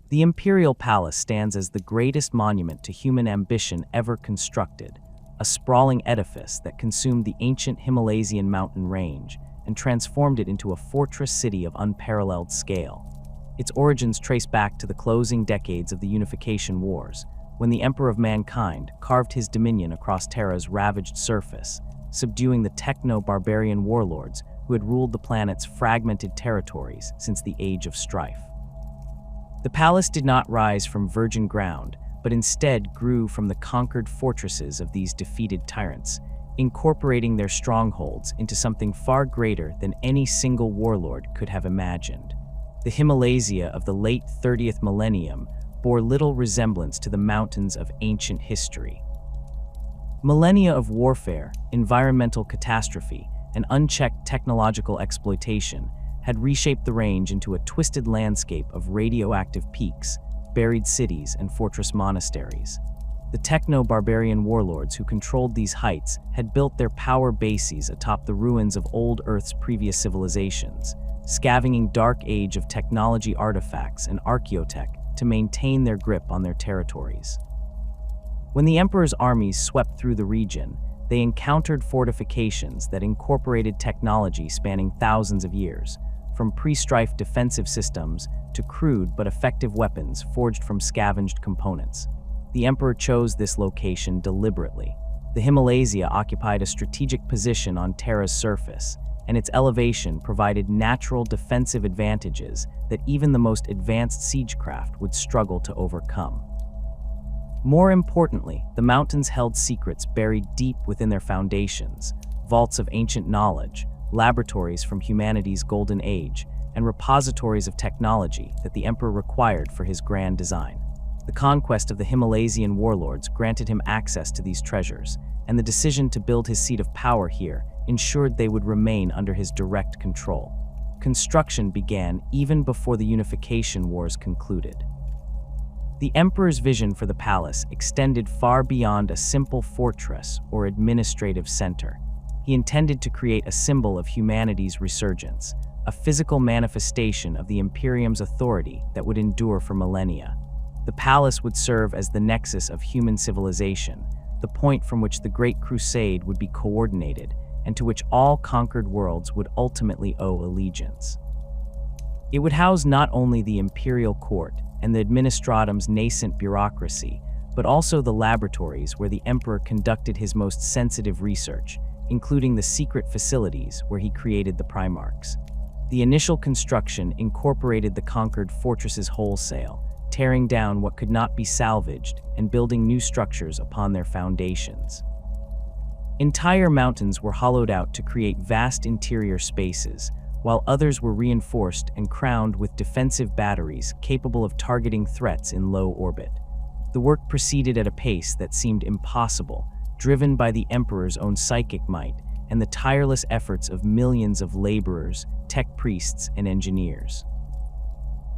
The Imperial Palace stands as the greatest monument to human ambition ever constructed, a sprawling edifice that consumed the ancient Himalayan mountain range and transformed it into a fortress city of unparalleled scale. Its origins trace back to the closing decades of the Unification Wars, when the Emperor of Mankind carved his dominion across Terra's ravaged surface, subduing the techno-barbarian warlords who had ruled the planet's fragmented territories since the Age of Strife. The palace did not rise from virgin ground, but instead grew from the conquered fortresses of these defeated tyrants, incorporating their strongholds into something far greater than any single warlord could have imagined. The Himalaya of the late 30th millennium bore little resemblance to the mountains of ancient history. Millennia of warfare, environmental catastrophe, and unchecked technological exploitation had reshaped the range into a twisted landscape of radioactive peaks, buried cities, and fortress monasteries. The techno-barbarian warlords who controlled these heights had built their power bases atop the ruins of old Earth's previous civilizations, scavenging dark age of technology artifacts and archaeotech to maintain their grip on their territories. When the Emperor's armies swept through the region, they encountered fortifications that incorporated technology spanning thousands of years, from pre-strife defensive systems to crude but effective weapons forged from scavenged components. The Emperor chose this location deliberately. The Himalaya occupied a strategic position on Terra's surface, and its elevation provided natural defensive advantages that even the most advanced siegecraft would struggle to overcome. More importantly, the mountains held secrets buried deep within their foundations, vaults of ancient knowledge, laboratories from humanity's golden age, and repositories of technology that the Emperor required for his grand design. The conquest of the Himalayan warlords granted him access to these treasures, and the decision to build his seat of power here ensured they would remain under his direct control. Construction began even before the Unification Wars concluded. The Emperor's vision for the palace extended far beyond a simple fortress or administrative center. He intended to create a symbol of humanity's resurgence, a physical manifestation of the Imperium's authority that would endure for millennia. The palace would serve as the nexus of human civilization, the point from which the Great Crusade would be coordinated, and to which all conquered worlds would ultimately owe allegiance. It would house not only the imperial court and the administratum's nascent bureaucracy, but also the laboratories where the Emperor conducted his most sensitive research, including the secret facilities where he created the Primarchs. The initial construction incorporated the conquered fortresses wholesale, tearing down what could not be salvaged and building new structures upon their foundations. Entire mountains were hollowed out to create vast interior spaces, while others were reinforced and crowned with defensive batteries capable of targeting threats in low orbit. The work proceeded at a pace that seemed impossible, driven by the Emperor's own psychic might and the tireless efforts of millions of laborers, tech priests, and engineers.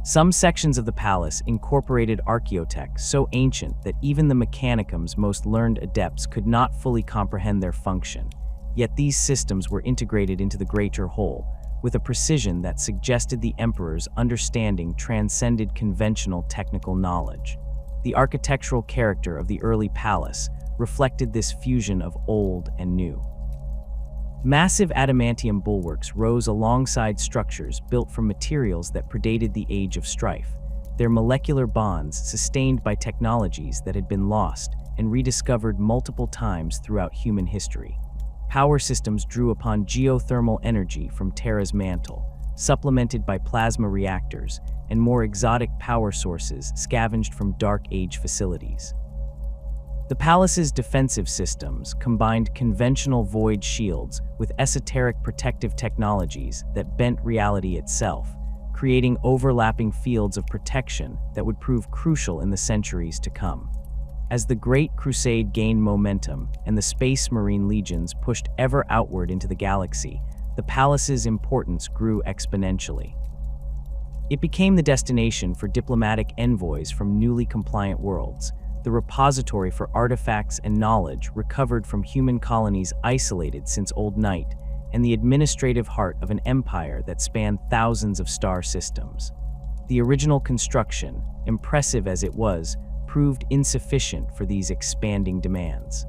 Some sections of the palace incorporated archaeotech so ancient that even the Mechanicum's most learned adepts could not fully comprehend their function, yet these systems were integrated into the greater whole, with a precision that suggested the Emperor's understanding transcended conventional technical knowledge. The architectural character of the early palace reflected this fusion of old and new. Massive adamantium bulwarks rose alongside structures built from materials that predated the Age of Strife, their molecular bonds sustained by technologies that had been lost and rediscovered multiple times throughout human history. Power systems drew upon geothermal energy from Terra's mantle, supplemented by plasma reactors and more exotic power sources scavenged from Dark Age facilities. The palace's defensive systems combined conventional void shields with esoteric protective technologies that bent reality itself, creating overlapping fields of protection that would prove crucial in the centuries to come. As the Great Crusade gained momentum and the Space Marine legions pushed ever outward into the galaxy, the palace's importance grew exponentially. It became the destination for diplomatic envoys from newly compliant worlds, the repository for artifacts and knowledge recovered from human colonies isolated since Old Night, and the administrative heart of an empire that spanned thousands of star systems. The original construction, impressive as it was, proved insufficient for these expanding demands.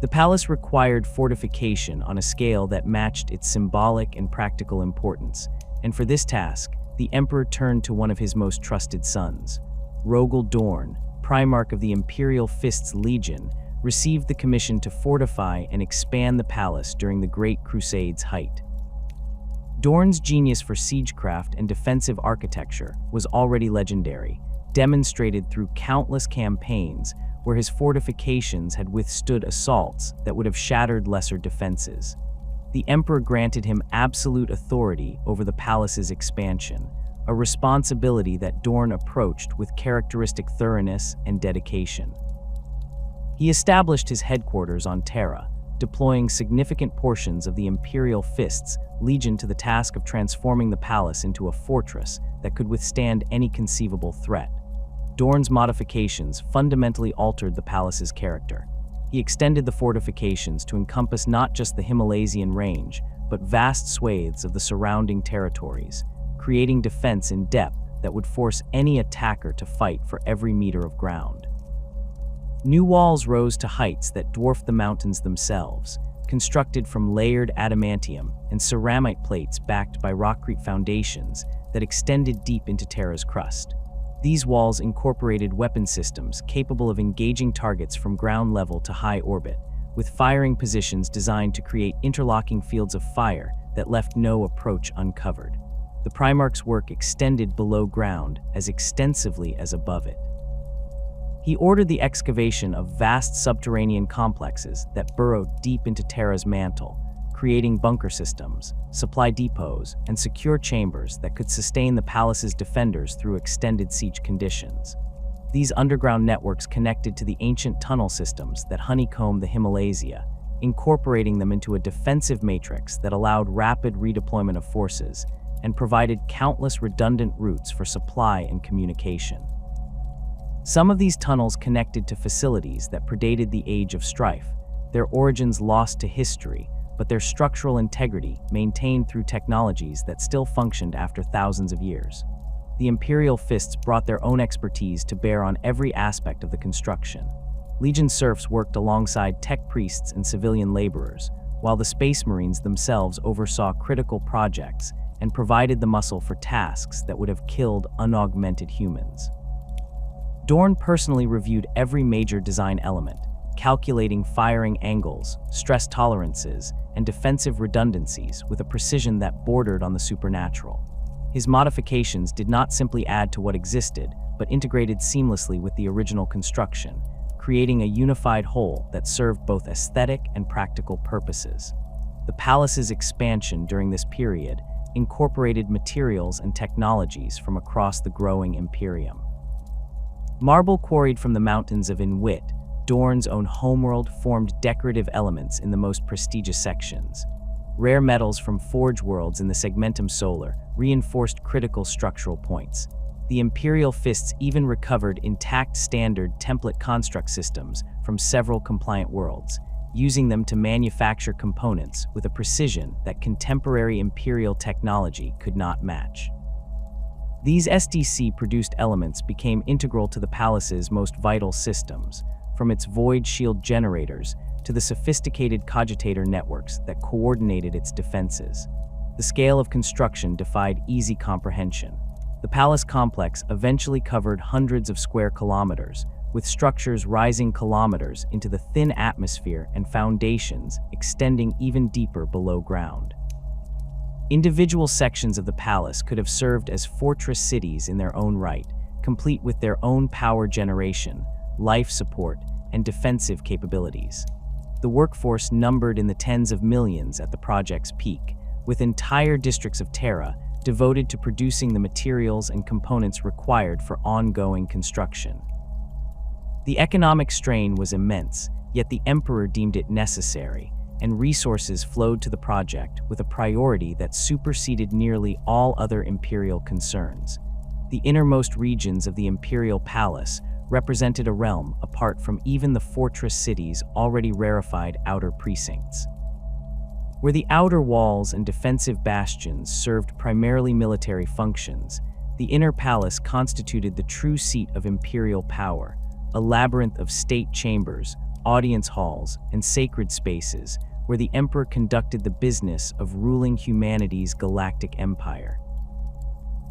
The palace required fortification on a scale that matched its symbolic and practical importance, and for this task, the emperor turned to one of his most trusted sons. Rogel Dorn, Primarch of the Imperial Fist's Legion, received the commission to fortify and expand the palace during the Great Crusade's height. Dorn's genius for siegecraft and defensive architecture was already legendary, demonstrated through countless campaigns where his fortifications had withstood assaults that would have shattered lesser defenses. The emperor granted him absolute authority over the palace's expansion, a responsibility that Dorn approached with characteristic thoroughness and dedication. He established his headquarters on Terra, deploying significant portions of the Imperial Fist's Legion to the task of transforming the palace into a fortress that could withstand any conceivable threat. Dorn's modifications fundamentally altered the palace's character. He extended the fortifications to encompass not just the Himalaysian range, but vast swathes of the surrounding territories, creating defense in depth that would force any attacker to fight for every meter of ground. New walls rose to heights that dwarfed the mountains themselves, constructed from layered adamantium and ceramite plates backed by rockcrete foundations that extended deep into Terra's crust. These walls incorporated weapon systems capable of engaging targets from ground level to high orbit, with firing positions designed to create interlocking fields of fire that left no approach uncovered. The Primarch's work extended below ground as extensively as above it. He ordered the excavation of vast subterranean complexes that burrowed deep into Terra's mantle, creating bunker systems, supply depots, and secure chambers that could sustain the palace's defenders through extended siege conditions. These underground networks connected to the ancient tunnel systems that honeycombed the Himalasia, incorporating them into a defensive matrix that allowed rapid redeployment of forces and provided countless redundant routes for supply and communication. Some of these tunnels connected to facilities that predated the Age of Strife, their origins lost to history, but their structural integrity maintained through technologies that still functioned after thousands of years. The Imperial Fists brought their own expertise to bear on every aspect of the construction. Legion serfs worked alongside tech priests and civilian laborers, while the Space Marines themselves oversaw critical projects and provided the muscle for tasks that would have killed unaugmented humans. Dorn personally reviewed every major design element, calculating firing angles, stress tolerances, and defensive redundancies with a precision that bordered on the supernatural. His modifications did not simply add to what existed, but integrated seamlessly with the original construction, creating a unified whole that served both aesthetic and practical purposes. The palace's expansion during this period incorporated materials and technologies from across the growing Imperium. Marble quarried from the mountains of Inwit, Dorn's own homeworld, formed decorative elements in the most prestigious sections. Rare metals from forge worlds in the Segmentum Solar reinforced critical structural points. The Imperial Fists even recovered intact standard template construct systems from several compliant worlds, using them to manufacture components with a precision that contemporary Imperial technology could not match. These SDC-produced elements became integral to the palace's most vital systems, from its void shield generators to the sophisticated cogitator networks that coordinated its defenses. The scale of construction defied easy comprehension. The palace complex eventually covered hundreds of square kilometers, with structures rising kilometers into the thin atmosphere and foundations extending even deeper below ground. Individual sections of the palace could have served as fortress cities in their own right, complete with their own power generation, life support, and defensive capabilities. The workforce numbered in the tens of millions at the project's peak, with entire districts of Terra devoted to producing the materials and components required for ongoing construction. The economic strain was immense, yet the Emperor deemed it necessary, and resources flowed to the project with a priority that superseded nearly all other imperial concerns. The innermost regions of the Imperial Palace represented a realm apart from even the fortress city's already rarefied outer precincts. Where the outer walls and defensive bastions served primarily military functions, The inner palace constituted the true seat of imperial power, a labyrinth of state chambers, audience halls, and sacred spaces where the emperor conducted the business of ruling humanity's galactic empire.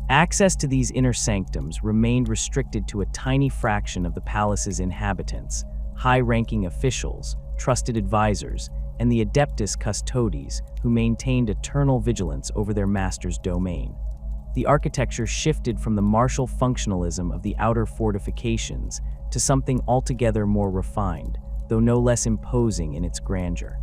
Access to these inner sanctums remained restricted to a tiny fraction of the palace's inhabitants, high-ranking officials, trusted advisors, and the Adeptus Custodes, who maintained eternal vigilance over their master's domain. The architecture shifted from the martial functionalism of the outer fortifications to something altogether more refined, though no less imposing in its grandeur.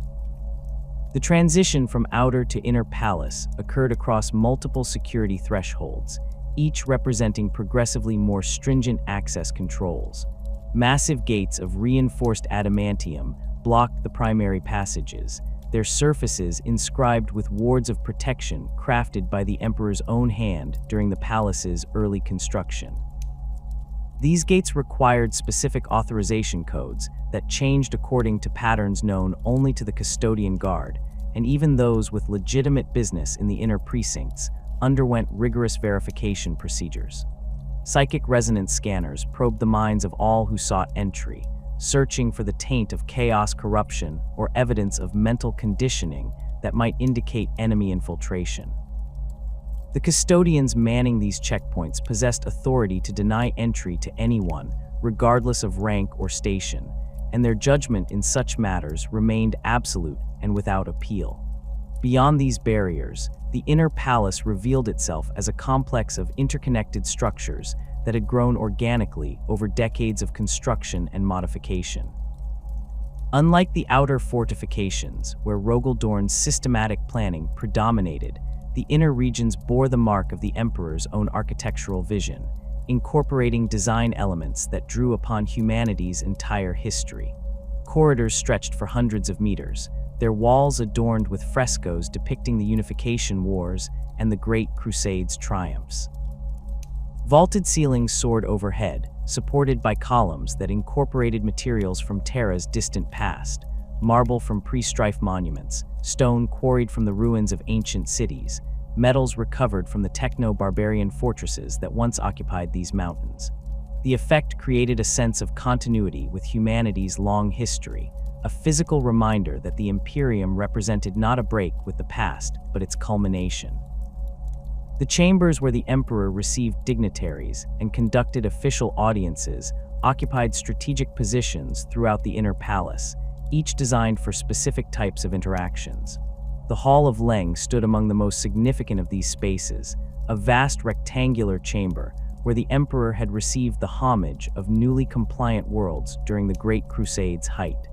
The transition from outer to inner palace occurred across multiple security thresholds, each representing progressively more stringent access controls. Massive gates of reinforced adamantium blocked the primary passages, their surfaces inscribed with wards of protection crafted by the emperor's own hand during the palace's early construction. These gates required specific authorization codes that changed according to patterns known only to the custodian guard, and even those with legitimate business in the inner precincts underwent rigorous verification procedures. Psychic resonance scanners probed the minds of all who sought entry, searching for the taint of chaos, corruption, or evidence of mental conditioning that might indicate enemy infiltration. The custodians manning these checkpoints possessed authority to deny entry to anyone, regardless of rank or station, and their judgment in such matters remained absolute and without appeal. Beyond these barriers, the inner palace revealed itself as a complex of interconnected structures that had grown organically over decades of construction and modification. Unlike the outer fortifications, where Rogaldorn's systematic planning predominated, the inner regions bore the mark of the emperor's own architectural vision, incorporating design elements that drew upon humanity's entire history. Corridors stretched for hundreds of meters, their walls adorned with frescoes depicting the Unification Wars and the Great Crusade's triumphs. Vaulted ceilings soared overhead, supported by columns that incorporated materials from Terra's distant past, marble from pre-strife monuments, stone quarried from the ruins of ancient cities, metals recovered from the techno-barbarian fortresses that once occupied these mountains. The effect created a sense of continuity with humanity's long history, a physical reminder that the Imperium represented not a break with the past, but its culmination. The chambers where the emperor received dignitaries and conducted official audiences occupied strategic positions throughout the inner palace, each designed for specific types of interactions. The Hall of Leng stood among the most significant of these spaces, a vast rectangular chamber where the emperor had received the homage of newly compliant worlds during the Great Crusade's height.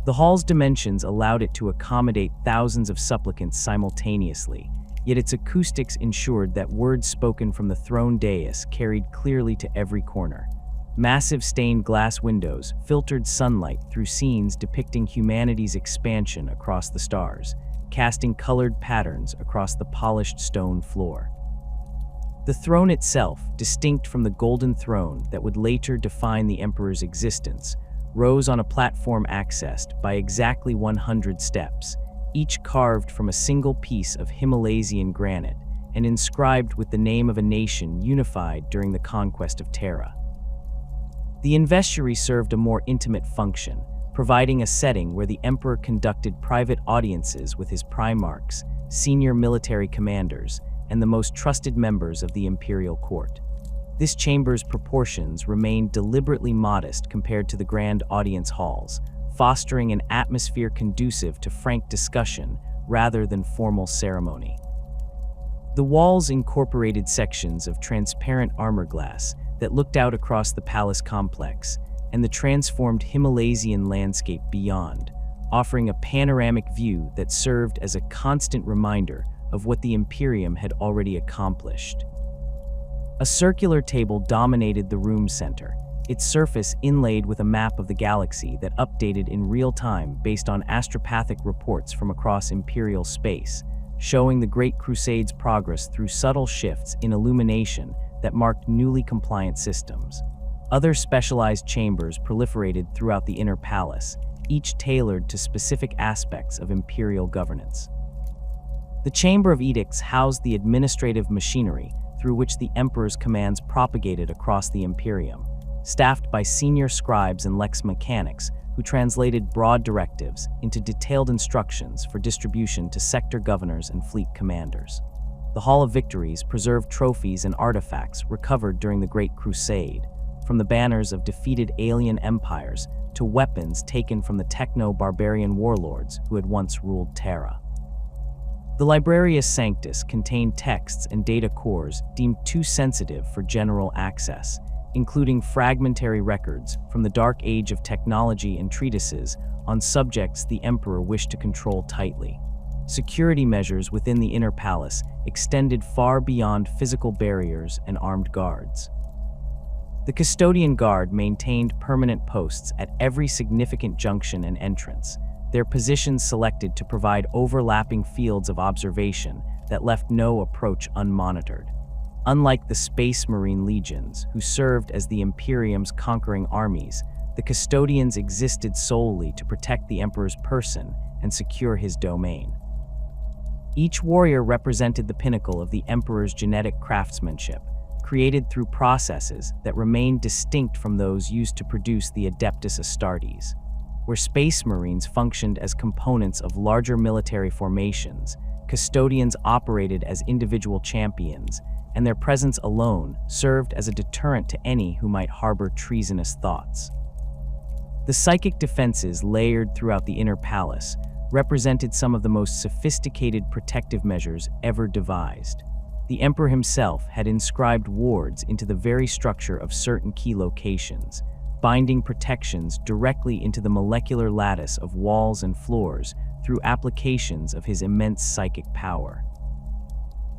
The hall's dimensions allowed it to accommodate thousands of supplicants simultaneously, yet its acoustics ensured that words spoken from the throne dais carried clearly to every corner. Massive stained glass windows filtered sunlight through scenes depicting humanity's expansion across the stars, casting colored patterns across the polished stone floor. The throne itself, distinct from the golden throne that would later define the emperor's existence, rose on a platform accessed by exactly 100 steps, each carved from a single piece of Himalaysian granite and inscribed with the name of a nation unified during the conquest of Terra. The investiry served a more intimate function, providing a setting where the emperor conducted private audiences with his primarchs, senior military commanders, and the most trusted members of the imperial court. This chamber's proportions remained deliberately modest compared to the grand audience halls, fostering an atmosphere conducive to frank discussion rather than formal ceremony. The walls incorporated sections of transparent armor glass that looked out across the palace complex and the transformed Himalaysian landscape beyond, offering a panoramic view that served as a constant reminder of what the Imperium had already accomplished. A circular table dominated the room center, its surface inlaid with a map of the galaxy that updated in real time based on astropathic reports from across Imperial space, showing the Great Crusade's progress through subtle shifts in illumination that marked newly compliant systems. Other specialized chambers proliferated throughout the inner palace, each tailored to specific aspects of imperial governance. The Chamber of Edicts housed the administrative machinery, through through which the emperor's commands propagated across the Imperium, staffed by senior scribes and lex mechanics who translated broad directives into detailed instructions for distribution to sector governors and fleet commanders. The Hall of Victories preserved trophies and artifacts recovered during the Great Crusade, from the banners of defeated alien empires to weapons taken from the techno-barbarian warlords who had once ruled Terra. The Librarius Sanctus contained texts and data cores deemed too sensitive for general access, including fragmentary records from the Dark Age of technology and treatises on subjects the Emperor wished to control tightly. Security measures within the inner palace extended far beyond physical barriers and armed guards. The Custodian Guard maintained permanent posts at every significant junction and entrance, their positions selected to provide overlapping fields of observation that left no approach unmonitored. Unlike the Space Marine legions, who served as the Imperium's conquering armies, the Custodians existed solely to protect the Emperor's person and secure his domain. Each warrior represented the pinnacle of the Emperor's genetic craftsmanship, created through processes that remained distinct from those used to produce the Adeptus Astartes. Where Space Marines functioned as components of larger military formations, Custodians operated as individual champions, and their presence alone served as a deterrent to any who might harbor treasonous thoughts. The psychic defenses layered throughout the inner palace represented some of the most sophisticated protective measures ever devised. The Emperor himself had inscribed wards into the very structure of certain key locations, binding protections directly into the molecular lattice of walls and floors through applications of his immense psychic power.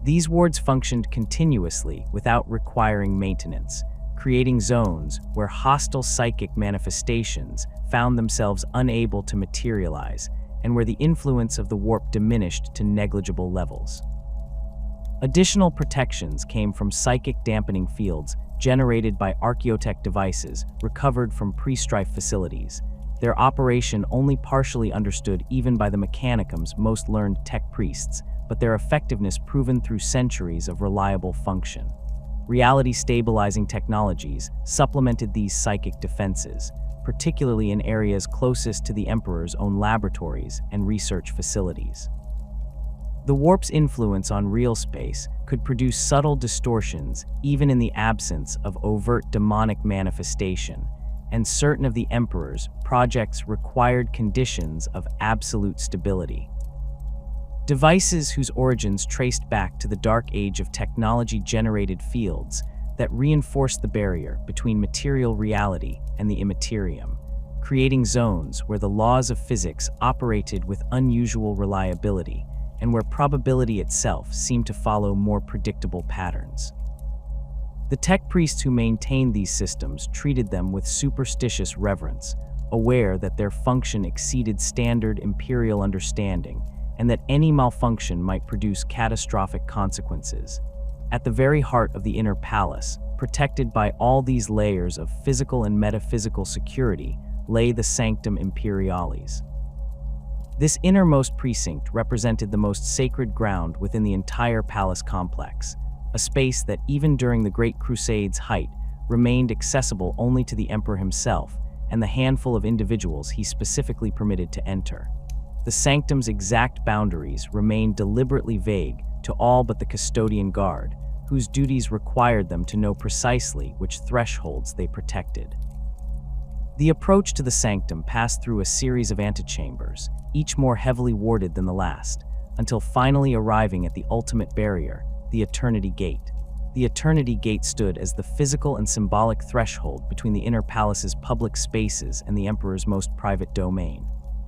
These wards functioned continuously without requiring maintenance, creating zones where hostile psychic manifestations found themselves unable to materialize and where the influence of the warp diminished to negligible levels. Additional protections came from psychic dampening fields generated by archaeotech devices recovered from pre-strife facilities, their operation only partially understood even by the Mechanicum's most learned tech priests, but their effectiveness proven through centuries of reliable function. Reality-stabilizing technologies supplemented these psychic defenses, particularly in areas closest to the Emperor's own laboratories and research facilities. The warp's influence on real space could produce subtle distortions even in the absence of overt demonic manifestation, and certain of the Emperor's projects required conditions of absolute stability. Devices whose origins traced back to the Dark Age of technology-generated fields that reinforced the barrier between material reality and the immaterium, creating zones where the laws of physics operated with unusual reliability and where probability itself seemed to follow more predictable patterns. The tech priests who maintained these systems treated them with superstitious reverence, aware that their function exceeded standard imperial understanding and that any malfunction might produce catastrophic consequences. At the very heart of the inner palace, protected by all these layers of physical and metaphysical security, lay the Sanctum Imperialis. This innermost precinct represented the most sacred ground within the entire palace complex, a space that even during the Great Crusade's height remained accessible only to the Emperor himself and the handful of individuals he specifically permitted to enter. The Sanctum's exact boundaries remained deliberately vague to all but the Custodian Guard, whose duties required them to know precisely which thresholds they protected. The approach to the Sanctum passed through a series of antechambers, each more heavily warded than the last, until finally arriving at the ultimate barrier, the Eternity Gate. The Eternity Gate stood as the physical and symbolic threshold between the inner palace's public spaces and the Emperor's most private domain.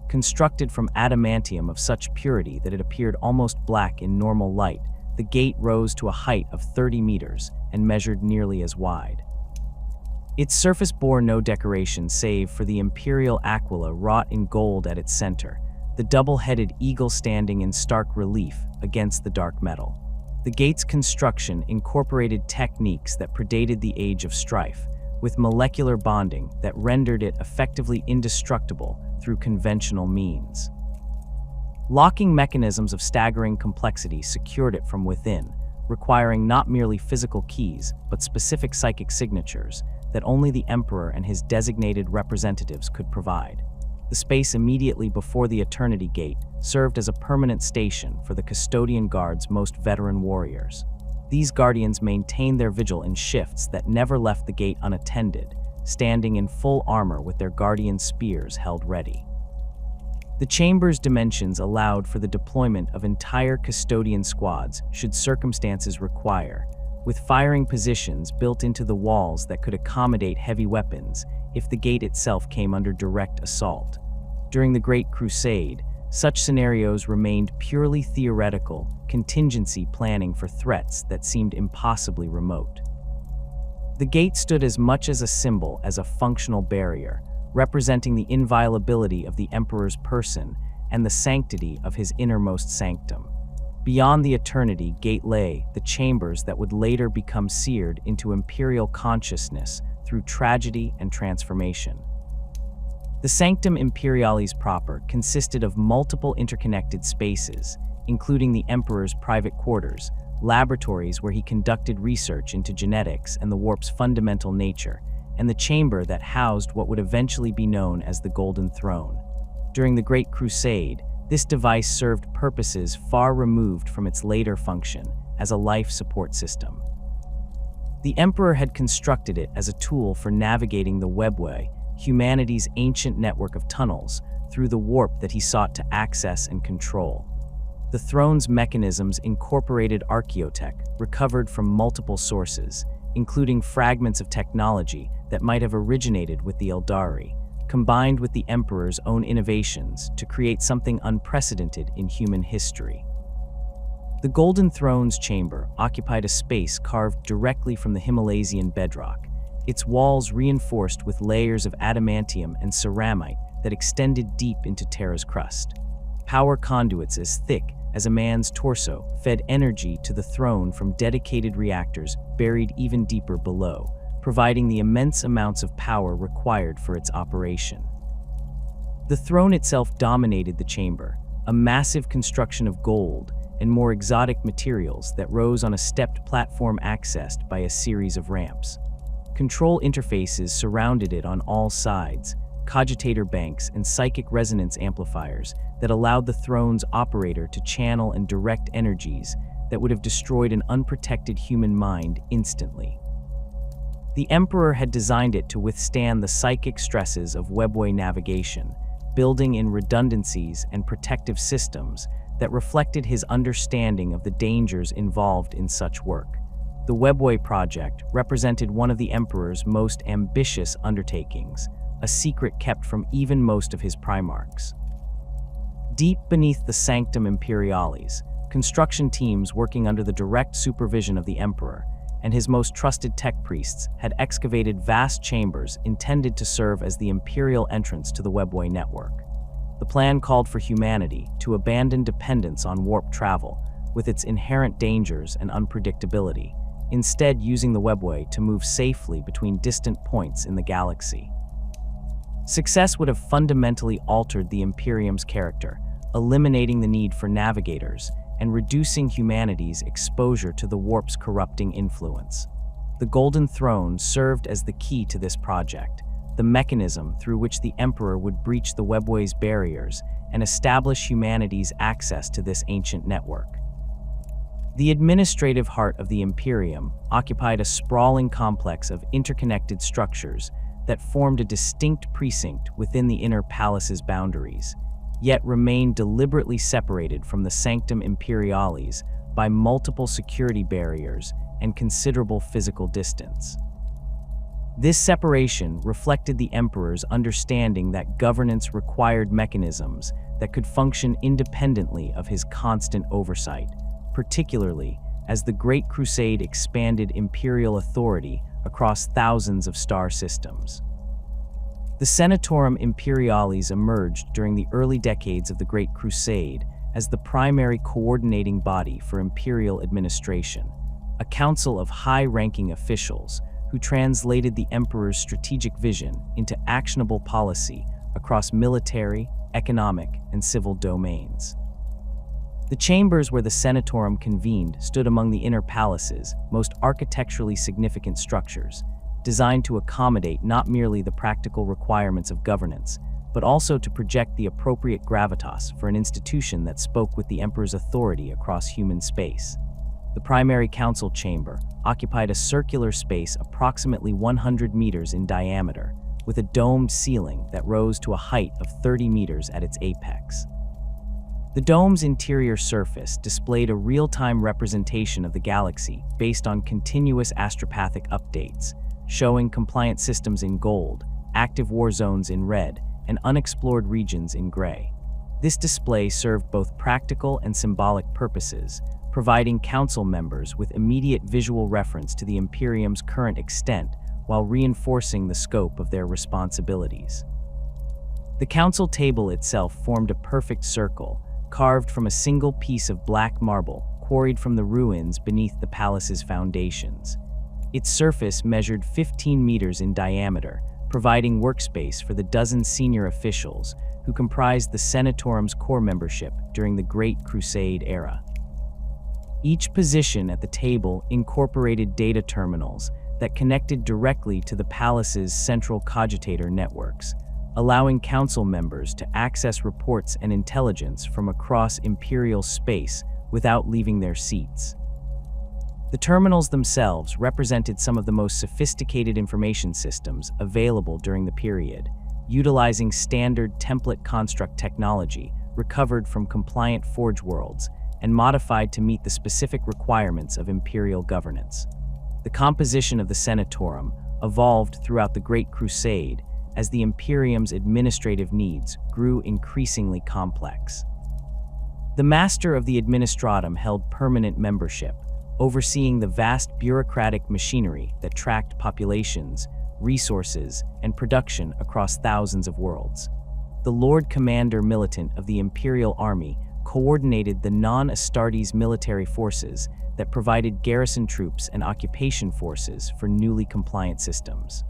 Constructed from adamantium of such purity that it appeared almost black in normal light, the gate rose to a height of 30 meters and measured nearly as wide. Its surface bore no decoration save for the imperial aquila wrought in gold at its center, the double-headed eagle standing in stark relief against the dark metal. The gate's construction incorporated techniques that predated the age of strife, with molecular bonding that rendered it effectively indestructible through conventional means. Locking mechanisms of staggering complexity secured it from within, requiring not merely physical keys, but specific psychic signatures that only the Emperor and his designated representatives could provide. The space immediately before the Eternity Gate served as a permanent station for the Custodian Guard's most veteran warriors. These guardians maintained their vigil in shifts that never left the gate unattended, standing in full armor with their guardian spears held ready. The chamber's dimensions allowed for the deployment of entire custodian squads should circumstances require, with firing positions built into the walls that could accommodate heavy weapons if the gate itself came under direct assault. During the Great Crusade, such scenarios remained purely theoretical, contingency planning for threats that seemed impossibly remote. The gate stood as much as a symbol as a functional barrier, representing the inviolability of the Emperor's person and the sanctity of his innermost sanctum. Beyond the Eternity Gate lay the chambers that would later become seared into imperial consciousness through tragedy and transformation. The Sanctum Imperialis proper consisted of multiple interconnected spaces, including the Emperor's private quarters, laboratories where he conducted research into genetics and the warp's fundamental nature, and the chamber that housed what would eventually be known as the Golden Throne. During the Great Crusade, this device served purposes far removed from its later function as a life support system. The Emperor had constructed it as a tool for navigating the webway, humanity's ancient network of tunnels, through the warp that he sought to access and control. The throne's mechanisms incorporated archaeotech recovered from multiple sources, including fragments of technology that might have originated with the Eldari, combined with the Emperor's own innovations to create something unprecedented in human history. The Golden Throne's chamber occupied a space carved directly from the Himalaysian bedrock, its walls reinforced with layers of adamantium and ceramite that extended deep into Terra's crust. Power conduits as thick as a man's torso fed energy to the throne from dedicated reactors buried even deeper below, providing the immense amounts of power required for its operation. The throne itself dominated the chamber, a massive construction of gold and more exotic materials that rose on a stepped platform accessed by a series of ramps. Control interfaces surrounded it on all sides, cogitator banks and psychic resonance amplifiers that allowed the throne's operator to channel and direct energies that would have destroyed an unprotected human mind instantly. The Emperor had designed it to withstand the psychic stresses of webway navigation, building in redundancies and protective systems that reflected his understanding of the dangers involved in such work. The Webway project represented one of the Emperor's most ambitious undertakings, a secret kept from even most of his primarchs. Deep beneath the Sanctum Imperialis, construction teams working under the direct supervision of the Emperor and his most trusted tech priests had excavated vast chambers intended to serve as the imperial entrance to the Webway network. The plan called for humanity to abandon dependence on warp travel, with its inherent dangers and unpredictability, instead using the Webway to move safely between distant points in the galaxy. Success would have fundamentally altered the Imperium's character, eliminating the need for navigators and reducing humanity's exposure to the warp's corrupting influence. The Golden Throne served as the key to this project, the mechanism through which the Emperor would breach the Webway's barriers and establish humanity's access to this ancient network. The administrative heart of the Imperium occupied a sprawling complex of interconnected structures that formed a distinct precinct within the inner palace's boundaries, yet remained deliberately separated from the Sanctum Imperialis by multiple security barriers and considerable physical distance. This separation reflected the Emperor's understanding that governance required mechanisms that could function independently of his constant oversight, particularly as the Great Crusade expanded imperial authority across thousands of star systems. The Senatorum Imperialis emerged during the early decades of the Great Crusade as the primary coordinating body for imperial administration, a council of high-ranking officials who translated the Emperor's strategic vision into actionable policy across military, economic, and civil domains. The chambers where the Senatorum convened stood among the inner palaces, most architecturally significant structures, designed to accommodate not merely the practical requirements of governance, but also to project the appropriate gravitas for an institution that spoke with the emperor's authority across human space. The primary council chamber occupied a circular space approximately 100 meters in diameter, with a domed ceiling that rose to a height of 30 meters at its apex. The dome's interior surface displayed a real-time representation of the galaxy based on continuous astropathic updates, showing compliant systems in gold, active war zones in red, and unexplored regions in gray. This display served both practical and symbolic purposes, providing council members with immediate visual reference to the Imperium's current extent while reinforcing the scope of their responsibilities. The council table itself formed a perfect circle, carved from a single piece of black marble quarried from the ruins beneath the palace's foundations. Its surface measured 15 meters in diameter, providing workspace for the dozen senior officials who comprised the Senatorum's core membership during the Great Crusade era. Each position at the table incorporated data terminals that connected directly to the palace's central cogitator networks, allowing council members to access reports and intelligence from across imperial space without leaving their seats. The terminals themselves represented some of the most sophisticated information systems available during the period, utilizing standard template construct technology recovered from compliant forge worlds and modified to meet the specific requirements of imperial governance. The composition of the Senatorum evolved throughout the Great Crusade as the Imperium's administrative needs grew increasingly complex. The Master of the Administratum held permanent membership, overseeing the vast bureaucratic machinery that tracked populations, resources, and production across thousands of worlds. The Lord Commander Militant of the Imperial Army coordinated the non-Astartes military forces that provided garrison troops and occupation forces for newly compliant systems.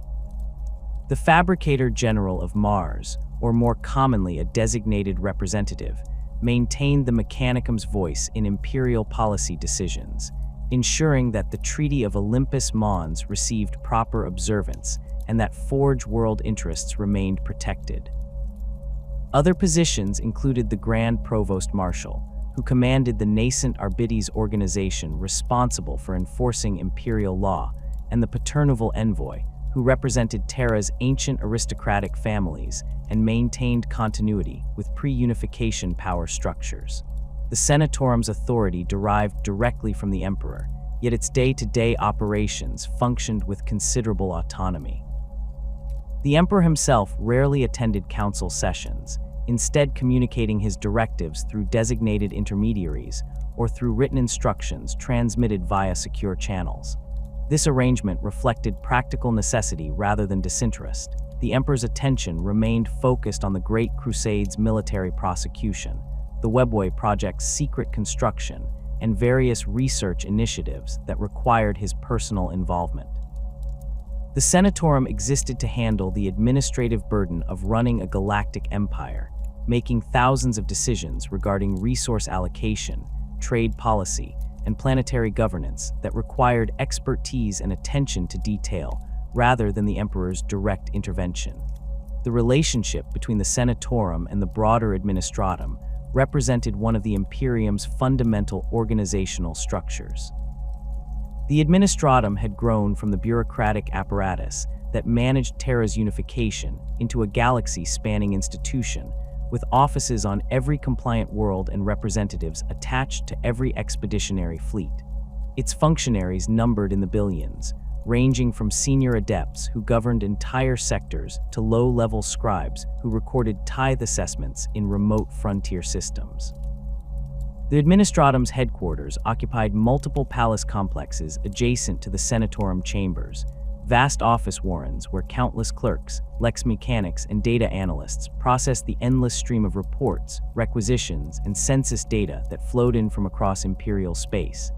The Fabricator General of Mars, or more commonly a designated representative, maintained the Mechanicum's voice in imperial policy decisions, ensuring that the Treaty of Olympus Mons received proper observance and that Forge world interests remained protected. Other positions included the Grand Provost Marshal, who commanded the nascent Arbites organization responsible for enforcing imperial law, and the Paternoval Envoy, who represented Terra's ancient aristocratic families and maintained continuity with pre-unification power structures. The Senatorum's authority derived directly from the Emperor, yet its day-to-day operations functioned with considerable autonomy. The Emperor himself rarely attended council sessions, instead communicating his directives through designated intermediaries or through written instructions transmitted via secure channels. This arrangement reflected practical necessity rather than disinterest. The Emperor's attention remained focused on the Great Crusade's military prosecution, the Webway Project's secret construction, and various research initiatives that required his personal involvement. The Senatorum existed to handle the administrative burden of running a galactic empire, making thousands of decisions regarding resource allocation, trade policy, and planetary governance that required expertise and attention to detail rather than the Emperor's direct intervention. The relationship between the Senatorum and the broader Administratum represented one of the Imperium's fundamental organizational structures. The Administratum had grown from the bureaucratic apparatus that managed Terra's unification into a galaxy-spanning institution, with offices on every compliant world and representatives attached to every expeditionary fleet. Its functionaries numbered in the billions, ranging from senior adepts who governed entire sectors to low-level scribes who recorded tithe assessments in remote frontier systems. The Administratum's headquarters occupied multiple palace complexes adjacent to the Senatorum chambers, vast office warrens where countless clerks, lex mechanics, and data analysts processed the endless stream of reports, requisitions, and census data that flowed in from across imperial space.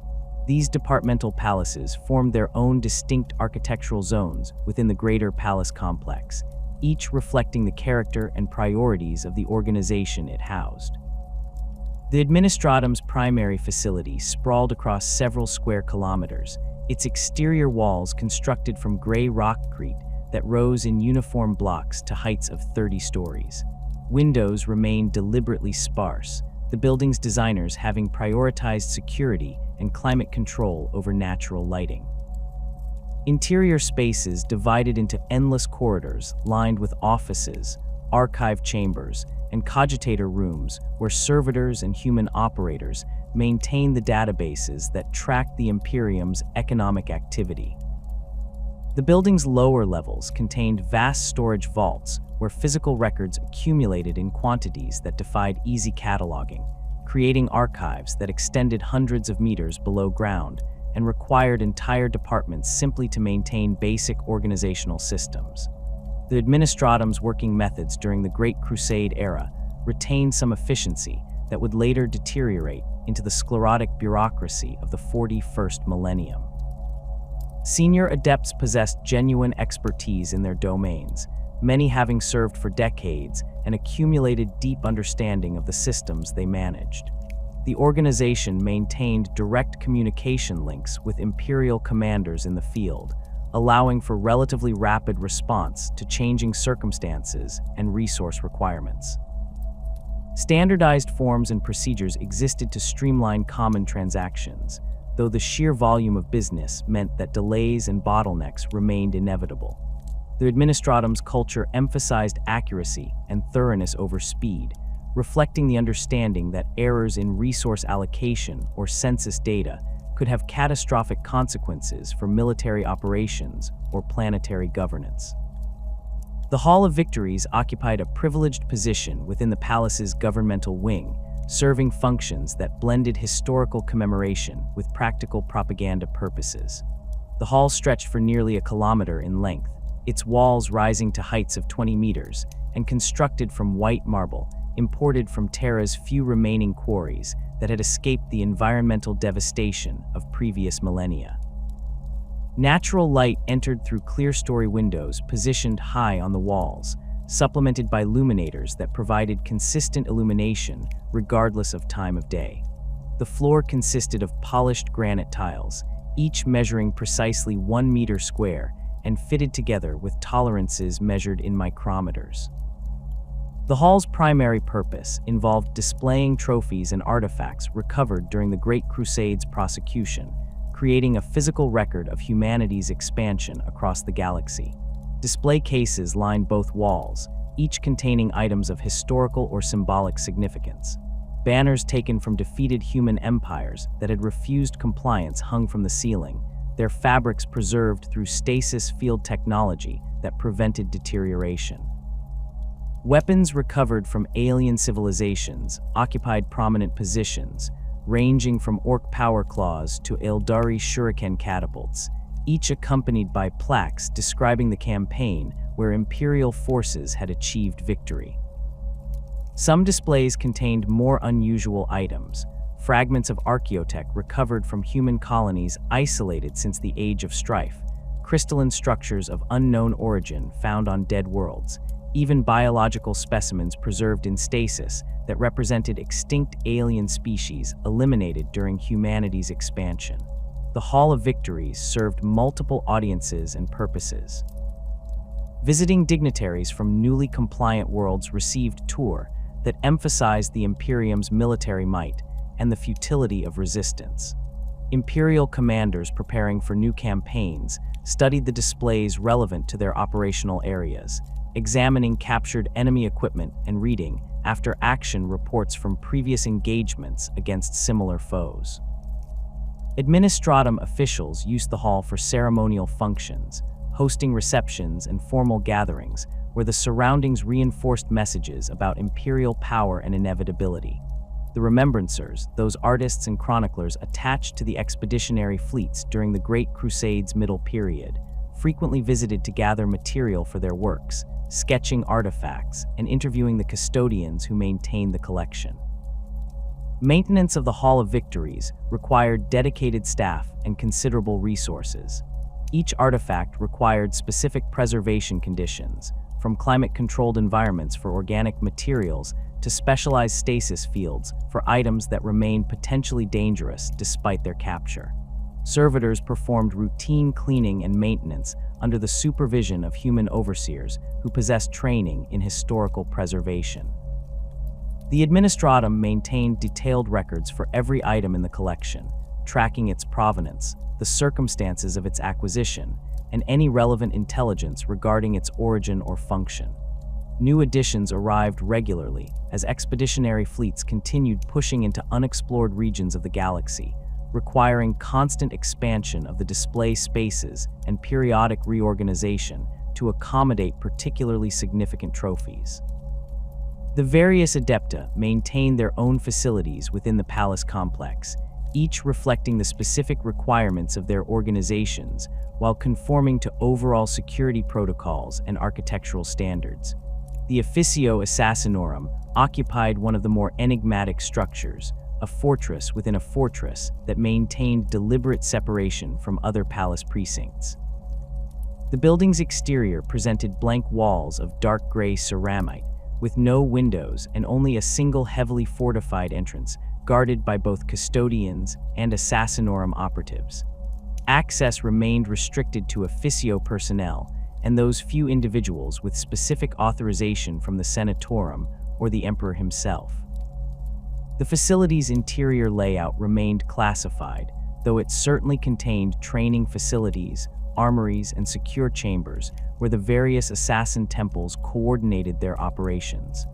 These departmental palaces formed their own distinct architectural zones within the greater palace complex, each reflecting the character and priorities of the organization it housed. The Administratum's primary facility sprawled across several square kilometers, its exterior walls constructed from gray rockcrete that rose in uniform blocks to heights of 30 stories. Windows remained deliberately sparse, the building's designers having prioritized security and climate control over natural lighting. Interior spaces divided into endless corridors lined with offices, archive chambers, and cogitator rooms where servitors and human operators maintain the databases that track the Imperium's economic activity. The building's lower levels contained vast storage vaults where physical records accumulated in quantities that defied easy cataloging, creating archives that extended hundreds of meters below ground and required entire departments simply to maintain basic organizational systems. The Administratum's working methods during the Great Crusade era retained some efficiency that would later deteriorate into the sclerotic bureaucracy of the 41st millennium. Senior adepts possessed genuine expertise in their domains, many having served for decades and accumulated deep understanding of the systems they managed. The organization maintained direct communication links with Imperial commanders in the field, allowing for relatively rapid response to changing circumstances and resource requirements. Standardized forms and procedures existed to streamline common transactions, though the sheer volume of business meant that delays and bottlenecks remained inevitable. The Administratum's culture emphasized accuracy and thoroughness over speed, reflecting the understanding that errors in resource allocation or census data could have catastrophic consequences for military operations or planetary governance. The Hall of Victories occupied a privileged position within the palace's governmental wing, serving functions that blended historical commemoration with practical propaganda purposes. The hall stretched for nearly a kilometer in length, its walls rising to heights of 20 meters, and constructed from white marble, imported from Terra's few remaining quarries that had escaped the environmental devastation of previous millennia. Natural light entered through clear-story windows positioned high on the walls, supplemented by luminators that provided consistent illumination regardless of time of day. The floor consisted of polished granite tiles, each measuring precisely 1 meter square and fitted together with tolerances measured in micrometers. The hall's primary purpose involved displaying trophies and artifacts recovered during the Great Crusade's prosecution, creating a physical record of humanity's expansion across the galaxy. Display cases lined both walls, each containing items of historical or symbolic significance. Banners taken from defeated human empires that had refused compliance hung from the ceiling, their fabrics preserved through stasis field technology that prevented deterioration. Weapons recovered from alien civilizations occupied prominent positions, ranging from orc power claws to Eldari shuriken catapults, each accompanied by plaques describing the campaign where Imperial forces had achieved victory. Some displays contained more unusual items, fragments of archaeotech recovered from human colonies isolated since the Age of Strife, crystalline structures of unknown origin found on dead worlds, even biological specimens preserved in stasis that represented extinct alien species eliminated during humanity's expansion. The Hall of Victories served multiple audiences and purposes. Visiting dignitaries from newly compliant worlds received tours that emphasized the Imperium's military might and the futility of resistance. Imperial commanders preparing for new campaigns studied the displays relevant to their operational areas, examining captured enemy equipment and reading after-action reports from previous engagements against similar foes. Administratum officials used the hall for ceremonial functions, hosting receptions and formal gatherings where the surroundings reinforced messages about imperial power and inevitability. The remembrancers, those artists and chroniclers attached to the expeditionary fleets during the Great Crusade's middle period, frequently visited to gather material for their works, sketching artifacts, and interviewing the custodians who maintained the collection. Maintenance of the Hall of Victories required dedicated staff and considerable resources. Each artifact required specific preservation conditions, from climate-controlled environments for organic materials to specialized stasis fields for items that remained potentially dangerous despite their capture. Servitors performed routine cleaning and maintenance under the supervision of human overseers who possessed training in historical preservation. The Administratum maintained detailed records for every item in the collection, tracking its provenance, the circumstances of its acquisition, and any relevant intelligence regarding its origin or function. New additions arrived regularly as expeditionary fleets continued pushing into unexplored regions of the galaxy, requiring constant expansion of the display spaces and periodic reorganization to accommodate particularly significant trophies. The various Adepta maintained their own facilities within the palace complex, each reflecting the specific requirements of their organizations while conforming to overall security protocols and architectural standards. The Officio Assassinorum occupied one of the more enigmatic structures, a fortress within a fortress that maintained deliberate separation from other palace precincts. The building's exterior presented blank walls of dark gray ceramite, with no windows and only a single heavily fortified entrance, guarded by both custodians and Assassinorum operatives. Access remained restricted to Officio personnel and those few individuals with specific authorization from the Senatorum or the Emperor himself. The facility's interior layout remained classified, though it certainly contained training facilities, armories, and secure chambers where the various assassin temples coordinated their operations.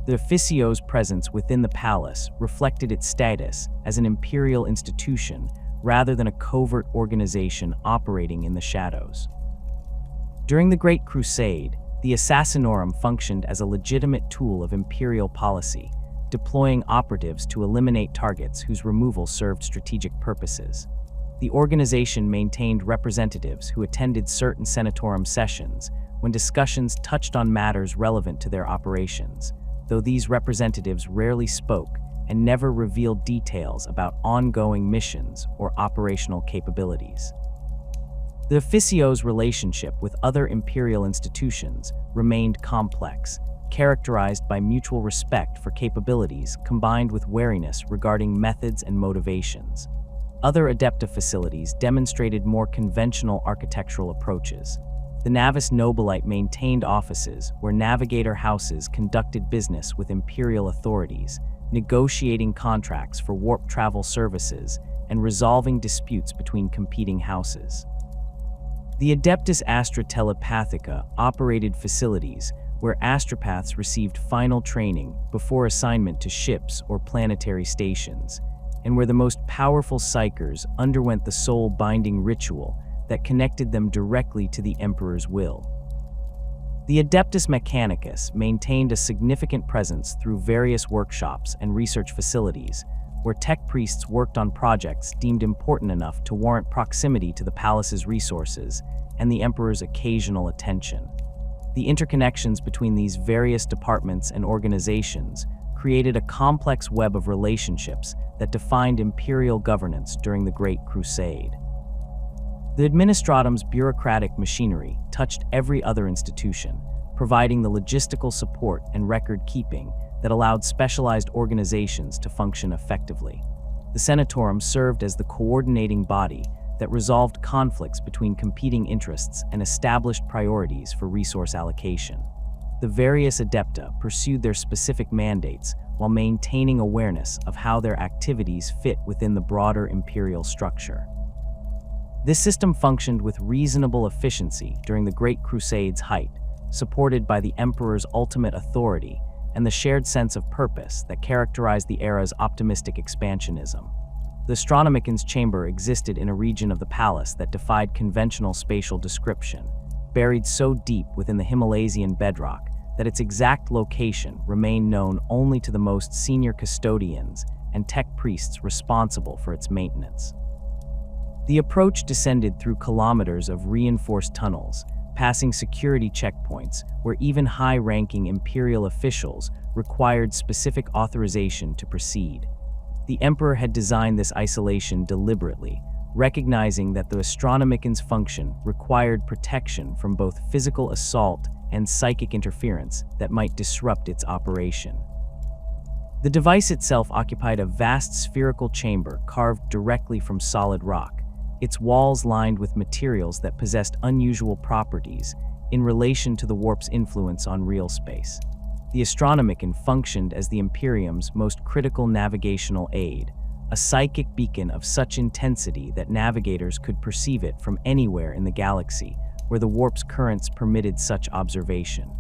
The Officio's presence within the palace reflected its status as an imperial institution rather than a covert organization operating in the shadows. During the Great Crusade, the Assassinorum functioned as a legitimate tool of imperial policy, deploying operatives to eliminate targets whose removal served strategic purposes. The organization maintained representatives who attended certain Senatorum sessions when discussions touched on matters relevant to their operations, though these representatives rarely spoke and never revealed details about ongoing missions or operational capabilities. The Officio's relationship with other imperial institutions remained complex, characterized by mutual respect for capabilities combined with wariness regarding methods and motivations. Other Adepta facilities demonstrated more conventional architectural approaches. The Navis Nobilite maintained offices where navigator houses conducted business with imperial authorities, negotiating contracts for warp travel services and resolving disputes between competing houses. The Adeptus Astra Telepathica operated facilities where astropaths received final training before assignment to ships or planetary stations, and where the most powerful psychers underwent the soul-binding ritual that connected them directly to the Emperor's will. The Adeptus Mechanicus maintained a significant presence through various workshops and research facilities, where tech priests worked on projects deemed important enough to warrant proximity to the palace's resources and the Emperor's occasional attention. The interconnections between these various departments and organizations created a complex web of relationships that defined imperial governance during the Great Crusade. The Administratum's bureaucratic machinery touched every other institution, providing the logistical support and record-keeping that allowed specialized organizations to function effectively. The Senatorum served as the coordinating body that resolved conflicts between competing interests and established priorities for resource allocation. The various Adepta pursued their specific mandates while maintaining awareness of how their activities fit within the broader imperial structure. This system functioned with reasonable efficiency during the Great Crusade's height, supported by the Emperor's ultimate authority and the shared sense of purpose that characterized the era's optimistic expansionism. The Astronomican's chamber existed in a region of the palace that defied conventional spatial description, buried so deep within the Himalaysian bedrock that its exact location remained known only to the most senior custodians and tech priests responsible for its maintenance. The approach descended through kilometers of reinforced tunnels, passing security checkpoints where even high-ranking imperial officials required specific authorization to proceed. The Emperor had designed this isolation deliberately, recognizing that the Astronomican's function required protection from both physical assault and psychic interference that might disrupt its operation. The device itself occupied a vast spherical chamber carved directly from solid rock, its walls lined with materials that possessed unusual properties in relation to the warp's influence on real space. The Astronomican functioned as the Imperium's most critical navigational aid, a psychic beacon of such intensity that navigators could perceive it from anywhere in the galaxy where the warp's currents permitted such observation.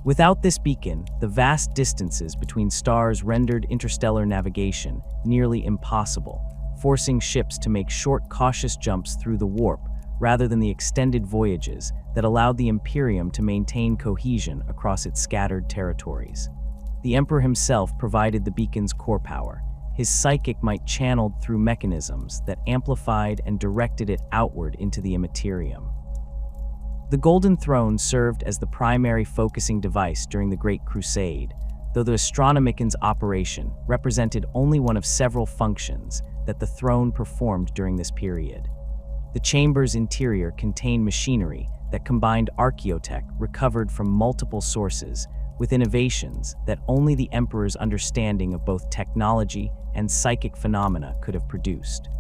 Without this beacon, the vast distances between stars rendered interstellar navigation nearly impossible, forcing ships to make short, cautious jumps through the warp rather than the extended voyages that allowed the Imperium to maintain cohesion across its scattered territories. The Emperor himself provided the beacon's core power, his psychic might channeled through mechanisms that amplified and directed it outward into the immaterium. The Golden Throne served as the primary focusing device during the Great Crusade, though the Astronomican's operation represented only one of several functions that the throne performed during this period. The chamber's interior contained machinery that combined archaeotech recovered from multiple sources with innovations that only the Emperor's understanding of both technology and psychic phenomena could have produced.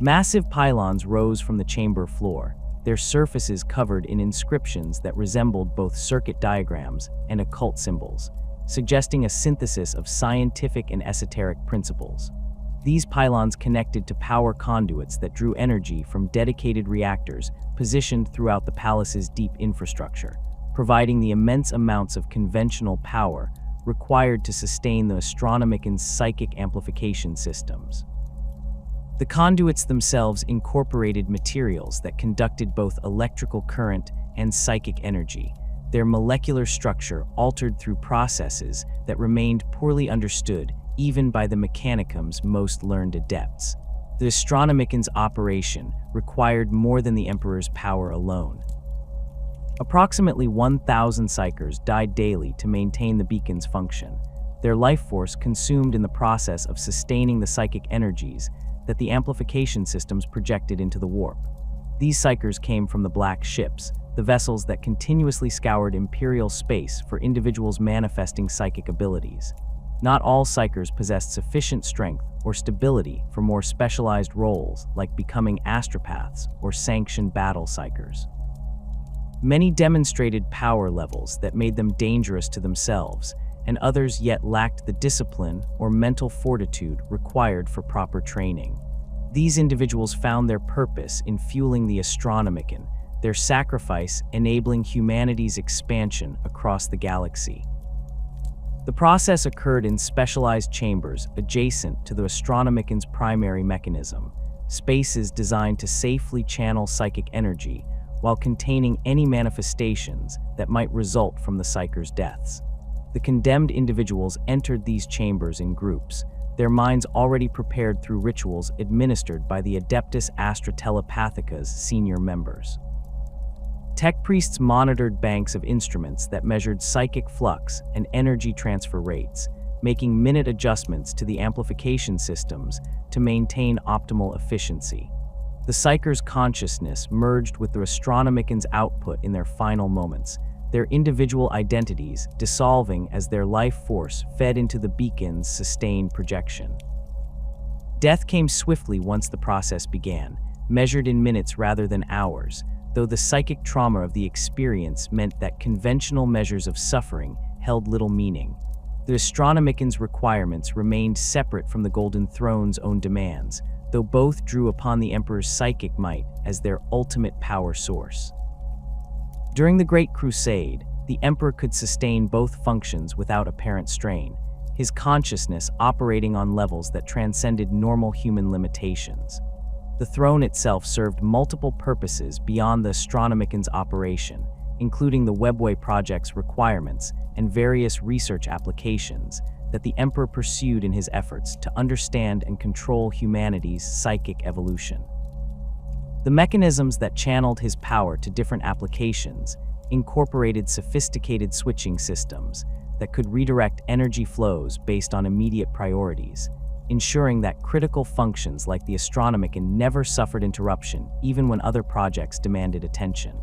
Massive pylons rose from the chamber floor, their surfaces covered in inscriptions that resembled both circuit diagrams and occult symbols, suggesting a synthesis of scientific and esoteric principles. These pylons connected to power conduits that drew energy from dedicated reactors positioned throughout the palace's deep infrastructure, providing the immense amounts of conventional power required to sustain the Astronomican's psychic amplification systems. The conduits themselves incorporated materials that conducted both electrical current and psychic energy, their molecular structure altered through processes that remained poorly understood even by the Mechanicum's most learned adepts. The Astronomican's operation required more than the Emperor's power alone. Approximately 1,000 psychers died daily to maintain the beacon's function, their life force consumed in the process of sustaining the psychic energies that the amplification systems projected into the warp. These psychers came from the Black Ships, the vessels that continuously scoured Imperial space for individuals manifesting psychic abilities. Not all psychers possessed sufficient strength or stability for more specialized roles like becoming astropaths or sanctioned battle psychers. Many demonstrated power levels that made them dangerous to themselves, and others yet lacked the discipline or mental fortitude required for proper training. These individuals found their purpose in fueling the Astronomican, their sacrifice enabling humanity's expansion across the galaxy. The process occurred in specialized chambers adjacent to the Astronomican's primary mechanism, spaces designed to safely channel psychic energy while containing any manifestations that might result from the psychers' deaths. The condemned individuals entered these chambers in groups, their minds already prepared through rituals administered by the Adeptus Telepathica's senior members. Tech priests monitored banks of instruments that measured psychic flux and energy transfer rates, making minute adjustments to the amplification systems to maintain optimal efficiency. The psychers' consciousness merged with the Astronomican's output in their final moments, their individual identities dissolving as their life force fed into the beacon's sustained projection. Death came swiftly once the process began, measured in minutes rather than hours, though the psychic trauma of the experience meant that conventional measures of suffering held little meaning. The Astronomican's requirements remained separate from the Golden Throne's own demands, though both drew upon the Emperor's psychic might as their ultimate power source. During the Great Crusade, the Emperor could sustain both functions without apparent strain, his consciousness operating on levels that transcended normal human limitations. The throne itself served multiple purposes beyond the Astronomican's operation, including the Webway project's requirements and various research applications that the Emperor pursued in his efforts to understand and control humanity's psychic evolution. The mechanisms that channeled his power to different applications incorporated sophisticated switching systems that could redirect energy flows based on immediate priorities, ensuring that critical functions like the Astronomican never suffered interruption even when other projects demanded attention.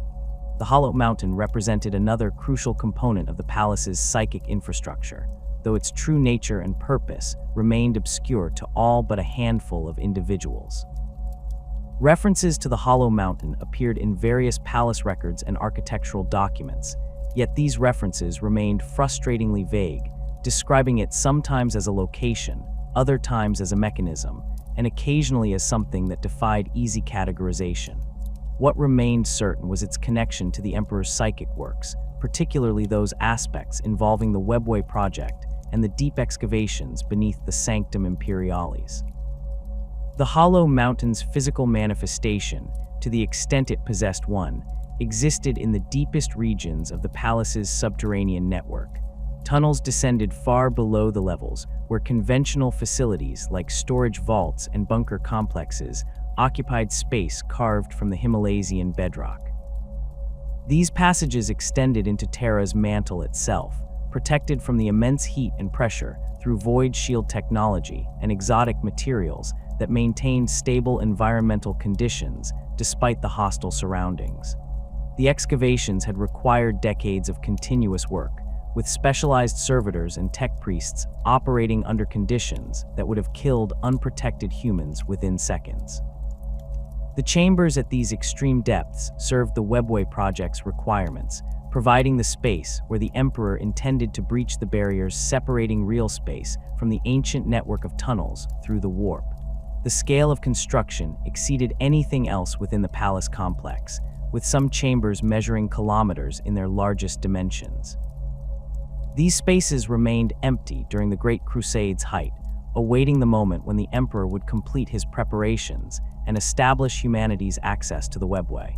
The Hollow Mountain represented another crucial component of the palace's psychic infrastructure, though its true nature and purpose remained obscure to all but a handful of individuals. References to the Hollow Mountain appeared in various palace records and architectural documents, yet these references remained frustratingly vague, describing it sometimes as a location, other times as a mechanism, and occasionally as something that defied easy categorization. What remained certain was its connection to the Emperor's psychic works, particularly those aspects involving the Webway project and the deep excavations beneath the Sanctum Imperialis. The Hollow Mountain's physical manifestation, to the extent it possessed one, existed in the deepest regions of the palace's subterranean network. Tunnels descended far below the levels where conventional facilities like storage vaults and bunker complexes occupied space carved from the Himalaysian bedrock. These passages extended into Terra's mantle itself, protected from the immense heat and pressure through void shield technology and exotic materials that maintained stable environmental conditions despite the hostile surroundings. The excavations had required decades of continuous work, with specialized servitors and tech priests operating under conditions that would have killed unprotected humans within seconds. The chambers at these extreme depths served the Webway project's requirements, providing the space where the Emperor intended to breach the barriers separating real space from the ancient network of tunnels through the warp. The scale of construction exceeded anything else within the palace complex, with some chambers measuring kilometers in their largest dimensions. These spaces remained empty during the Great Crusade's height, awaiting the moment when the Emperor would complete his preparations and establish humanity's access to the Webway.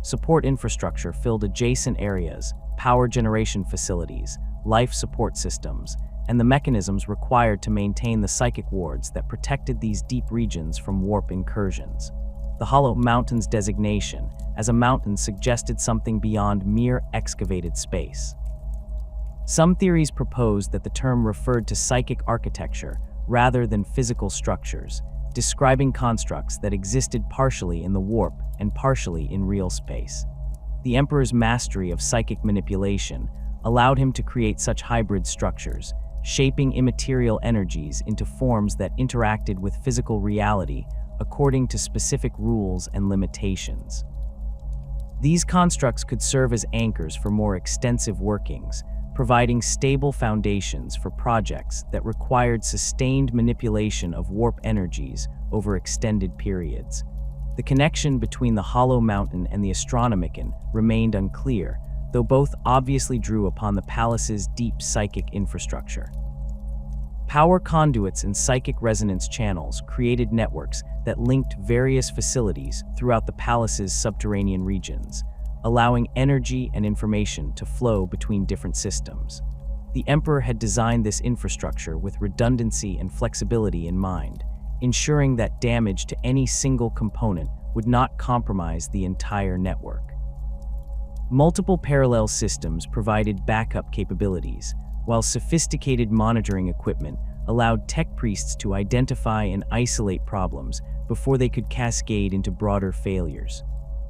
Support infrastructure filled adjacent areas, power generation facilities, life support systems, and the mechanisms required to maintain the psychic wards that protected these deep regions from warp incursions. The Hollow Mountain's designation as a mountain suggested something beyond mere excavated space. Some theories proposed that the term referred to psychic architecture rather than physical structures, describing constructs that existed partially in the warp and partially in real space. The Emperor's mastery of psychic manipulation allowed him to create such hybrid structures, shaping immaterial energies into forms that interacted with physical reality according to specific rules and limitations. These constructs could serve as anchors for more extensive workings, providing stable foundations for projects that required sustained manipulation of warp energies over extended periods. The connection between the Hollow Mountain and the Astronomican remained unclear, though both obviously drew upon the palace's deep psychic infrastructure. Power conduits and psychic resonance channels created networks that linked various facilities throughout the palace's subterranean regions, allowing energy and information to flow between different systems. The Emperor had designed this infrastructure with redundancy and flexibility in mind, ensuring that damage to any single component would not compromise the entire network. Multiple parallel systems provided backup capabilities, while sophisticated monitoring equipment allowed tech priests to identify and isolate problems before they could cascade into broader failures.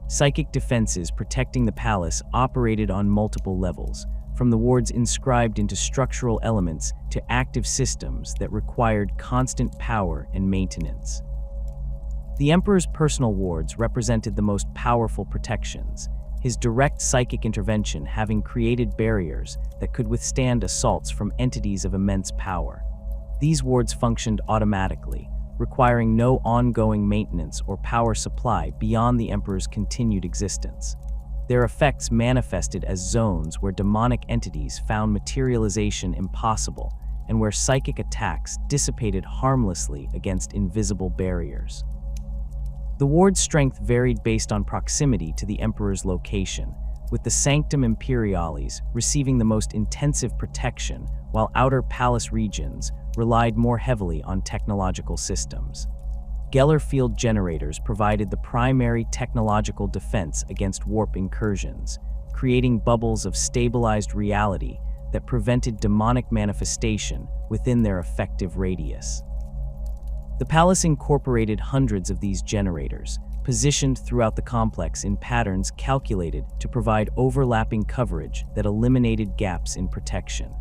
Psychic defenses protecting the palace operated on multiple levels, from the wards inscribed into structural elements to active systems that required constant power and maintenance. The Emperor's personal wards represented the most powerful protections, his direct psychic intervention having created barriers that could withstand assaults from entities of immense power. These wards functioned automatically, requiring no ongoing maintenance or power supply beyond the Emperor's continued existence. Their effects manifested as zones where demonic entities found materialization impossible and where psychic attacks dissipated harmlessly against invisible barriers. The ward's strength varied based on proximity to the Emperor's location, with the Sanctum Imperialis receiving the most intensive protection, while outer palace regions relied more heavily on technological systems. Geller field generators provided the primary technological defense against warp incursions, creating bubbles of stabilized reality that prevented demonic manifestation within their effective radius. The palace incorporated hundreds of these generators, positioned throughout the complex in patterns calculated to provide overlapping coverage that eliminated gaps in protection.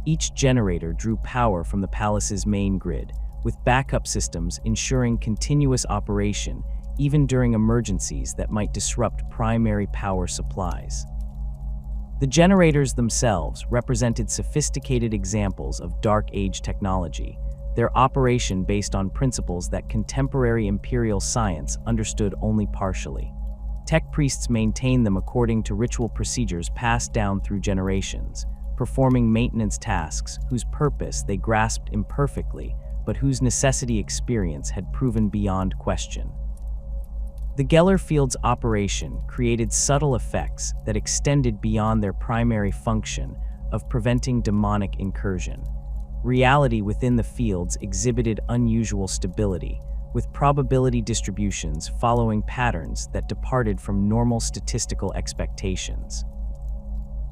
Each generator drew power from the palace's main grid, with backup systems ensuring continuous operation even during emergencies that might disrupt primary power supplies. The generators themselves represented sophisticated examples of Dark Age technology, their operation based on principles that contemporary imperial science understood only partially. Tech priests maintained them according to ritual procedures passed down through generations, performing maintenance tasks whose purpose they grasped imperfectly, but whose necessity experience had proven beyond question. The Geller Field's operation created subtle effects that extended beyond their primary function of preventing demonic incursion. Reality within the fields exhibited unusual stability, with probability distributions following patterns that departed from normal statistical expectations.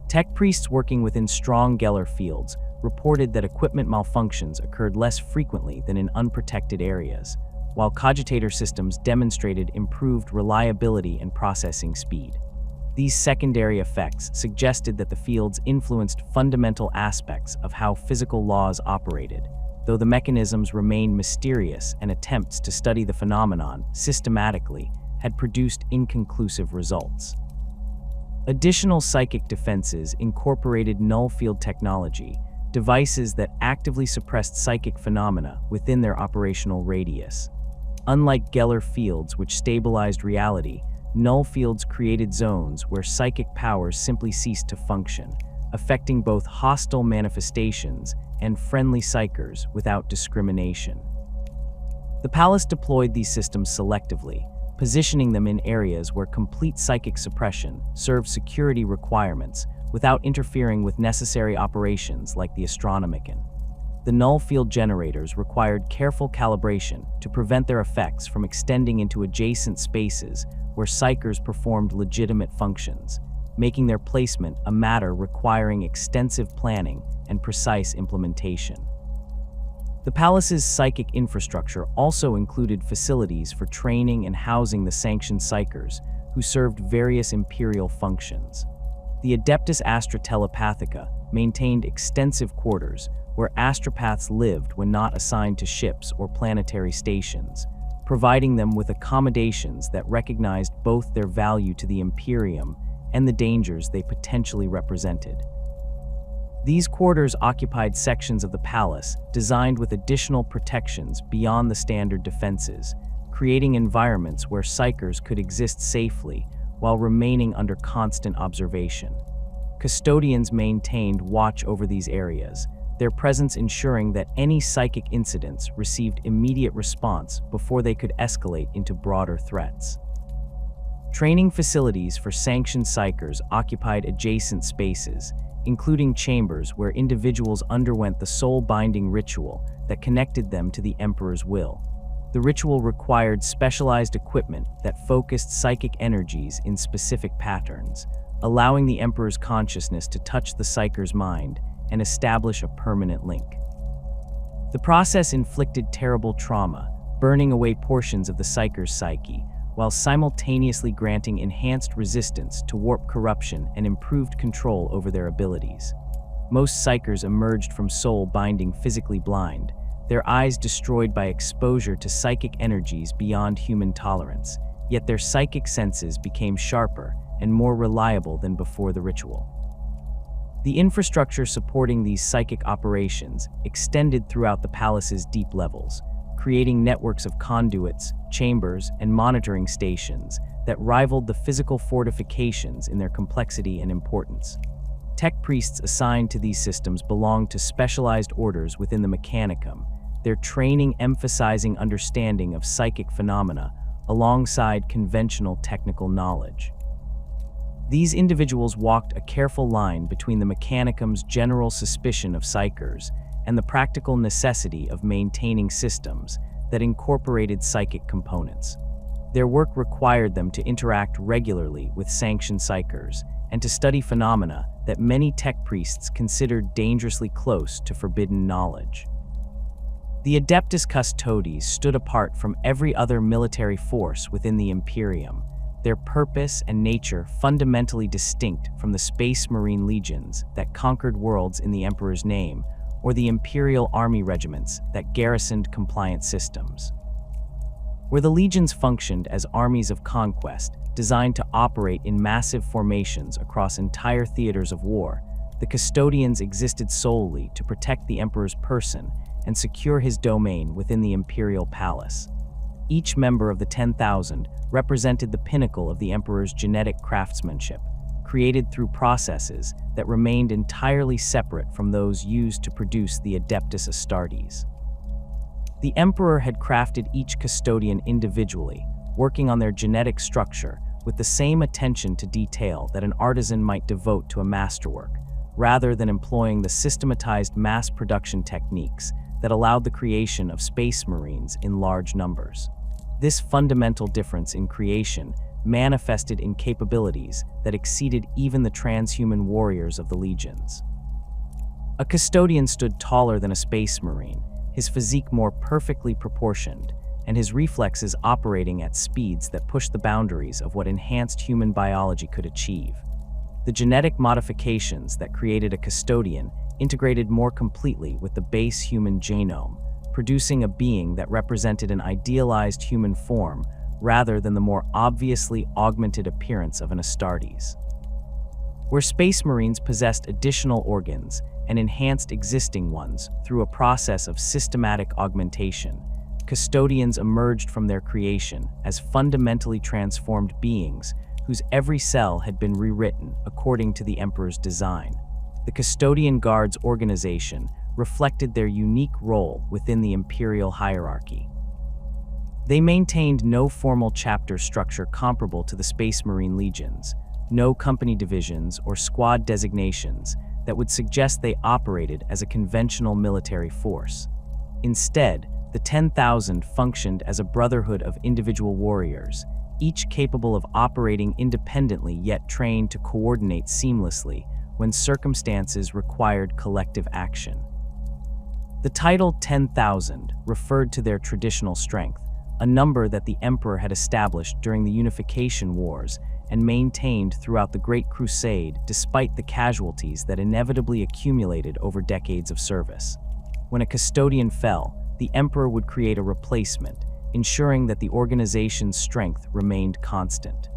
Tech priests working within strong Geller fields reported that equipment malfunctions occurred less frequently than in unprotected areas, while cogitator systems demonstrated improved reliability and processing speed. These secondary effects suggested that the fields influenced fundamental aspects of how physical laws operated, though the mechanisms remained mysterious and attempts to study the phenomenon systematically had produced inconclusive results. Additional psychic defenses incorporated null field technology, devices that actively suppressed psychic phenomena within their operational radius. Unlike Geller fields, which stabilized reality, null fields created zones where psychic powers simply ceased to function, affecting both hostile manifestations and friendly psychers without discrimination. The palace deployed these systems selectively, positioning them in areas where complete psychic suppression served security requirements without interfering with necessary operations like the Astronomican. The null field generators required careful calibration to prevent their effects from extending into adjacent spaces where psychers performed legitimate functions, making their placement a matter requiring extensive planning and precise implementation. The palace's psychic infrastructure also included facilities for training and housing the sanctioned psychers, who served various imperial functions. The Adeptus Astra Telepathica maintained extensive quarters where astropaths lived when not assigned to ships or planetary stations, providing them with accommodations that recognized both their value to the Imperium and the dangers they potentially represented. These quarters occupied sections of the palace designed with additional protections beyond the standard defenses, creating environments where psychers could exist safely while remaining under constant observation. Custodians maintained watch over these areas, their presence ensuring that any psychic incidents received immediate response before they could escalate into broader threats. Training facilities for sanctioned psychers occupied adjacent spaces, including chambers where individuals underwent the soul-binding ritual that connected them to the Emperor's will. The ritual required specialized equipment that focused psychic energies in specific patterns, allowing the Emperor's consciousness to touch the psycher's mind and establish a permanent link. The process inflicted terrible trauma, burning away portions of the psycher's psyche, while simultaneously granting enhanced resistance to warp corruption and improved control over their abilities. Most psychers emerged from soul binding physically blind, their eyes destroyed by exposure to psychic energies beyond human tolerance, yet their psychic senses became sharper and more reliable than before the ritual. The infrastructure supporting these psychic operations extended throughout the palace's deep levels, creating networks of conduits, chambers, and monitoring stations that rivaled the physical fortifications in their complexity and importance. Tech priests assigned to these systems belonged to specialized orders within the Mechanicum, their training emphasizing understanding of psychic phenomena alongside conventional technical knowledge. These individuals walked a careful line between the Mechanicum's general suspicion of psychers and the practical necessity of maintaining systems that incorporated psychic components. Their work required them to interact regularly with sanctioned psychers and to study phenomena that many tech priests considered dangerously close to forbidden knowledge. The Adeptus Custodes stood apart from every other military force within the Imperium, their purpose and nature fundamentally distinct from the Space Marine legions that conquered worlds in the Emperor's name, or the Imperial Army regiments that garrisoned compliant systems. Where the legions functioned as armies of conquest, designed to operate in massive formations across entire theaters of war, the custodians existed solely to protect the Emperor's person and secure his domain within the Imperial Palace. Each member of the 10,000 represented the pinnacle of the Emperor's genetic craftsmanship, created through processes that remained entirely separate from those used to produce the Adeptus Astartes. The Emperor had crafted each custodian individually, working on their genetic structure with the same attention to detail that an artisan might devote to a masterwork, rather than employing the systematized mass production techniques that allowed the creation of space marines in large numbers. This fundamental difference in creation manifested in capabilities that exceeded even the transhuman warriors of the legions. A custodian stood taller than a space marine, his physique more perfectly proportioned, and his reflexes operating at speeds that pushed the boundaries of what enhanced human biology could achieve. The genetic modifications that created a custodian integrated more completely with the base human genome, producing a being that represented an idealized human form rather than the more obviously augmented appearance of an Astartes. Where space marines possessed additional organs and enhanced existing ones through a process of systematic augmentation, custodians emerged from their creation as fundamentally transformed beings whose every cell had been rewritten according to the Emperor's design. The Custodian Guard's organization reflected their unique role within the imperial hierarchy. They maintained no formal chapter structure comparable to the Space Marine legions, no company divisions or squad designations that would suggest they operated as a conventional military force. Instead, the 10,000 functioned as a brotherhood of individual warriors, each capable of operating independently yet trained to coordinate seamlessly when circumstances required collective action. The title 10,000 referred to their traditional strength, a number that the Emperor had established during the Unification Wars and maintained throughout the Great Crusade despite the casualties that inevitably accumulated over decades of service. When a custodian fell, the Emperor would create a replacement, ensuring that the organization's strength remained constant.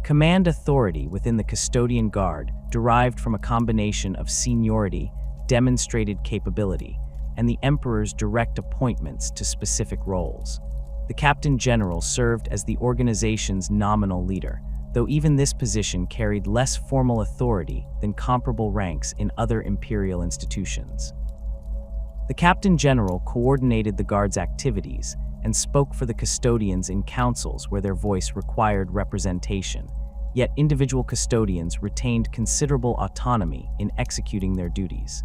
Command authority within the Custodian Guard derived from a combination of seniority, demonstrated capability, and the Emperor's direct appointments to specific roles. The Captain General served as the organization's nominal leader, though even this position carried less formal authority than comparable ranks in other imperial institutions. The Captain General coordinated the Guard's activities and spoke for the custodians in councils where their voice required representation, yet individual custodians retained considerable autonomy in executing their duties.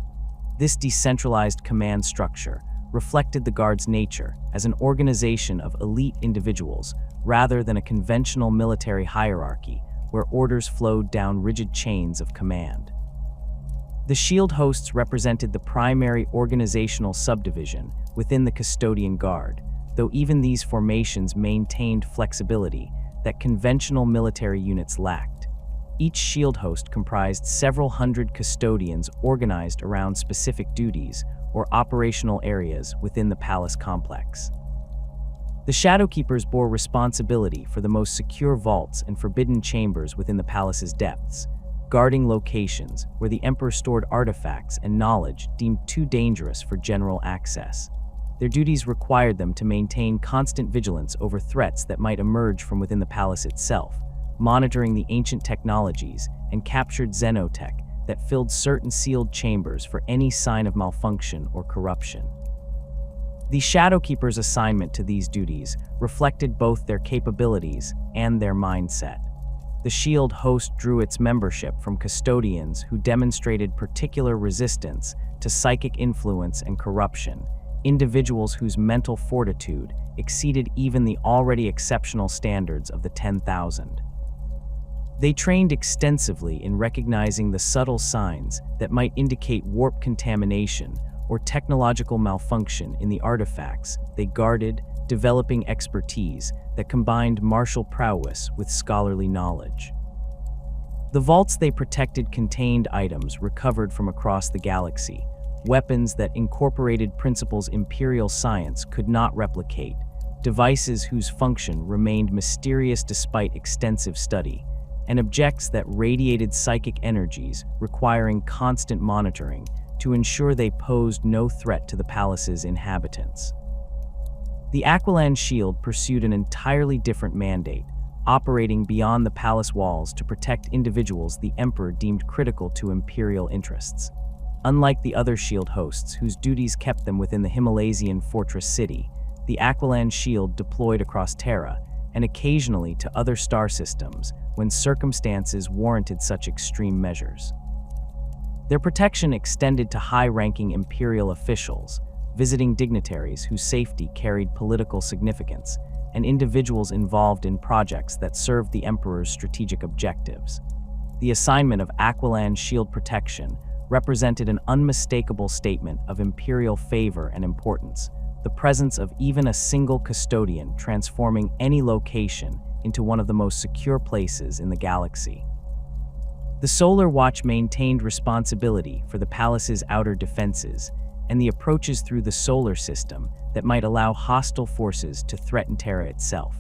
This decentralized command structure reflected the Guard's nature as an organization of elite individuals rather than a conventional military hierarchy where orders flowed down rigid chains of command. The Shield Hosts represented the primary organizational subdivision within the Custodian Guard, though even these formations maintained flexibility that conventional military units lacked. Each Shield Host comprised several hundred custodians organized around specific duties or operational areas within the palace complex. The Shadowkeepers bore responsibility for the most secure vaults and forbidden chambers within the palace's depths, guarding locations where the Emperor stored artifacts and knowledge deemed too dangerous for general access. Their duties required them to maintain constant vigilance over threats that might emerge from within the palace itself, monitoring the ancient technologies and captured xenotech that filled certain sealed chambers for any sign of malfunction or corruption. The Shadowkeepers' assignment to these duties reflected both their capabilities and their mindset. The Shield Host drew its membership from custodians who demonstrated particular resistance to psychic influence and corruption, individuals whose mental fortitude exceeded even the already exceptional standards of the 10,000. They trained extensively in recognizing the subtle signs that might indicate warp contamination or technological malfunction in the artifacts they guarded, developing expertise that combined martial prowess with scholarly knowledge. The vaults they protected contained items recovered from across the galaxy, weapons that incorporated principles Imperial science could not replicate, devices whose function remained mysterious despite extensive study, and objects that radiated psychic energies requiring constant monitoring to ensure they posed no threat to the palace's inhabitants. The Aquilan Shield pursued an entirely different mandate, operating beyond the palace walls to protect individuals the Emperor deemed critical to Imperial interests. Unlike the other shield hosts, whose duties kept them within the Himalaysian fortress city, the Aquilan Shield deployed across Terra, and occasionally to other star systems when circumstances warranted such extreme measures. Their protection extended to high-ranking Imperial officials, visiting dignitaries whose safety carried political significance, and individuals involved in projects that served the Emperor's strategic objectives. The assignment of Aquilan Shield protection represented an unmistakable statement of Imperial favor and importance, the presence of even a single custodian transforming any location into one of the most secure places in the galaxy. The Solar Watch maintained responsibility for the palace's outer defenses and the approaches through the solar system that might allow hostile forces to threaten Terra itself.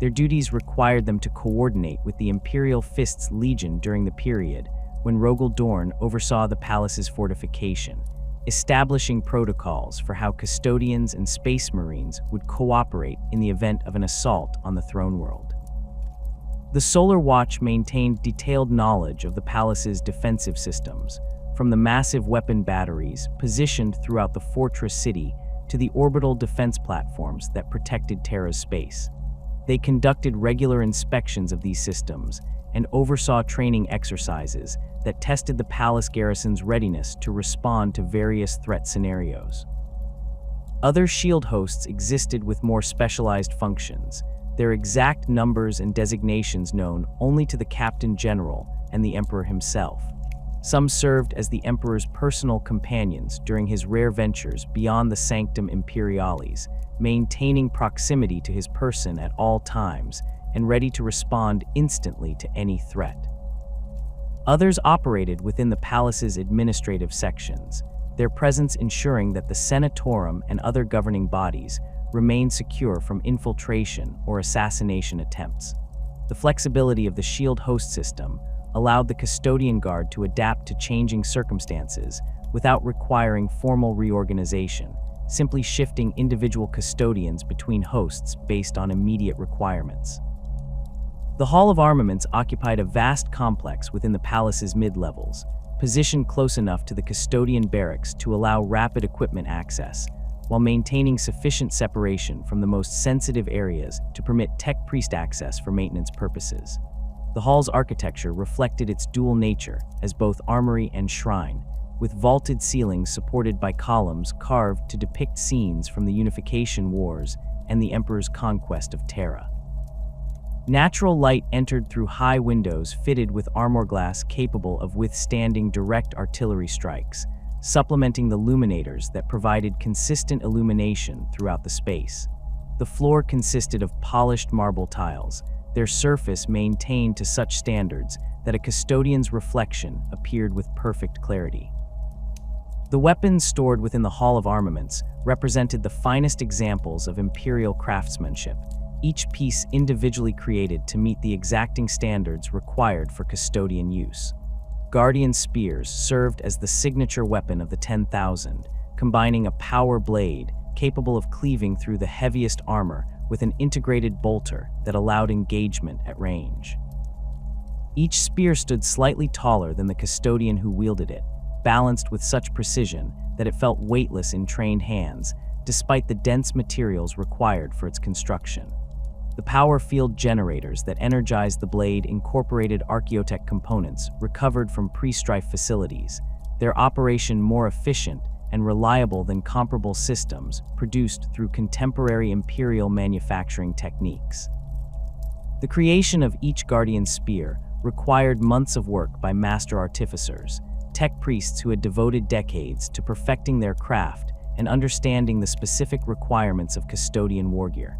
Their duties required them to coordinate with the Imperial Fist's Legion during the period when Rogel Dorn oversaw the palace's fortification, establishing protocols for how custodians and space marines would cooperate in the event of an assault on the throne world. The Solar Watch maintained detailed knowledge of the palace's defensive systems, from the massive weapon batteries positioned throughout the fortress city to the orbital defense platforms that protected Terra's space. They conducted regular inspections of these systems and oversaw training exercises that tested the palace garrison's readiness to respond to various threat scenarios. Other shield hosts existed with more specialized functions, their exact numbers and designations known only to the Captain General and the Emperor himself. Some served as the Emperor's personal companions during his rare ventures beyond the Sanctum Imperialis, maintaining proximity to his person at all times and ready to respond instantly to any threat. Others operated within the palace's administrative sections, their presence ensuring that the Senatorum and other governing bodies remained secure from infiltration or assassination attempts. The flexibility of the shield host system allowed the custodian guard to adapt to changing circumstances without requiring formal reorganization, simply shifting individual custodians between hosts based on immediate requirements. The Hall of Armaments occupied a vast complex within the palace's mid-levels, positioned close enough to the custodian barracks to allow rapid equipment access, while maintaining sufficient separation from the most sensitive areas to permit tech priest access for maintenance purposes. The hall's architecture reflected its dual nature as both armory and shrine, with vaulted ceilings supported by columns carved to depict scenes from the Unification Wars and the Emperor's conquest of Terra. Natural light entered through high windows fitted with armor glass capable of withstanding direct artillery strikes, supplementing the luminators that provided consistent illumination throughout the space. The floor consisted of polished marble tiles, their surface maintained to such standards that a custodian's reflection appeared with perfect clarity. The weapons stored within the Hall of Armaments represented the finest examples of Imperial craftsmanship, each piece individually created to meet the exacting standards required for custodian use. Guardian spears served as the signature weapon of the 10,000, combining a power blade capable of cleaving through the heaviest armor with an integrated bolter that allowed engagement at range. Each spear stood slightly taller than the custodian who wielded it, balanced with such precision that it felt weightless in trained hands, despite the dense materials required for its construction. The power field generators that energized the blade incorporated archaeotech components recovered from pre-strife facilities, their operation more efficient and reliable than comparable systems produced through contemporary Imperial manufacturing techniques. The creation of each Guardian spear required months of work by master artificers, tech priests who had devoted decades to perfecting their craft and understanding the specific requirements of custodian wargear.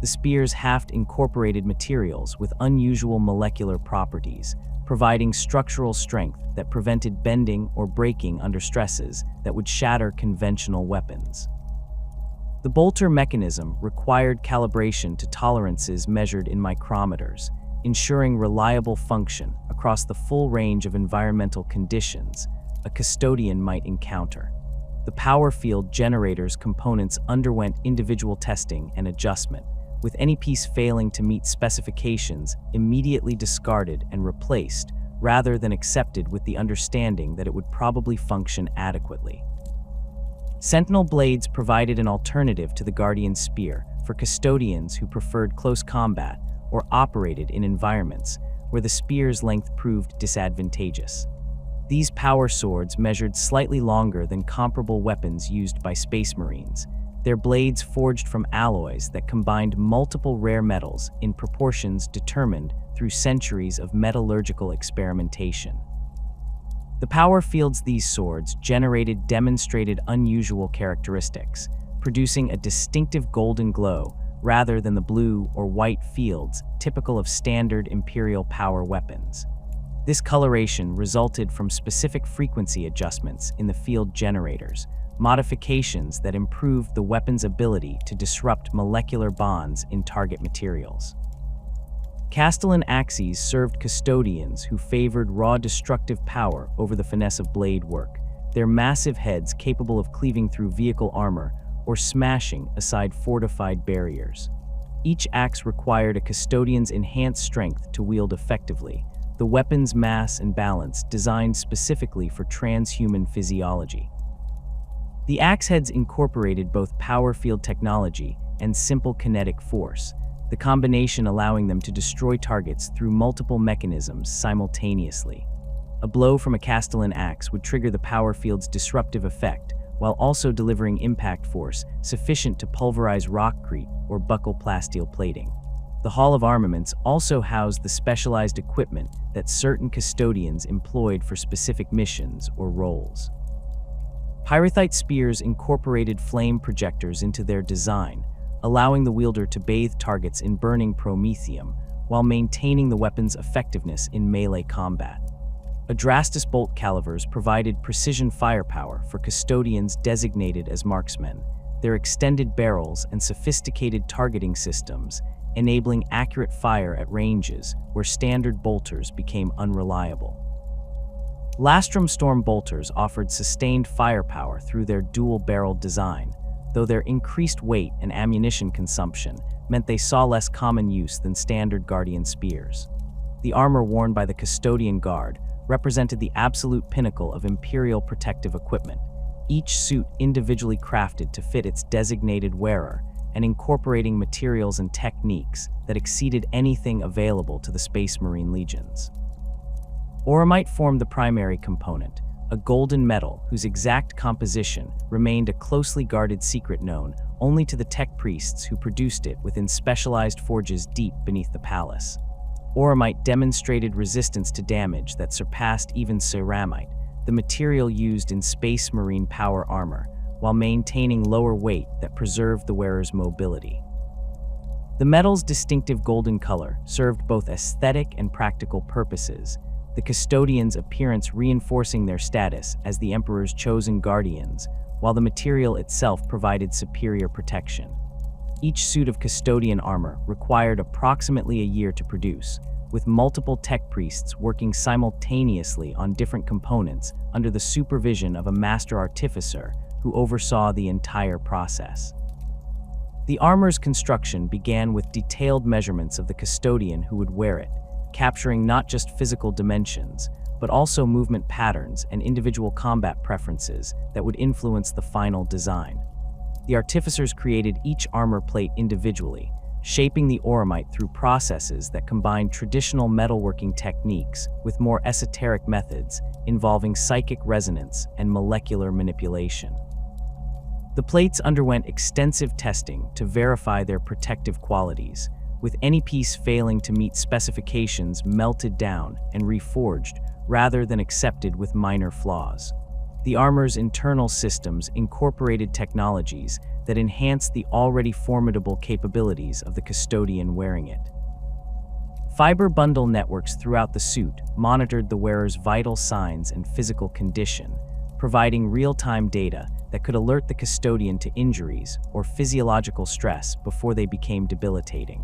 The spears incorporated materials with unusual molecular properties, providing structural strength that prevented bending or breaking under stresses that would shatter conventional weapons. The bolter mechanism required calibration to tolerances measured in micrometers, ensuring reliable function across the full range of environmental conditions a custodian might encounter. The power field generator's components underwent individual testing and adjustment, with any piece failing to meet specifications immediately discarded and replaced, rather than accepted with the understanding that it would probably function adequately. Sentinel blades provided an alternative to the Guardian spear for custodians who preferred close combat or operated in environments where the spear's length proved disadvantageous. These power swords measured slightly longer than comparable weapons used by Space Marines, their blades forged from alloys that combined multiple rare metals in proportions determined through centuries of metallurgical experimentation. The power fields these swords generated demonstrated unusual characteristics, producing a distinctive golden glow rather than the blue or white fields typical of standard Imperial power weapons. This coloration resulted from specific frequency adjustments in the field generators, modifications that improved the weapon's ability to disrupt molecular bonds in target materials. Castellan axes served custodians who favored raw destructive power over the finesse of blade work, their massive heads capable of cleaving through vehicle armor or smashing aside fortified barriers. Each axe required a custodian's enhanced strength to wield effectively, the weapon's mass and balance designed specifically for transhuman physiology. The axe heads incorporated both power field technology and simple kinetic force, the combination allowing them to destroy targets through multiple mechanisms simultaneously. A blow from a Castellan axe would trigger the power field's disruptive effect, while also delivering impact force sufficient to pulverize rockcrete or buckle plasteel plating. The Hall of Armaments also housed the specialized equipment that certain custodians employed for specific missions or roles. Pyrothite spears incorporated flame projectors into their design, allowing the wielder to bathe targets in burning promethium while maintaining the weapon's effectiveness in melee combat. Adrastus bolt calivers provided precision firepower for custodians designated as marksmen, their extended barrels and sophisticated targeting systems enabling accurate fire at ranges where standard bolters became unreliable. Lastrum Storm bolters offered sustained firepower through their dual-barreled design, though their increased weight and ammunition consumption meant they saw less common use than standard Guardian spears. The armor worn by the Custodian Guard represented the absolute pinnacle of Imperial protective equipment, each suit individually crafted to fit its designated wearer and incorporating materials and techniques that exceeded anything available to the Space Marine legions. Auramite formed the primary component, a golden metal whose exact composition remained a closely guarded secret known only to the tech priests who produced it within specialized forges deep beneath the palace. Auramite demonstrated resistance to damage that surpassed even ceramite, the material used in Space Marine power armor, while maintaining lower weight that preserved the wearer's mobility. The metal's distinctive golden color served both aesthetic and practical purposes, the custodians' appearance reinforcing their status as the Emperor's chosen guardians, while the material itself provided superior protection. Each suit of custodian armor required approximately a year to produce, with multiple tech priests working simultaneously on different components under the supervision of a master artificer who oversaw the entire process. The armor's construction began with detailed measurements of the custodian who would wear it, capturing not just physical dimensions, but also movement patterns and individual combat preferences that would influence the final design. The artificers created each armor plate individually, shaping the auramite through processes that combined traditional metalworking techniques with more esoteric methods involving psychic resonance and molecular manipulation. The plates underwent extensive testing to verify their protective qualities, with any piece failing to meet specifications melted down and reforged rather than accepted with minor flaws. The armor's internal systems incorporated technologies that enhanced the already formidable capabilities of the custodian wearing it. Fiber bundle networks throughout the suit monitored the wearer's vital signs and physical condition, providing real-time data that could alert the custodian to injuries or physiological stress before they became debilitating.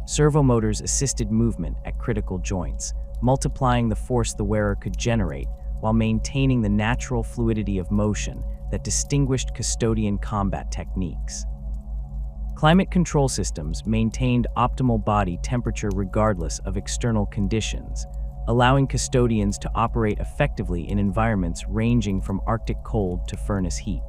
Servomotors assisted movement at critical joints, multiplying the force the wearer could generate while maintaining the natural fluidity of motion that distinguished custodian combat techniques. Climate control systems maintained optimal body temperature regardless of external conditions, allowing custodians to operate effectively in environments ranging from Arctic cold to furnace heat.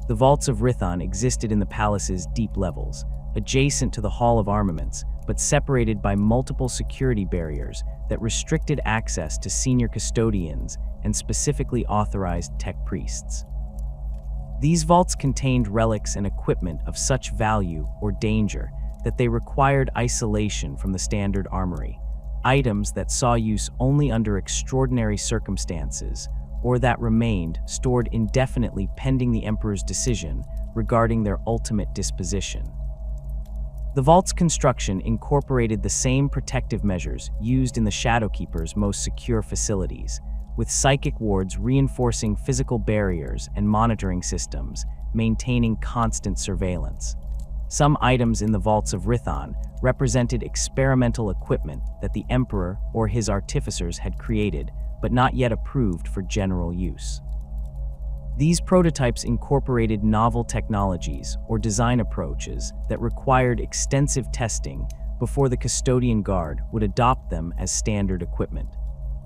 The vaults of Rithon existed in the palace's deep levels, adjacent to the Hall of Armaments, but separated by multiple security barriers that restricted access to senior custodians and specifically authorized tech priests. These vaults contained relics and equipment of such value or danger that they required isolation from the standard armory, items that saw use only under extraordinary circumstances or that remained stored indefinitely pending the Emperor's decision regarding their ultimate disposition. The vault's construction incorporated the same protective measures used in the Shadowkeeper's most secure facilities, with psychic wards reinforcing physical barriers and monitoring systems, maintaining constant surveillance. Some items in the vaults of Rithon represented experimental equipment that the Emperor or his artificers had created, but not yet approved for general use. These prototypes incorporated novel technologies or design approaches that required extensive testing before the custodian guard would adopt them as standard equipment.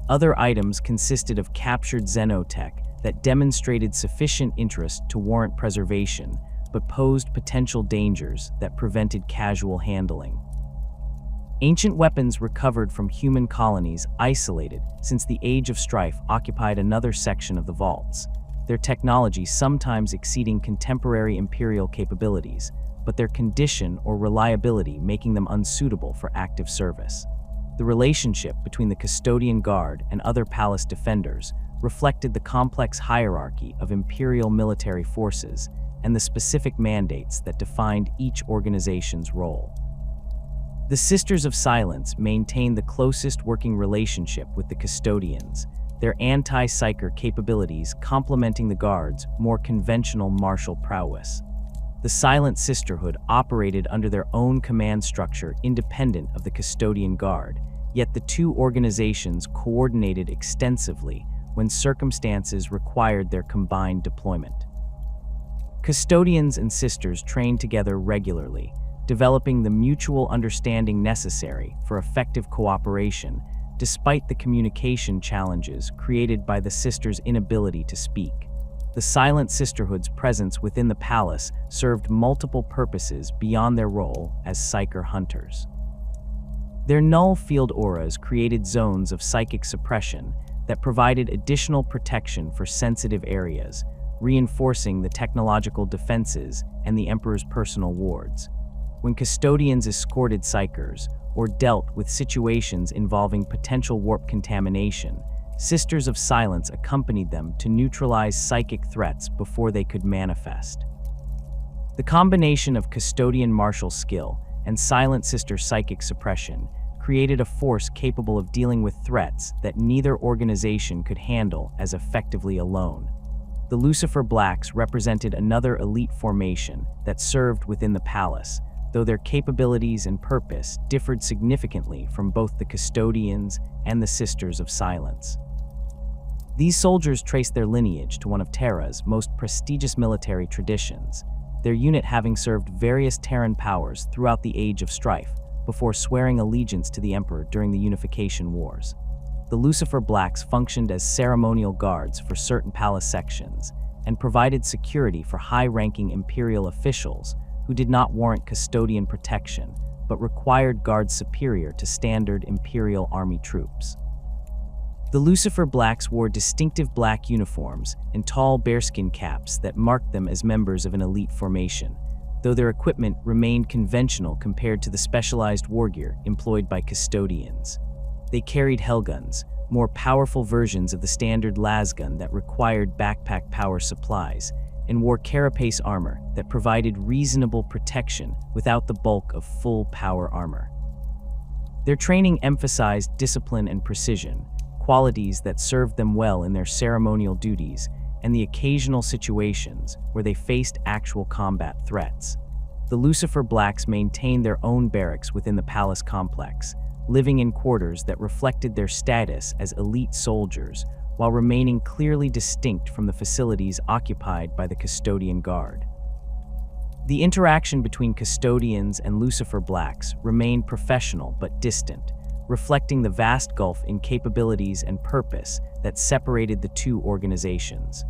Other items consisted of captured xenotech that demonstrated sufficient interest to warrant preservation, but posed potential dangers that prevented casual handling. Ancient weapons recovered from human colonies isolated since the Age of Strife occupied another section of the vaults, their technology sometimes exceeding contemporary Imperial capabilities, but their condition or reliability making them unsuitable for active service. The relationship between the custodian guard and other palace defenders reflected the complex hierarchy of Imperial military forces and the specific mandates that defined each organization's role. The Sisters of Silence maintained the closest working relationship with the custodians, their anti-psyker capabilities complementing the guard's more conventional martial prowess. The Silent Sisterhood operated under their own command structure independent of the custodian guard, yet the two organizations coordinated extensively when circumstances required their combined deployment. Custodians and sisters trained together regularly, developing the mutual understanding necessary for effective cooperation, despite the communication challenges created by the sisters' inability to speak. The Silent Sisterhood's presence within the palace served multiple purposes beyond their role as psyker hunters. Their null field auras created zones of psychic suppression that provided additional protection for sensitive areas, reinforcing the technological defenses and the Emperor's personal wards. When custodians escorted psykers or dealt with situations involving potential warp contamination, Sisters of Silence accompanied them to neutralize psychic threats before they could manifest. The combination of custodian martial skill and Silent Sister psychic suppression created a force capable of dealing with threats that neither organization could handle as effectively alone. The Lucifer Blacks represented another elite formation that served within the palace, though their capabilities and purpose differed significantly from both the custodians and the Sisters of Silence. These soldiers traced their lineage to one of Terra's most prestigious military traditions, their unit having served various Terran powers throughout the Age of Strife, before swearing allegiance to the Emperor during the Unification Wars. The Lucifer Blacks functioned as ceremonial guards for certain palace sections and provided security for high-ranking Imperial officials who did not warrant custodian protection but required guards superior to standard Imperial Army troops. The Lucifer Blacks wore distinctive black uniforms and tall bearskin caps that marked them as members of an elite formation, though their equipment remained conventional compared to the specialized war gear employed by custodians. They carried hellguns, more powerful versions of the standard lasgun that required backpack power supplies, and wore carapace armor that provided reasonable protection without the bulk of full power armor. Their training emphasized discipline and precision, qualities that served them well in their ceremonial duties and the occasional situations where they faced actual combat threats. The Lucifer Blacks maintained their own barracks within the palace complex, living in quarters that reflected their status as elite soldiers while remaining clearly distinct from the facilities occupied by the Custodian Guard. The interaction between custodians and Lucifer Blacks remained professional but distant, reflecting the vast gulf in capabilities and purpose that separated the two organizations.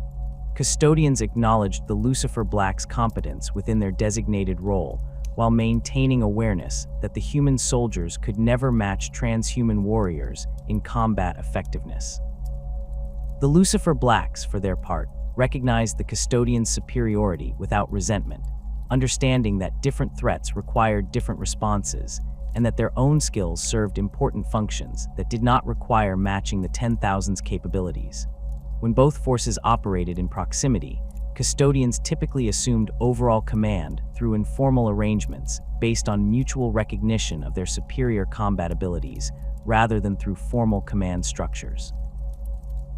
Custodians acknowledged the Lucifer Blacks' competence within their designated role, while maintaining awareness that the human soldiers could never match transhuman warriors in combat effectiveness. The Lucifer Blacks, for their part, recognized the Custodians' superiority without resentment, understanding that different threats required different responses, and that their own skills served important functions that did not require matching the 10,000's capabilities. When both forces operated in proximity, Custodians typically assumed overall command through informal arrangements based on mutual recognition of their superior combat abilities, rather than through formal command structures.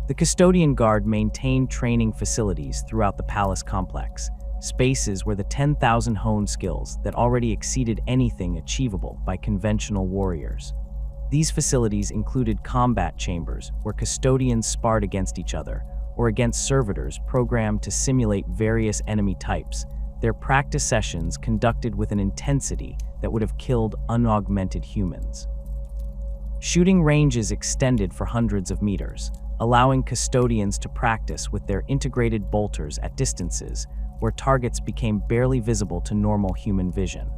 The Custodian Guard maintained training facilities throughout the palace complex, spaces where the 10,000 honed skills that already exceeded anything achievable by conventional warriors. These facilities included combat chambers where custodians sparred against each other, or against servitors programmed to simulate various enemy types, their practice sessions conducted with an intensity that would have killed unaugmented humans. Shooting ranges extended for hundreds of meters, allowing custodians to practice with their integrated bolters at distances where targets became barely visible to normal human vision.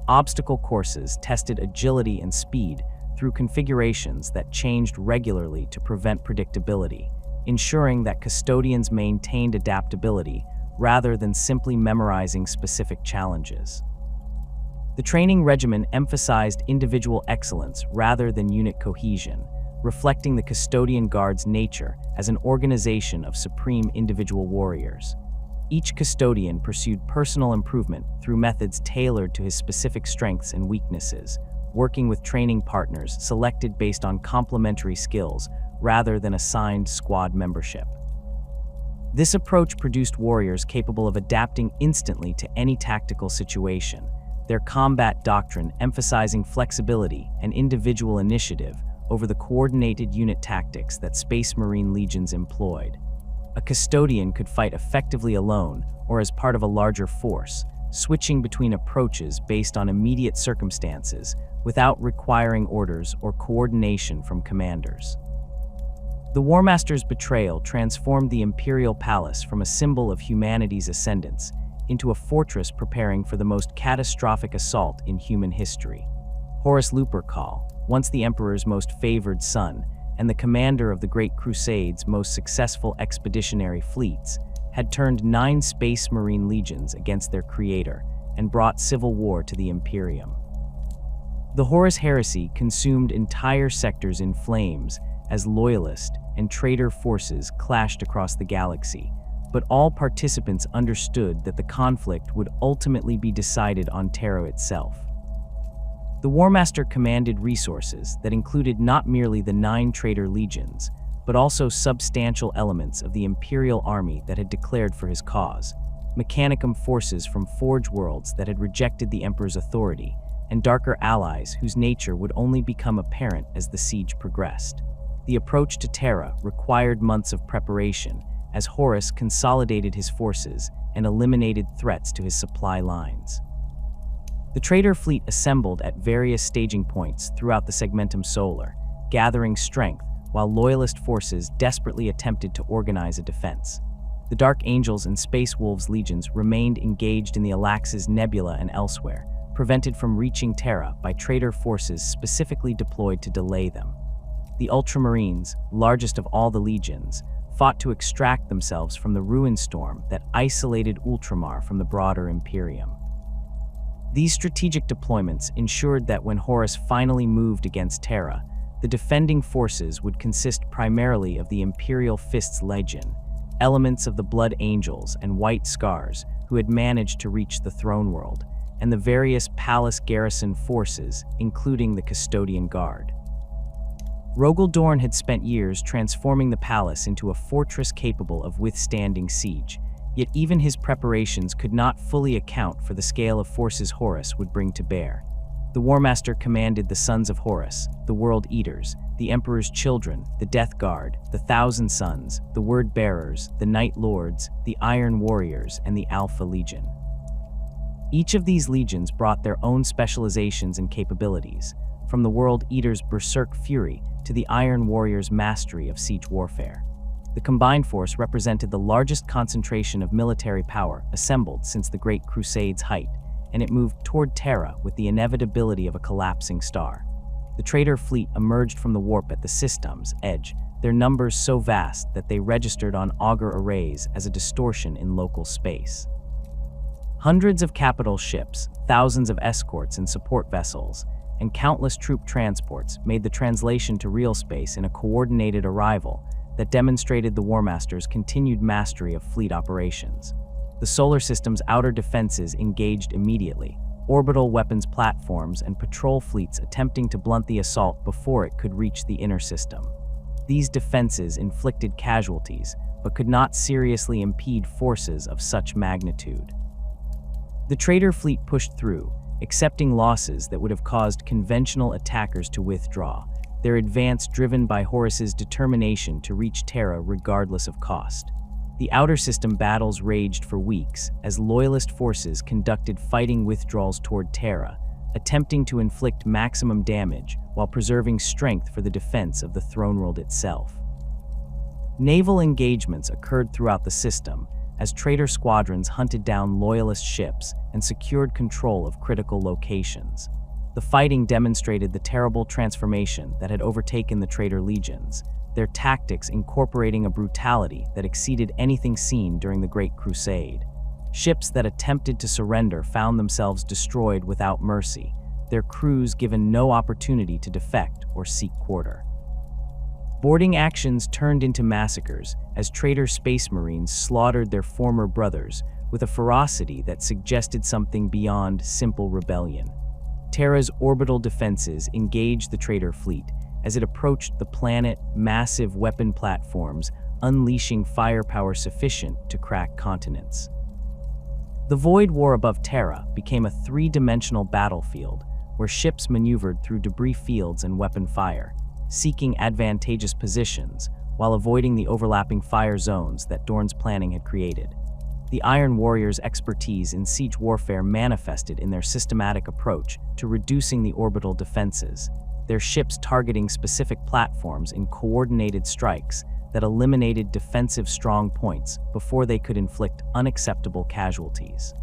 Obstacle courses tested agility and speed through configurations that changed regularly to prevent predictability, ensuring that custodians maintained adaptability rather than simply memorizing specific challenges. The training regimen emphasized individual excellence rather than unit cohesion, reflecting the Custodian Guard's nature as an organization of supreme individual warriors. Each custodian pursued personal improvement through methods tailored to his specific strengths and weaknesses, working with training partners selected based on complementary skills rather than assigned squad membership. This approach produced warriors capable of adapting instantly to any tactical situation, their combat doctrine emphasizing flexibility and individual initiative over the coordinated unit tactics that Space Marine legions employed. A custodian could fight effectively alone or as part of a larger force, switching between approaches based on immediate circumstances without requiring orders or coordination from commanders. The War Master's betrayal transformed the Imperial Palace from a symbol of humanity's ascendance into a fortress preparing for the most catastrophic assault in human history. Horus Lupercal, once the Emperor's most favored son and the commander of the Great Crusade's most successful expeditionary fleets, had turned 9 Space Marine legions against their creator and brought civil war to the Imperium. The Horus heresy consumed entire sectors in flames as loyalist and traitor forces clashed across the galaxy, but all participants understood that the conflict would ultimately be decided on Terra itself. The War Master commanded resources that included not merely the 9 traitor legions, but also substantial elements of the Imperial army that had declared for his cause, Mechanicum forces from Forge worlds that had rejected the Emperor's authority, and darker allies whose nature would only become apparent as the siege progressed. The approach to Terra required months of preparation, as Horus consolidated his forces and eliminated threats to his supply lines. The traitor fleet assembled at various staging points throughout the Segmentum Solar, gathering strength while loyalist forces desperately attempted to organize a defense. The Dark Angels and Space Wolves legions remained engaged in the Alax's Nebula and elsewhere, prevented from reaching Terra by traitor forces specifically deployed to delay them. The Ultramarines, largest of all the legions, fought to extract themselves from the ruin storm that isolated Ultramar from the broader Imperium. These strategic deployments ensured that when Horus finally moved against Terra, The defending forces would consist primarily of the Imperial Fist's Legion, elements of the Blood Angels and White Scars who had managed to reach the throne world, and the various palace garrison forces, including the Custodian Guard. Rogal Dorn had spent years transforming the palace into a fortress capable of withstanding siege, yet even his preparations could not fully account for the scale of forces Horus would bring to bear. The War Master commanded the Sons of Horus, the World Eaters, the Emperor's Children, the Death Guard, the Thousand Sons, the Word Bearers, the Night Lords, the Iron Warriors, and the Alpha Legion. Each of these legions brought their own specializations and capabilities, from the World Eater's berserk fury to the Iron Warrior's mastery of siege warfare. The combined force represented the largest concentration of military power assembled since the Great Crusade's height, and it moved toward Terra with the inevitability of a collapsing star. The traitor fleet emerged from the warp at the system's edge, their numbers so vast that they registered on augur arrays as a distortion in local space. Hundreds of capital ships, thousands of escorts and support vessels, and countless troop transports made the translation to real space in a coordinated arrival that demonstrated the War Master's continued mastery of fleet operations. The solar system's outer defenses engaged immediately, orbital weapons platforms and patrol fleets attempting to blunt the assault before it could reach the inner system. These defenses inflicted casualties, but could not seriously impede forces of such magnitude. The traitor fleet pushed through, accepting losses that would have caused conventional attackers to withdraw, their advance driven by Horus's determination to reach Terra regardless of cost. The outer system battles raged for weeks as loyalist forces conducted fighting withdrawals toward Terra, attempting to inflict maximum damage while preserving strength for the defense of the throne world itself. Naval engagements occurred throughout the system as traitor squadrons hunted down loyalist ships and secured control of critical locations. The fighting demonstrated the terrible transformation that had overtaken the traitor legions, their tactics incorporating a brutality that exceeded anything seen during the Great Crusade. Ships that attempted to surrender found themselves destroyed without mercy, their crews given no opportunity to defect or seek quarter. Boarding actions turned into massacres as traitor space marines slaughtered their former brothers with a ferocity that suggested something beyond simple rebellion. Terra's orbital defenses engaged the traitor fleet as it approached the planet, massive weapon platforms, unleashing firepower sufficient to crack continents. The Void War above Terra became a three-dimensional battlefield where ships maneuvered through debris fields and weapon fire, seeking advantageous positions while avoiding the overlapping fire zones that Dorn's planning had created. The Iron Warriors' expertise in siege warfare manifested in their systematic approach to reducing the orbital defenses, their ships targeting specific platforms in coordinated strikes that eliminated defensive strong points before they could inflict unacceptable casualties.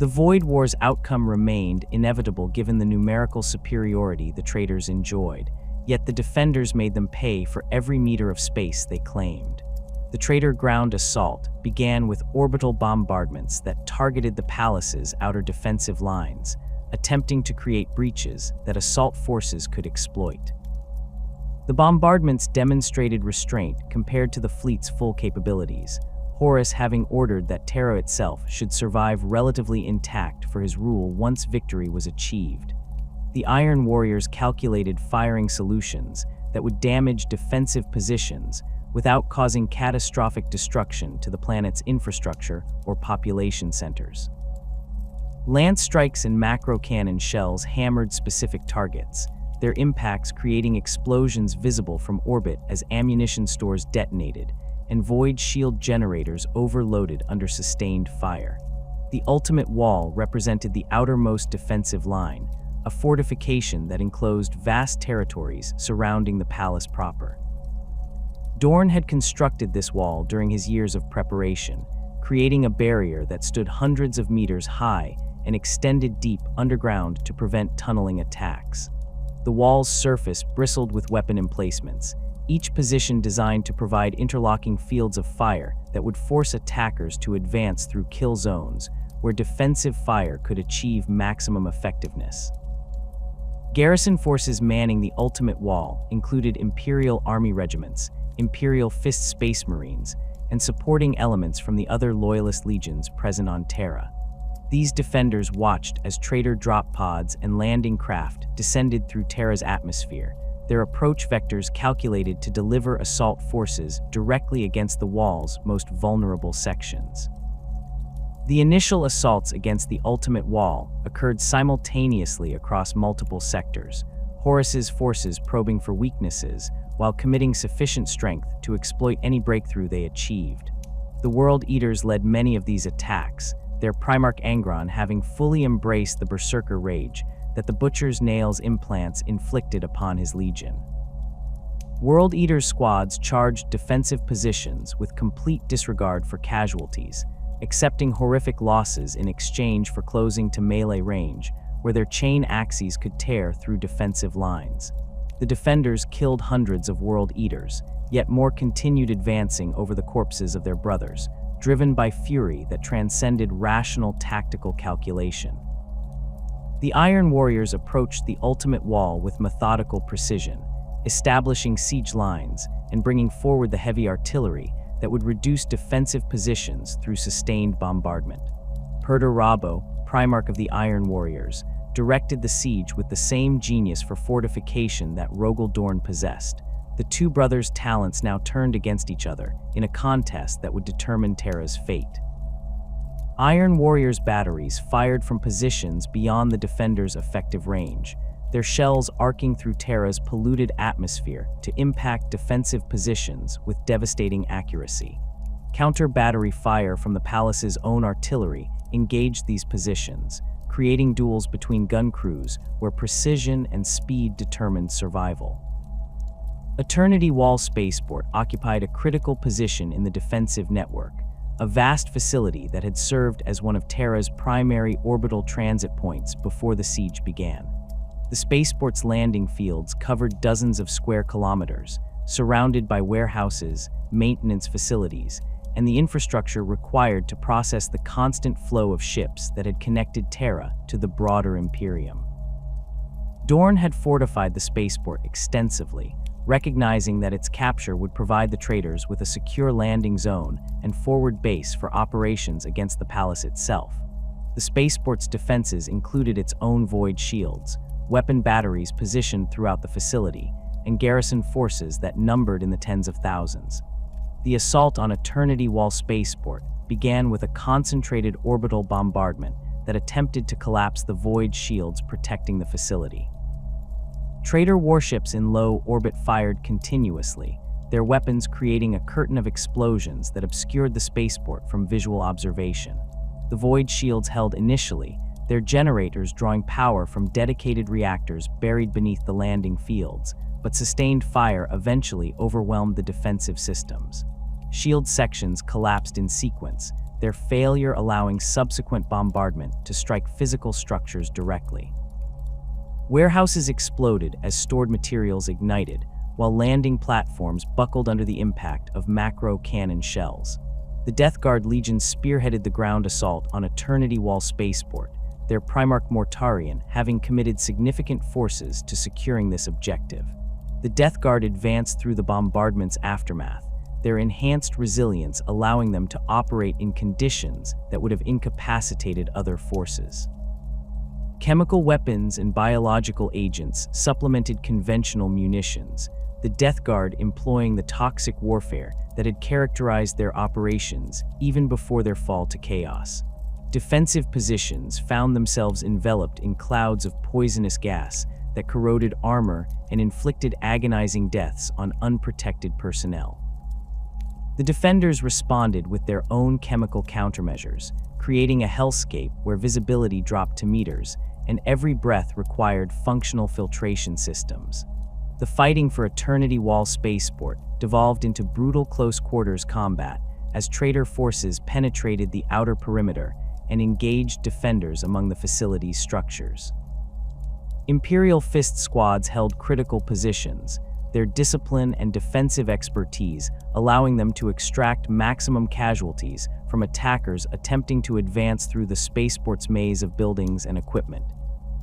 The Void War's outcome remained inevitable given the numerical superiority the traitors enjoyed, yet the defenders made them pay for every meter of space they claimed. The traitor ground assault began with orbital bombardments that targeted the palace's outer defensive lines, attempting to create breaches that assault forces could exploit. The bombardments demonstrated restraint compared to the fleet's full capabilities, Horus having ordered that Terra itself should survive relatively intact for his rule once victory was achieved. The Iron Warriors calculated firing solutions that would damage defensive positions without causing catastrophic destruction to the planet's infrastructure or population centers. Lance strikes and macro cannon shells hammered specific targets, their impacts creating explosions visible from orbit as ammunition stores detonated and void shield generators overloaded under sustained fire. The ultimate wall represented the outermost defensive line, a fortification that enclosed vast territories surrounding the palace proper. Dorn had constructed this wall during his years of preparation, creating a barrier that stood hundreds of meters high and extended deep underground to prevent tunneling attacks. The wall's surface bristled with weapon emplacements, each position designed to provide interlocking fields of fire that would force attackers to advance through kill zones where defensive fire could achieve maximum effectiveness. Garrison forces manning the ultimate wall included Imperial Army regiments, Imperial Fist Space Marines, and supporting elements from the other Loyalist legions present on Terra. These defenders watched as traitor drop pods and landing craft descended through Terra's atmosphere, their approach vectors calculated to deliver assault forces directly against the wall's most vulnerable sections. The initial assaults against the ultimate wall occurred simultaneously across multiple sectors, Horus's forces probing for weaknesses while committing sufficient strength to exploit any breakthrough they achieved. The World Eaters led many of these attacks, their Primarch Angron having fully embraced the berserker rage that the Butcher's Nails implants inflicted upon his legion. World Eaters squads charged defensive positions with complete disregard for casualties, accepting horrific losses in exchange for closing to melee range, where their chain axes could tear through defensive lines. The defenders killed hundreds of World Eaters, yet more continued advancing over the corpses of their brothers, driven by fury that transcended rational tactical calculation. The Iron Warriors approached the ultimate wall with methodical precision, establishing siege lines and bringing forward the heavy artillery that would reduce defensive positions through sustained bombardment. Perturabo, Primarch of the Iron Warriors, directed the siege with the same genius for fortification that Rogel Dorn possessed. The two brothers' talents now turned against each other in a contest that would determine Terra's fate. Iron Warriors' batteries fired from positions beyond the defenders' effective range, their shells arcing through Terra's polluted atmosphere to impact defensive positions with devastating accuracy. Counter-battery fire from the palace's own artillery engaged these positions, creating duels between gun crews where precision and speed determined survival. Eternity Wall Spaceport occupied a critical position in the defensive network, a vast facility that had served as one of Terra's primary orbital transit points before the siege began. The spaceport's landing fields covered dozens of square kilometers, surrounded by warehouses, maintenance facilities, and the infrastructure required to process the constant flow of ships that had connected Terra to the broader Imperium. Dorn had fortified the spaceport extensively, recognizing that its capture would provide the traders with a secure landing zone and forward base for operations against the palace itself. The spaceport's defenses included its own void shields, weapon batteries positioned throughout the facility, and garrison forces that numbered in the tens of thousands. The assault on Eternity Wall Spaceport began with a concentrated orbital bombardment that attempted to collapse the void shields protecting the facility. Trader warships in low orbit fired continuously, their weapons creating a curtain of explosions that obscured the spaceport from visual observation. The void shields held initially, their generators drawing power from dedicated reactors buried beneath the landing fields, but sustained fire eventually overwhelmed the defensive systems. Shield sections collapsed in sequence, their failure allowing subsequent bombardment to strike physical structures directly. Warehouses exploded as stored materials ignited, while landing platforms buckled under the impact of macro cannon shells. The Death Guard Legion spearheaded the ground assault on Eternity Wall Spaceport, their Primarch Mortarion having committed significant forces to securing this objective. The Death Guard advanced through the bombardment's aftermath, their enhanced resilience allowing them to operate in conditions that would have incapacitated other forces. Chemical weapons and biological agents supplemented conventional munitions, the Death Guard employing the toxic warfare that had characterized their operations even before their fall to chaos. Defensive positions found themselves enveloped in clouds of poisonous gas that corroded armor and inflicted agonizing deaths on unprotected personnel. The defenders responded with their own chemical countermeasures, creating a hellscape where visibility dropped to meters and every breath required functional filtration systems. The fighting for Eternity Wall Spaceport devolved into brutal close-quarters combat as traitor forces penetrated the outer perimeter and engaged defenders among the facility's structures. Imperial Fist squads held critical positions, their discipline and defensive expertise allowing them to extract maximum casualties from attackers attempting to advance through the spaceport's maze of buildings and equipment.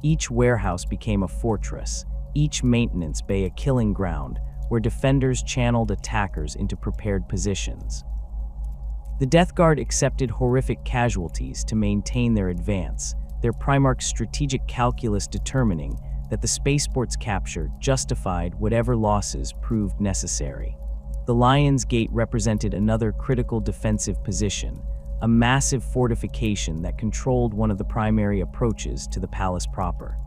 Each warehouse became a fortress, each maintenance bay a killing ground, where defenders channeled attackers into prepared positions. The Death Guard accepted horrific casualties to maintain their advance, their Primarch's strategic calculus determining that the spaceport's capture justified whatever losses proved necessary. The Lion's Gate represented another critical defensive position, a massive fortification that controlled one of the primary approaches to the palace proper.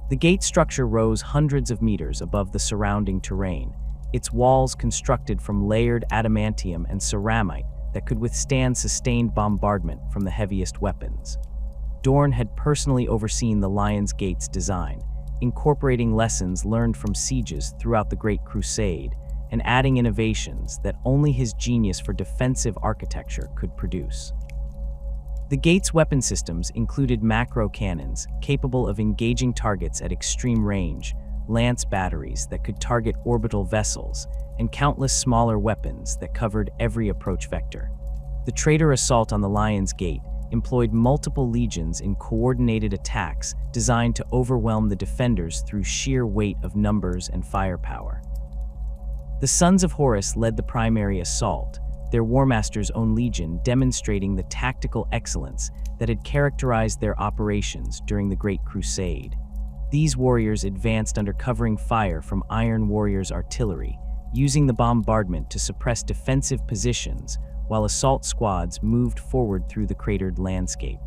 The gate structure rose hundreds of meters above the surrounding terrain, its walls constructed from layered adamantium and ceramite that could withstand sustained bombardment from the heaviest weapons. Dorn had personally overseen the Lion's Gate's design, incorporating lessons learned from sieges throughout the Great Crusade and adding innovations that only his genius for defensive architecture could produce. The gate's weapon systems included macro cannons capable of engaging targets at extreme range, lance batteries that could target orbital vessels, and countless smaller weapons that covered every approach vector. The traitor assault on the Lion's Gate employed multiple legions in coordinated attacks designed to overwhelm the defenders through sheer weight of numbers and firepower. The Sons of Horus led the primary assault, their War Master's own legion demonstrating the tactical excellence that had characterized their operations during the Great Crusade. These warriors advanced under covering fire from Iron Warriors' artillery, using the bombardment to suppress defensive positions while assault squads moved forward through the cratered landscape.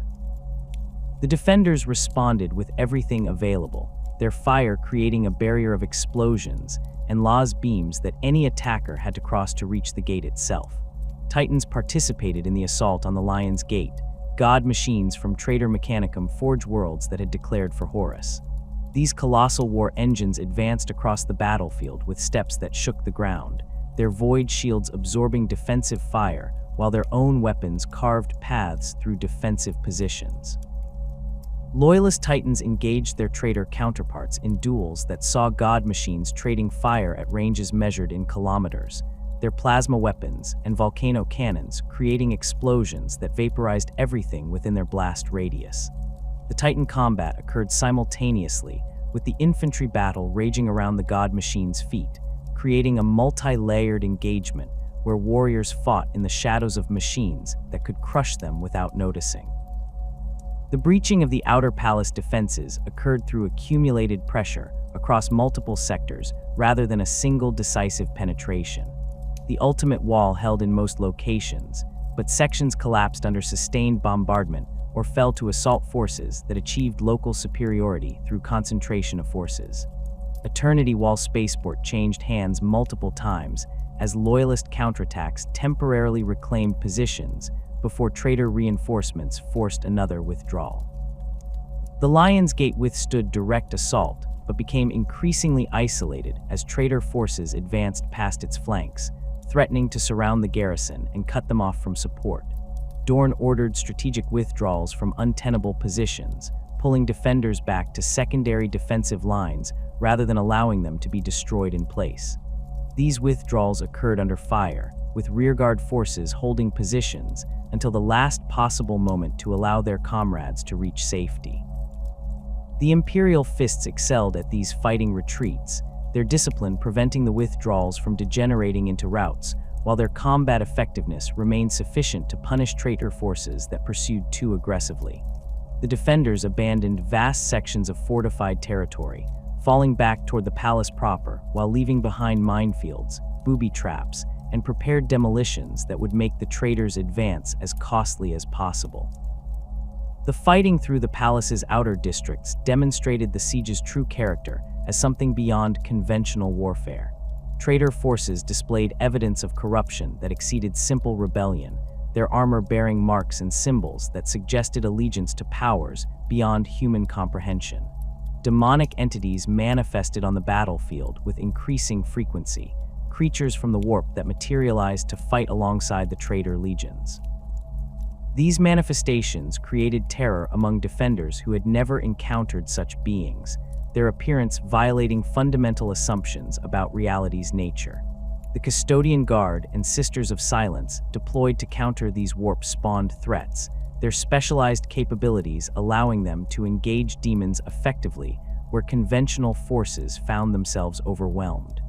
The defenders responded with everything available, their fire creating a barrier of explosions and Law's beams that any attacker had to cross to reach the gate itself. Titans participated in the assault on the Lion's Gate, god machines from Trader Mechanicum forge worlds that had declared for Horus. These colossal war engines advanced across the battlefield with steps that shook the ground, their void shields absorbing defensive fire while their own weapons carved paths through defensive positions. Loyalist Titans engaged their traitor counterparts in duels that saw god machines trading fire at ranges measured in kilometers, their plasma weapons and volcano cannons creating explosions that vaporized everything within their blast radius. The Titan combat occurred simultaneously with the infantry battle raging around the god machine's feet, creating a multi-layered engagement where warriors fought in the shadows of machines that could crush them without noticing. The breaching of the outer palace defenses occurred through accumulated pressure across multiple sectors rather than a single decisive penetration. The ultimate wall held in most locations, but sections collapsed under sustained bombardment or fell to assault forces that achieved local superiority through concentration of forces. Eternity Wall spaceport changed hands multiple times as loyalist counterattacks temporarily reclaimed positions before traitor reinforcements forced another withdrawal. The Lion's Gate withstood direct assault, but became increasingly isolated as traitor forces advanced past its flanks, threatening to surround the garrison and cut them off from support. Dorn ordered strategic withdrawals from untenable positions, pulling defenders back to secondary defensive lines rather than allowing them to be destroyed in place. These withdrawals occurred under fire, with rearguard forces holding positions until the last possible moment to allow their comrades to reach safety. The Imperial Fists excelled at these fighting retreats, their discipline preventing the withdrawals from degenerating into routs, while their combat effectiveness remained sufficient to punish traitor forces that pursued too aggressively. The defenders abandoned vast sections of fortified territory, falling back toward the palace proper while leaving behind minefields, booby traps, and prepared demolitions that would make the traitors' advance as costly as possible. The fighting through the palace's outer districts demonstrated the siege's true character as something beyond conventional warfare. Traitor forces displayed evidence of corruption that exceeded simple rebellion, their armor bearing marks and symbols that suggested allegiance to powers beyond human comprehension. Demonic entities manifested on the battlefield with increasing frequency, creatures from the warp that materialized to fight alongside the traitor legions. These manifestations created terror among defenders who had never encountered such beings, their appearance violating fundamental assumptions about reality's nature. The Custodian Guard and Sisters of Silence deployed to counter these warp-spawned threats, their specialized capabilities allowing them to engage demons effectively where conventional forces found themselves overwhelmed.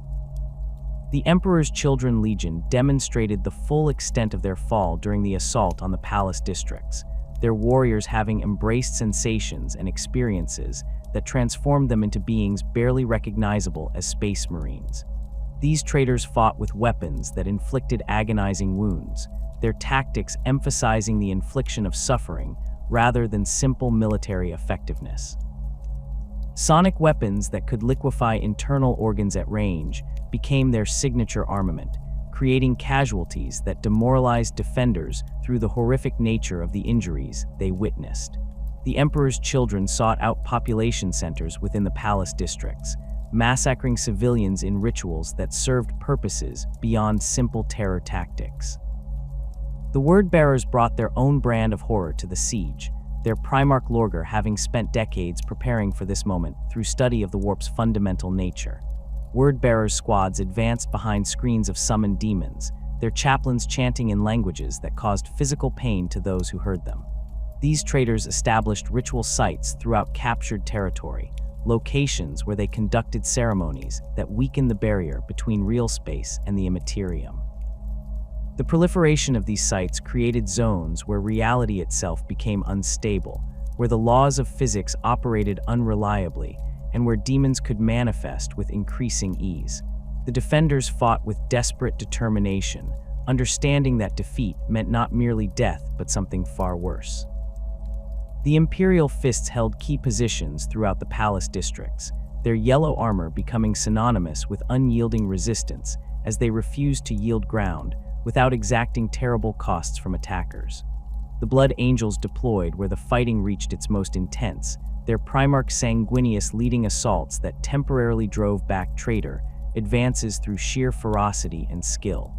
The Emperor's Children Legion demonstrated the full extent of their fall during the assault on the palace districts, their warriors having embraced sensations and experiences that transformed them into beings barely recognizable as space marines. These traitors fought with weapons that inflicted agonizing wounds, their tactics emphasizing the infliction of suffering rather than simple military effectiveness. Sonic weapons that could liquefy internal organs at range became their signature armament, creating casualties that demoralized defenders through the horrific nature of the injuries they witnessed. The Emperor's children sought out population centers within the palace districts, massacring civilians in rituals that served purposes beyond simple terror tactics. The word-bearers brought their own brand of horror to the siege, their Primarch Lorgar having spent decades preparing for this moment through study of the warp's fundamental nature. Word-bearers' squads advanced behind screens of summoned demons, their chaplains chanting in languages that caused physical pain to those who heard them. These traitors established ritual sites throughout captured territory, locations where they conducted ceremonies that weakened the barrier between real space and the immaterium. The proliferation of these sites created zones where reality itself became unstable, where the laws of physics operated unreliably, and where demons could manifest with increasing ease. The defenders fought with desperate determination, understanding that defeat meant not merely death but something far worse. The Imperial Fists held key positions throughout the palace districts, their yellow armor becoming synonymous with unyielding resistance as they refused to yield ground without exacting terrible costs from attackers. The Blood Angels deployed where the fighting reached its most intense, their Primarch Sanguinius leading assaults that temporarily drove back traitor advances through sheer ferocity and skill.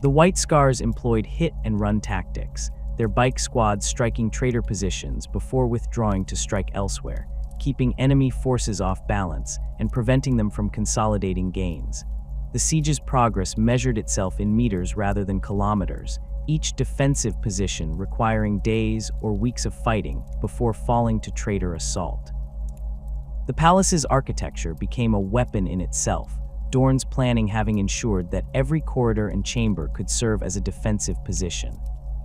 The White Scars employed hit-and-run tactics, their bike squads striking traitor positions before withdrawing to strike elsewhere, keeping enemy forces off balance and preventing them from consolidating gains. The siege's progress measured itself in meters rather than kilometers, each defensive position requiring days or weeks of fighting before falling to traitor assault. The palace's architecture became a weapon in itself, Dorne's planning having ensured that every corridor and chamber could serve as a defensive position.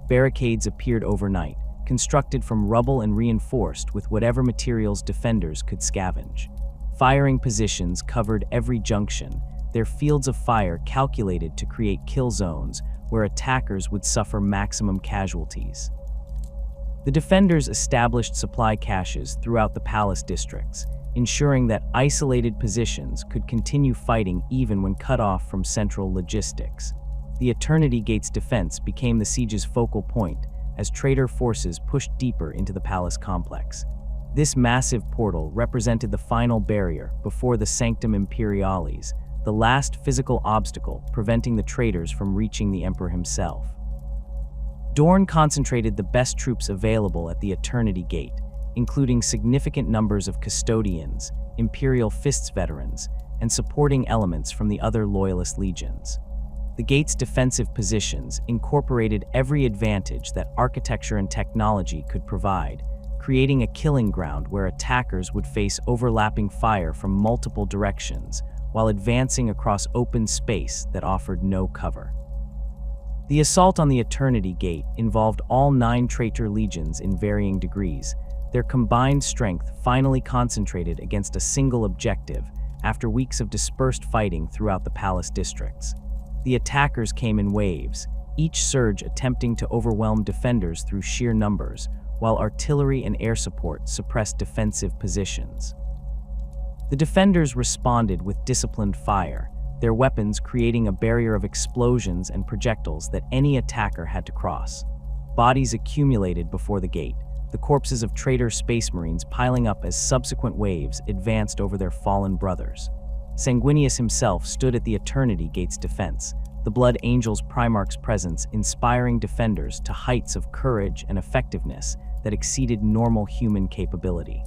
Barricades appeared overnight, constructed from rubble and reinforced with whatever materials defenders could scavenge. Firing positions covered every junction, their fields of fire calculated to create kill zones where attackers would suffer maximum casualties. The defenders established supply caches throughout the palace districts, ensuring that isolated positions could continue fighting even when cut off from central logistics. The Eternity Gate's defense became the siege's focal point as traitor forces pushed deeper into the palace complex. This massive portal represented the final barrier before the Sanctum Imperialis, the last physical obstacle preventing the traitors from reaching the Emperor himself. Dorne concentrated the best troops available at the Eternity Gate, including significant numbers of custodians, Imperial Fists veterans, and supporting elements from the other Loyalist legions. The gate's defensive positions incorporated every advantage that architecture and technology could provide, creating a killing ground where attackers would face overlapping fire from multiple directions, while advancing across open space that offered no cover. The assault on the Eternity Gate involved all 9 traitor legions in varying degrees, their combined strength finally concentrated against a single objective after weeks of dispersed fighting throughout the palace districts. The attackers came in waves, each surge attempting to overwhelm defenders through sheer numbers, while artillery and air support suppressed defensive positions. The defenders responded with disciplined fire, their weapons creating a barrier of explosions and projectiles that any attacker had to cross. Bodies accumulated before the gate, the corpses of traitor space marines piling up as subsequent waves advanced over their fallen brothers. Sanguinius himself stood at the Eternity Gate's defense, the Blood Angel's Primarch's presence inspiring defenders to heights of courage and effectiveness that exceeded normal human capability.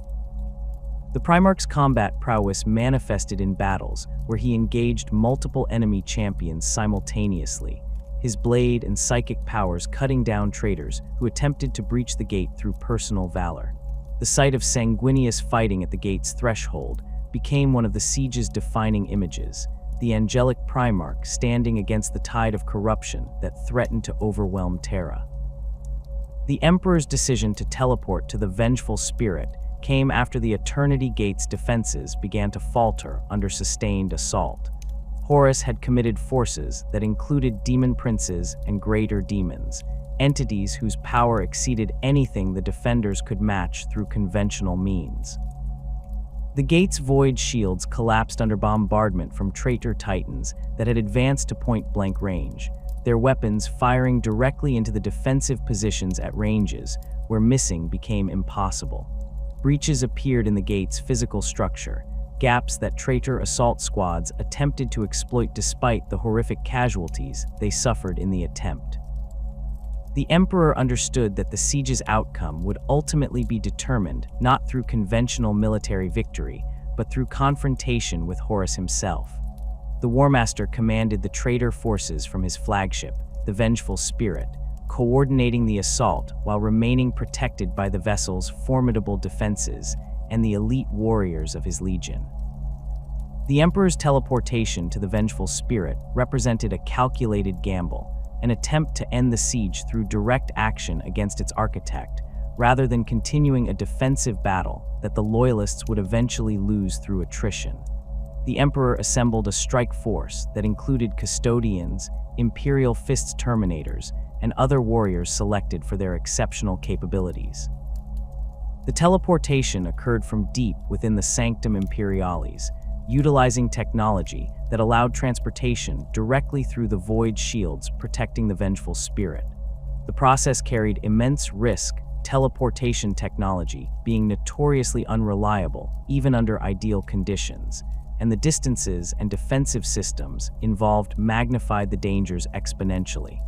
The Primarch's combat prowess manifested in battles where he engaged multiple enemy champions simultaneously, his blade and psychic powers cutting down traitors who attempted to breach the gate through personal valor. The sight of sanguineous fighting at the gate's threshold became one of the siege's defining images, the angelic Primarch standing against the tide of corruption that threatened to overwhelm Terra. The Emperor's decision to teleport to the vengeful spirit came after the Eternity Gate's defenses began to falter under sustained assault. Horus had committed forces that included demon princes and greater demons, entities whose power exceeded anything the defenders could match through conventional means. The gate's void shields collapsed under bombardment from traitor titans that had advanced to point-blank range, their weapons firing directly into the defensive positions at ranges where missing became impossible. Breaches appeared in the gate's physical structure, gaps that traitor assault squads attempted to exploit despite the horrific casualties they suffered in the attempt. The Emperor understood that the siege's outcome would ultimately be determined not through conventional military victory, but through confrontation with Horus himself. The War Master commanded the traitor forces from his flagship, the Vengeful Spirit, coordinating the assault while remaining protected by the vessel's formidable defenses and the elite warriors of his legion. The Emperor's teleportation to the Vengeful Spirit represented a calculated gamble, an attempt to end the siege through direct action against its architect, rather than continuing a defensive battle that the Loyalists would eventually lose through attrition. The Emperor assembled a strike force that included custodians, Imperial Fist's Terminators, and other warriors selected for their exceptional capabilities. The teleportation occurred from deep within the Sanctum Imperialis, utilizing technology that allowed transportation directly through the void shields protecting the Vengeful Spirit. The process carried immense risk, teleportation technology being notoriously unreliable even under ideal conditions, and the distances and defensive systems involved magnified the dangers exponentially.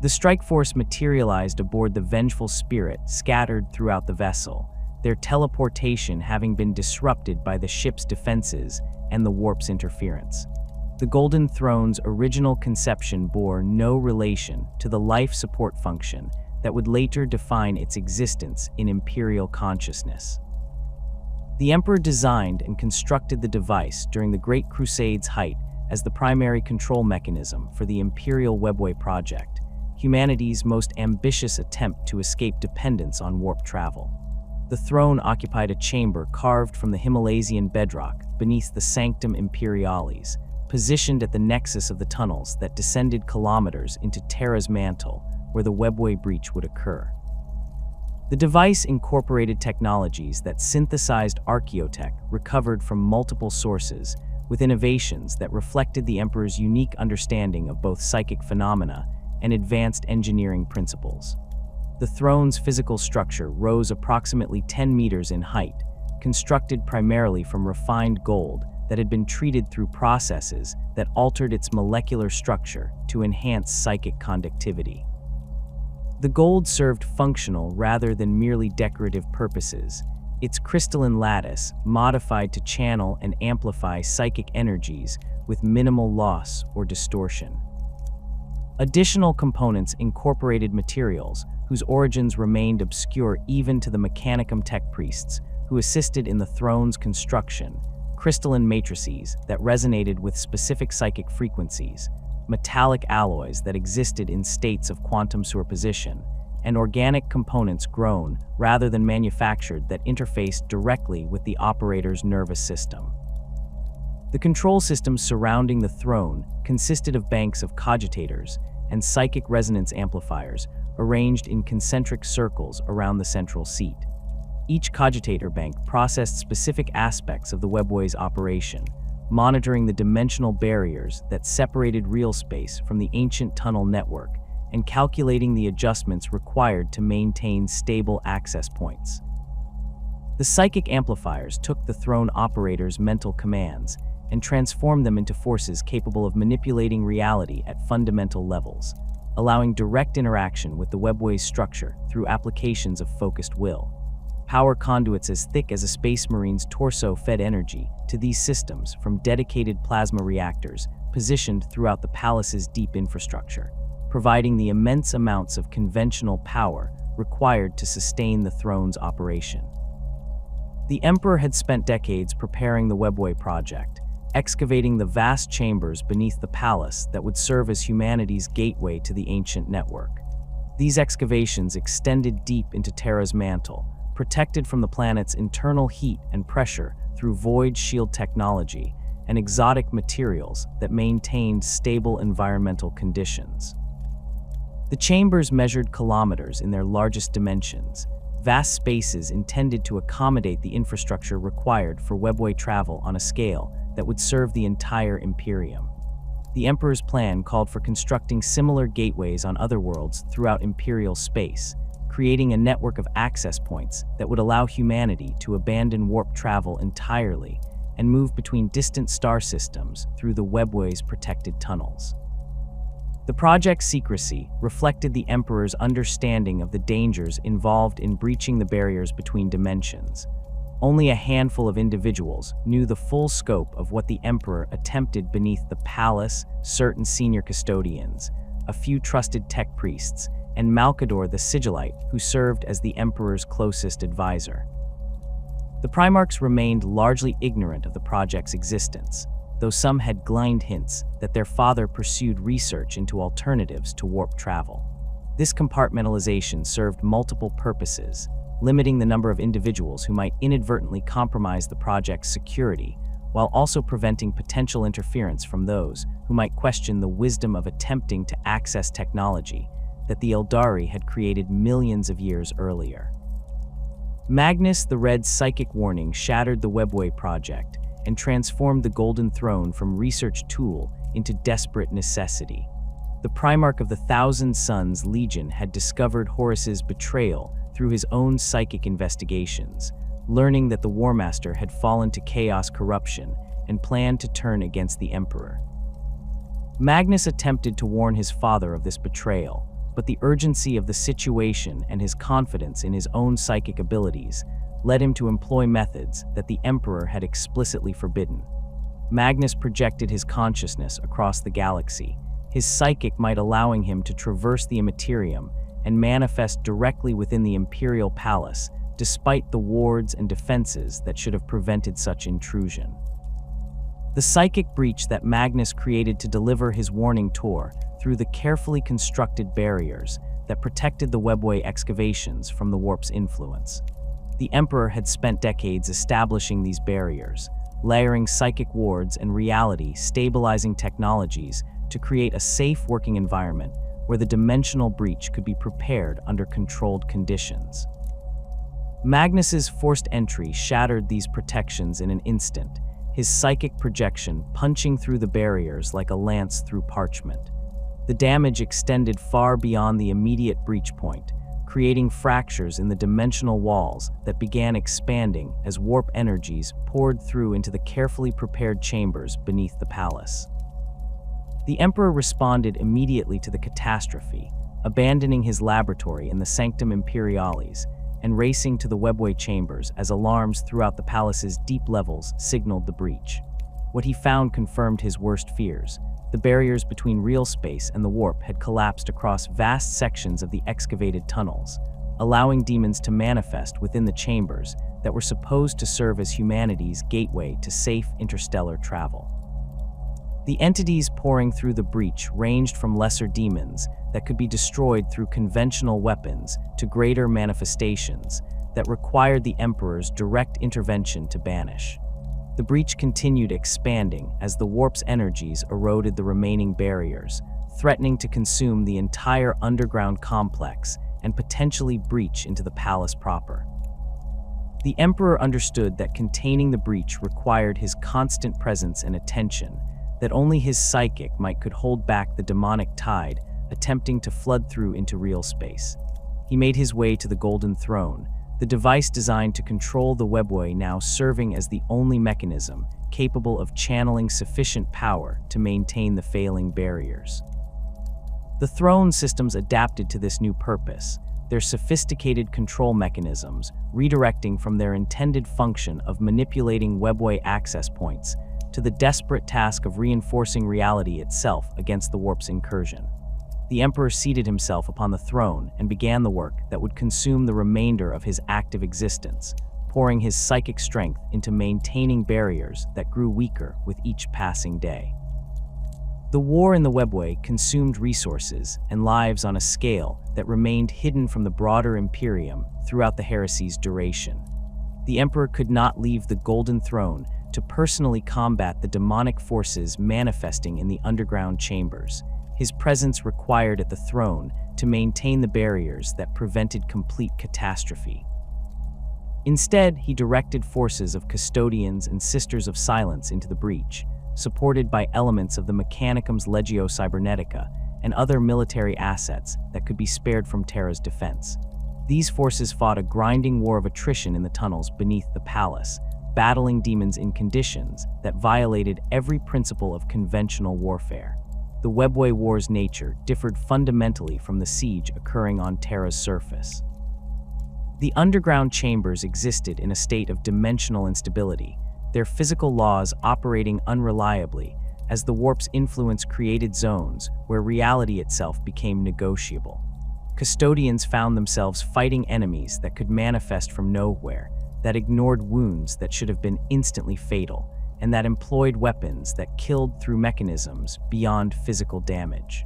The strike force materialized aboard the Vengeful Spirit scattered throughout the vessel, their teleportation having been disrupted by the ship's defenses and the warp's interference. The Golden Throne's original conception bore no relation to the life support function that would later define its existence in Imperial consciousness. The Emperor designed and constructed the device during the Great Crusade's height as the primary control mechanism for the Imperial Webway project, humanity's most ambitious attempt to escape dependence on warp travel. The throne occupied a chamber carved from the Himalaysian bedrock beneath the Sanctum Imperialis, positioned at the nexus of the tunnels that descended kilometers into Terra's mantle, where the webway breach would occur. The device incorporated technologies that synthesized archaeotech recovered from multiple sources, with innovations that reflected the Emperor's unique understanding of both psychic phenomena and advanced engineering principles. The throne's physical structure rose approximately 10 meters in height, constructed primarily from refined gold that had been treated through processes that altered its molecular structure to enhance psychic conductivity. The gold served functional rather than merely decorative purposes, its crystalline lattice modified to channel and amplify psychic energies with minimal loss or distortion. Additional components incorporated materials whose origins remained obscure even to the Mechanicum tech priests who assisted in the throne's construction, crystalline matrices that resonated with specific psychic frequencies, metallic alloys that existed in states of quantum superposition, and organic components grown rather than manufactured that interfaced directly with the operator's nervous system. The control systems surrounding the throne consisted of banks of cogitators and psychic resonance amplifiers arranged in concentric circles around the central seat. Each cogitator bank processed specific aspects of the webway's operation, monitoring the dimensional barriers that separated real space from the ancient tunnel network and calculating the adjustments required to maintain stable access points. The psychic amplifiers took the throne operator's mental commands and transformed them into forces capable of manipulating reality at fundamental levels, allowing direct interaction with the webway's structure through applications of focused will. Power conduits as thick as a space marine's torso fed energy to these systems from dedicated plasma reactors positioned throughout the palace's deep infrastructure, providing the immense amounts of conventional power required to sustain the throne's operation. The emperor had spent decades preparing the webway project, excavating the vast chambers beneath the palace that would serve as humanity's gateway to the ancient network. These excavations extended deep into Terra's mantle, protected from the planet's internal heat and pressure through void shield technology and exotic materials that maintained stable environmental conditions. The chambers measured kilometers in their largest dimensions, vast spaces intended to accommodate the infrastructure required for webway travel on a scale that would serve the entire Imperium. The Emperor's plan called for constructing similar gateways on other worlds throughout Imperial space, creating a network of access points that would allow humanity to abandon warp travel entirely and move between distant star systems through the webway's protected tunnels. The project's secrecy reflected the Emperor's understanding of the dangers involved in breaching the barriers between dimensions. Only a handful of individuals knew the full scope of what the Emperor attempted beneath the palace, certain senior custodians, a few trusted tech priests, and Malkador the Sigillite, who served as the Emperor's closest advisor. The Primarchs remained largely ignorant of the project's existence, though some had gleaned hints that their father pursued research into alternatives to warp travel. This compartmentalization served multiple purposes, limiting the number of individuals who might inadvertently compromise the project's security, while also preventing potential interference from those who might question the wisdom of attempting to access technology that the Eldari had created millions of years earlier. Magnus the Red's psychic warning shattered the Webway project and transformed the Golden Throne from research tool into desperate necessity. The Primarch of the Thousand Suns Legion had discovered Horus's betrayal through his own psychic investigations, learning that the War Master had fallen to chaos corruption and planned to turn against the Emperor. Magnus attempted to warn his father of this betrayal, but the urgency of the situation and his confidence in his own psychic abilities led him to employ methods that the Emperor had explicitly forbidden. Magnus projected his consciousness across the galaxy, his psychic might allowing him to traverse the Immaterium and manifest directly within the Imperial Palace, despite the wards and defenses that should have prevented such intrusion. The psychic breach that Magnus created to deliver his warning tore through the carefully constructed barriers that protected the webway excavations from the warp's influence. The Emperor had spent decades establishing these barriers, layering psychic wards and reality-stabilizing technologies to create a safe working environment where the dimensional breach could be prepared under controlled conditions. Magnus's forced entry shattered these protections in an instant, his psychic projection punching through the barriers like a lance through parchment. The damage extended far beyond the immediate breach point, creating fractures in the dimensional walls that began expanding as warp energies poured through into the carefully prepared chambers beneath the palace. The Emperor responded immediately to the catastrophe, abandoning his laboratory in the Sanctum Imperialis and racing to the webway chambers as alarms throughout the palace's deep levels signaled the breach. What he found confirmed his worst fears. The barriers between real space and the warp had collapsed across vast sections of the excavated tunnels, allowing demons to manifest within the chambers that were supposed to serve as humanity's gateway to safe interstellar travel. The entities pouring through the breach ranged from lesser demons that could be destroyed through conventional weapons to greater manifestations that required the Emperor's direct intervention to banish. The breach continued expanding as the warp's energies eroded the remaining barriers, threatening to consume the entire underground complex and potentially breach into the palace proper. The Emperor understood that containing the breach required his constant presence and attention, that only his psychic might could hold back the demonic tide attempting to flood through into real space. He made his way to the Golden Throne, the device designed to control the webway now serving as the only mechanism capable of channeling sufficient power to maintain the failing barriers. The throne systems adapted to this new purpose, their sophisticated control mechanisms redirecting from their intended function of manipulating webway access points to the desperate task of reinforcing reality itself against the warp's incursion. The Emperor seated himself upon the throne and began the work that would consume the remainder of his active existence, pouring his psychic strength into maintaining barriers that grew weaker with each passing day. The war in the Webway consumed resources and lives on a scale that remained hidden from the broader Imperium throughout the heresy's duration. The Emperor could not leave the Golden Throne to personally combat the demonic forces manifesting in the underground chambers. His presence required at the throne to maintain the barriers that prevented complete catastrophe. Instead, he directed forces of custodians and Sisters of Silence into the breach, supported by elements of the Mechanicum's Legio Cybernetica and other military assets that could be spared from Terra's defense. These forces fought a grinding war of attrition in the tunnels beneath the palace, battling demons in conditions that violated every principle of conventional warfare. The Webway War's nature differed fundamentally from the siege occurring on Terra's surface. The underground chambers existed in a state of dimensional instability, their physical laws operating unreliably as the warp's influence created zones where reality itself became negotiable. Custodians found themselves fighting enemies that could manifest from nowhere, that ignored wounds that should have been instantly fatal, and that employed weapons that killed through mechanisms beyond physical damage.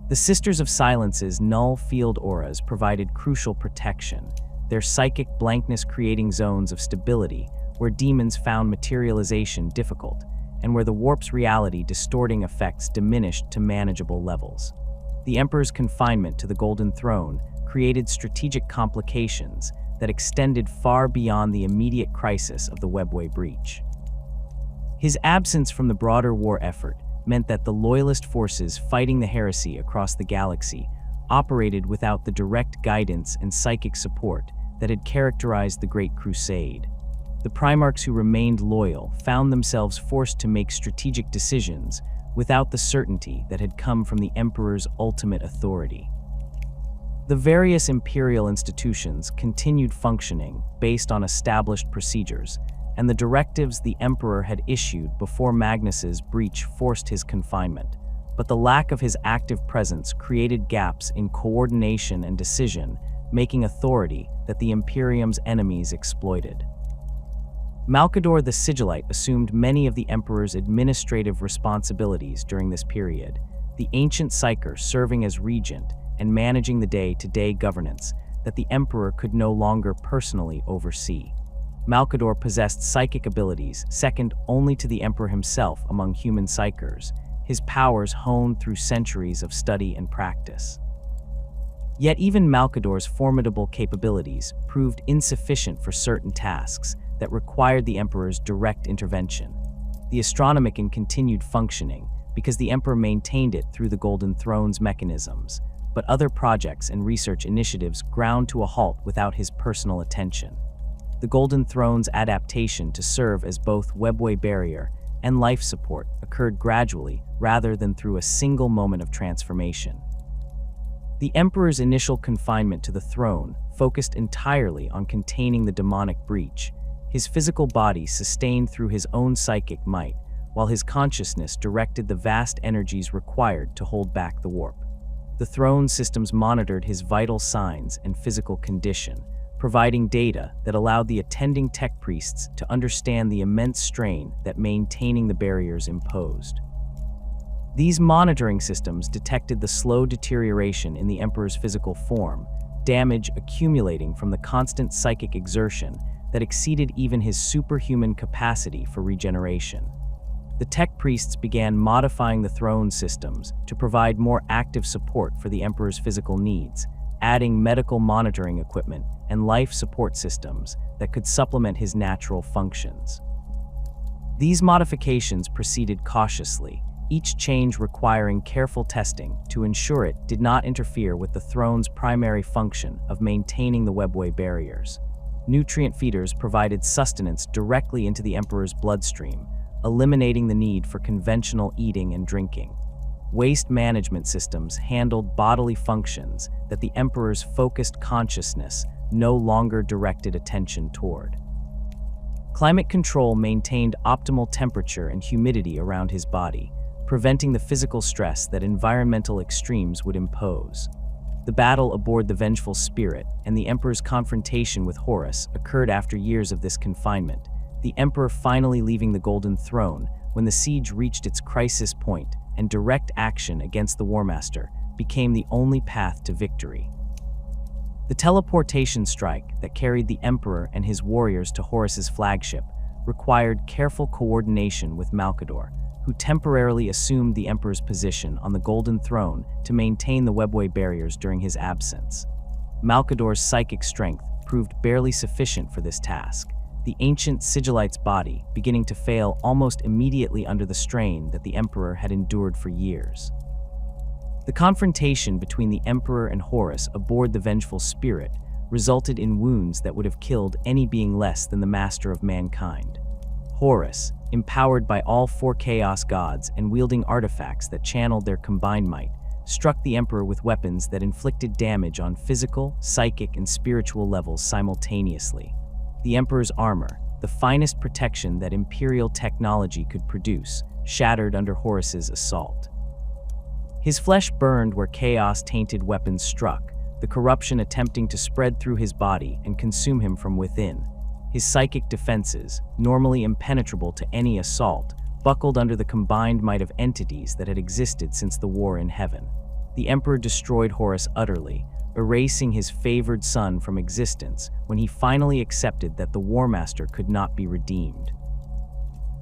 The Sisters of Silence's null field auras provided crucial protection, their psychic blankness creating zones of stability where demons found materialization difficult, and where the warp's reality distorting effects diminished to manageable levels. The Emperor's confinement to the Golden Throne created strategic complications that extended far beyond the immediate crisis of the Webway breach. His absence from the broader war effort meant that the loyalist forces fighting the heresy across the galaxy operated without the direct guidance and psychic support that had characterized the Great Crusade. The Primarchs who remained loyal found themselves forced to make strategic decisions without the certainty that had come from the Emperor's ultimate authority. The various imperial institutions continued functioning based on established procedures, and the directives the Emperor had issued before Magnus's breach forced his confinement. But the lack of his active presence created gaps in coordination and decision, making authority that the Imperium's enemies exploited. Malcador the Sigillite assumed many of the Emperor's administrative responsibilities during this period, the ancient Psyker serving as regent and managing the day-to-day governance that the Emperor could no longer personally oversee. Malcador possessed psychic abilities second only to the Emperor himself among human Psykers, his powers honed through centuries of study and practice. Yet even Malcador's formidable capabilities proved insufficient for certain tasks that required the Emperor's direct intervention. The Astronomican continued functioning because the Emperor maintained it through the Golden Throne's mechanisms, but other projects and research initiatives ground to a halt without his personal attention. The Golden Throne's adaptation to serve as both Webway barrier and life support occurred gradually rather than through a single moment of transformation. The Emperor's initial confinement to the throne focused entirely on containing the demonic breach, his physical body sustained through his own psychic might, while his consciousness directed the vast energies required to hold back the warp. The throne systems monitored his vital signs and physical condition, providing data that allowed the attending tech priests to understand the immense strain that maintaining the barriers imposed. These monitoring systems detected the slow deterioration in the Emperor's physical form, damage accumulating from the constant psychic exertion that exceeded even his superhuman capacity for regeneration. The tech priests began modifying the throne systems to provide more active support for the Emperor's physical needs, adding medical monitoring equipment and life support systems that could supplement his natural functions. These modifications proceeded cautiously, each change requiring careful testing to ensure it did not interfere with the throne's primary function of maintaining the Webway barriers. Nutrient feeders provided sustenance directly into the Emperor's bloodstream, eliminating the need for conventional eating and drinking. Waste management systems handled bodily functions that the Emperor's focused consciousness no longer directed attention toward. Climate control maintained optimal temperature and humidity around his body, preventing the physical stress that environmental extremes would impose. The battle aboard the Vengeful Spirit and the Emperor's confrontation with Horus occurred after years of this confinement, the Emperor finally leaving the Golden Throne when the siege reached its crisis point and direct action against the Warmaster became the only path to victory. The teleportation strike that carried the Emperor and his warriors to Horus's flagship required careful coordination with Malcador, who temporarily assumed the Emperor's position on the Golden Throne to maintain the webway barriers during his absence. Malcador's psychic strength proved barely sufficient for this task, the ancient sigillite's body beginning to fail almost immediately under the strain that the Emperor had endured for years. The confrontation between the Emperor and Horus aboard the Vengeful Spirit resulted in wounds that would have killed any being less than the master of mankind. Horus, empowered by all four chaos gods and wielding artifacts that channeled their combined might, struck the Emperor with weapons that inflicted damage on physical, psychic, and spiritual levels simultaneously. The Emperor's armor, the finest protection that Imperial technology could produce, shattered under Horus's assault. His flesh burned where chaos-tainted weapons struck, the corruption attempting to spread through his body and consume him from within. His psychic defenses, normally impenetrable to any assault, buckled under the combined might of entities that had existed since the war in heaven. The Emperor destroyed Horus utterly, erasing his favored son from existence when he finally accepted that the Warmaster could not be redeemed.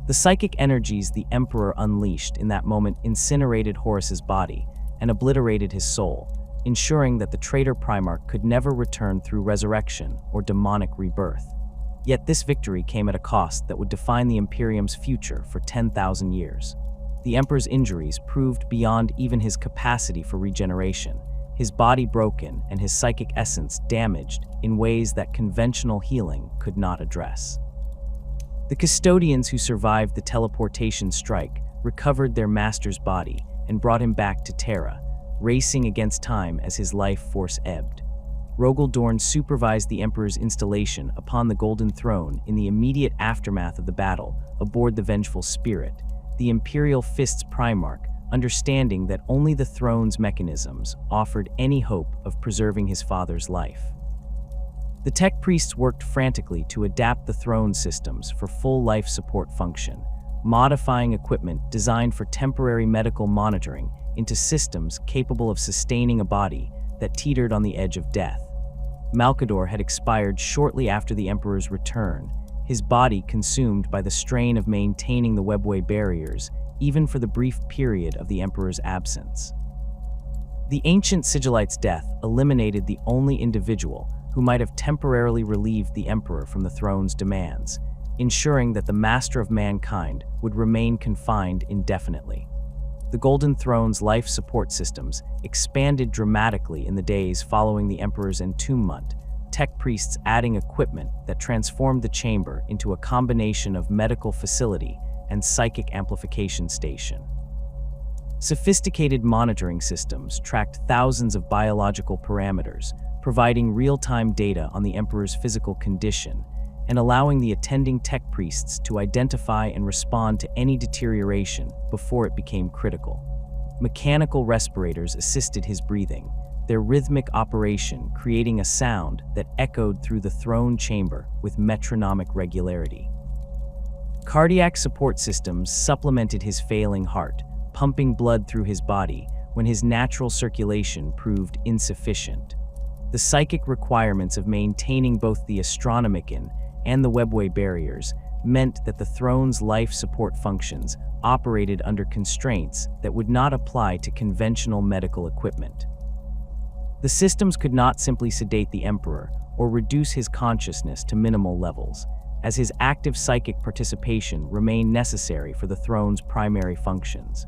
The psychic energies the Emperor unleashed in that moment incinerated Horus's body and obliterated his soul, ensuring that the traitor Primarch could never return through resurrection or demonic rebirth. Yet this victory came at a cost that would define the Imperium's future for 10,000 years. The Emperor's injuries proved beyond even his capacity for regeneration, his body broken and his psychic essence damaged in ways that conventional healing could not address. The custodians who survived the teleportation strike recovered their master's body and brought him back to Terra, racing against time as his life force ebbed. Rogel Dorn supervised the Emperor's installation upon the Golden Throne in the immediate aftermath of the battle aboard the Vengeful Spirit, the Imperial Fist's Primarch, understanding that only the throne's mechanisms offered any hope of preserving his father's life. The tech priests worked frantically to adapt the throne systems for full life support function, modifying equipment designed for temporary medical monitoring into systems capable of sustaining a body that teetered on the edge of death. Malcador had expired shortly after the Emperor's return, his body consumed by the strain of maintaining the webway barriers, even for the brief period of the Emperor's absence. The ancient sigillite's death eliminated the only individual who might have temporarily relieved the Emperor from the throne's demands, ensuring that the master of mankind would remain confined indefinitely. The Golden Throne's life support systems expanded dramatically in the days following the Emperor's entombment, tech priests adding equipment that transformed the chamber into a combination of medical facility and psychic amplification station. Sophisticated monitoring systems tracked thousands of biological parameters, providing real-time data on the Emperor's physical condition and allowing the attending tech priests to identify and respond to any deterioration before it became critical. Mechanical respirators assisted his breathing, their rhythmic operation creating a sound that echoed through the throne chamber with metronomic regularity. Cardiac support systems supplemented his failing heart, pumping blood through his body when his natural circulation proved insufficient. The psychic requirements of maintaining both the Astronomican and the webway barriers meant that the throne's life support functions operated under constraints that would not apply to conventional medical equipment. The systems could not simply sedate the Emperor or reduce his consciousness to minimal levels, as his active psychic participation remained necessary for the throne's primary functions.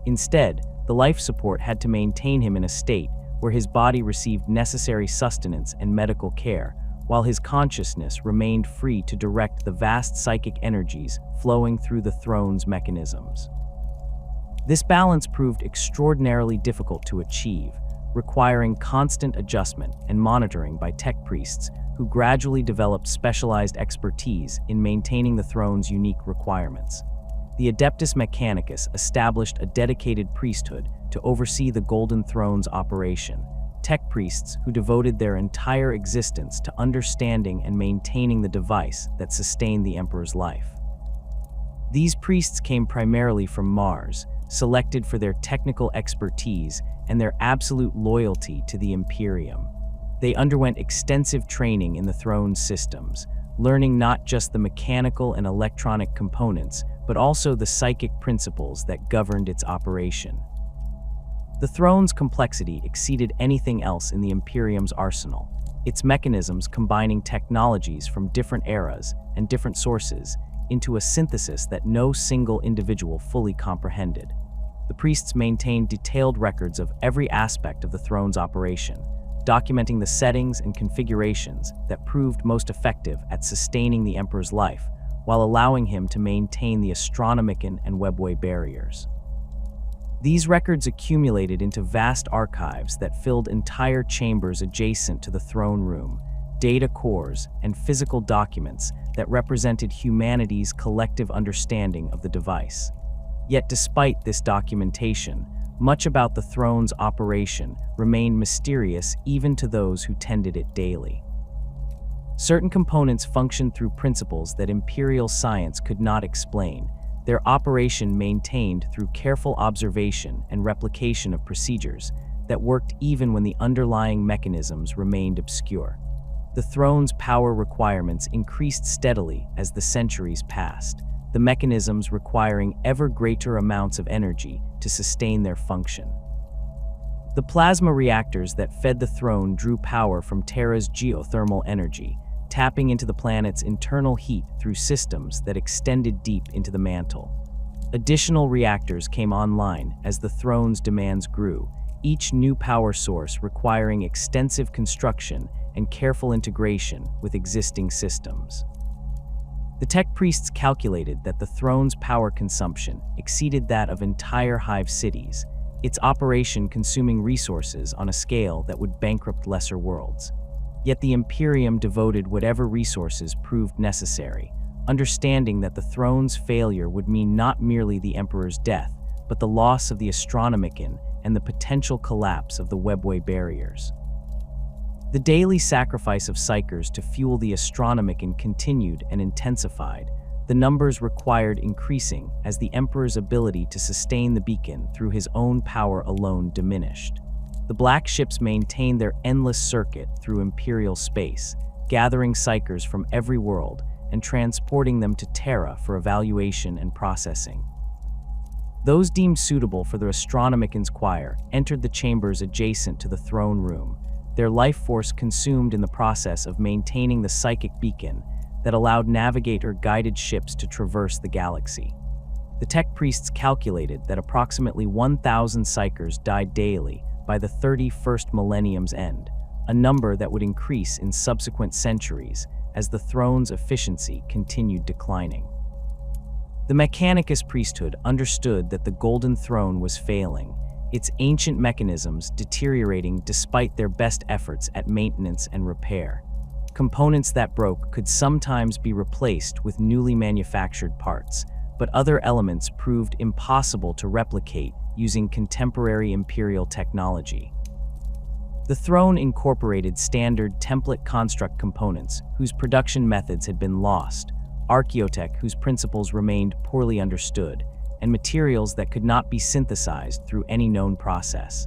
Instead, the life support had to maintain him in a state where his body received necessary sustenance and medical care, while his consciousness remained free to direct the vast psychic energies flowing through the throne's mechanisms. This balance proved extraordinarily difficult to achieve, requiring constant adjustment and monitoring by tech priests who gradually developed specialized expertise in maintaining the throne's unique requirements. The Adeptus Mechanicus established a dedicated priesthood to oversee the Golden Throne's operation, tech priests who devoted their entire existence to understanding and maintaining the device that sustained the Emperor's life. These priests came primarily from Mars, selected for their technical expertise and their absolute loyalty to the Imperium. They underwent extensive training in the throne's systems, learning not just the mechanical and electronic components, but also the psychic principles that governed its operation. The throne's complexity exceeded anything else in the Imperium's arsenal, its mechanisms combining technologies from different eras and different sources into a synthesis that no single individual fully comprehended. The priests maintained detailed records of every aspect of the throne's operation, documenting the settings and configurations that proved most effective at sustaining the Emperor's life, while allowing him to maintain the Astronomican and webway barriers. These records accumulated into vast archives that filled entire chambers adjacent to the throne room, data cores, and physical documents that represented humanity's collective understanding of the device. Yet despite this documentation, much about the throne's operation remained mysterious even to those who tended it daily. Certain components functioned through principles that imperial science could not explain, their operation maintained through careful observation and replication of procedures that worked even when the underlying mechanisms remained obscure. The throne's power requirements increased steadily as the centuries passed, the mechanisms requiring ever greater amounts of energy to sustain their function. The plasma reactors that fed the throne drew power from Terra's geothermal energy, tapping into the planet's internal heat through systems that extended deep into the mantle. Additional reactors came online as the throne's demands grew, each new power source requiring extensive construction and careful integration with existing systems. The tech priests calculated that the throne's power consumption exceeded that of entire hive cities, its operation consuming resources on a scale that would bankrupt lesser worlds. Yet the Imperium devoted whatever resources proved necessary, understanding that the throne's failure would mean not merely the Emperor's death, but the loss of the Astronomican and the potential collapse of the webway barriers. The daily sacrifice of psychers to fuel the Astronomican continued and intensified, the numbers required increasing as the Emperor's ability to sustain the beacon through his own power alone diminished. The black ships maintained their endless circuit through Imperial space, gathering psychers from every world and transporting them to Terra for evaluation and processing. Those deemed suitable for the Astronomican's choir entered the chambers adjacent to the throne room, their life force consumed in the process of maintaining the psychic beacon that allowed navigator-guided ships to traverse the galaxy. The tech priests calculated that approximately 1,000 psychers died daily by the 31st millennium's end, a number that would increase in subsequent centuries as the throne's efficiency continued declining. The Mechanicus priesthood understood that the Golden Throne was failing, its ancient mechanisms deteriorating despite their best efforts at maintenance and repair. Components that broke could sometimes be replaced with newly manufactured parts, but other elements proved impossible to replicate using contemporary Imperial technology. The throne incorporated standard template construct components whose production methods had been lost, archaeotech whose principles remained poorly understood, and materials that could not be synthesized through any known process.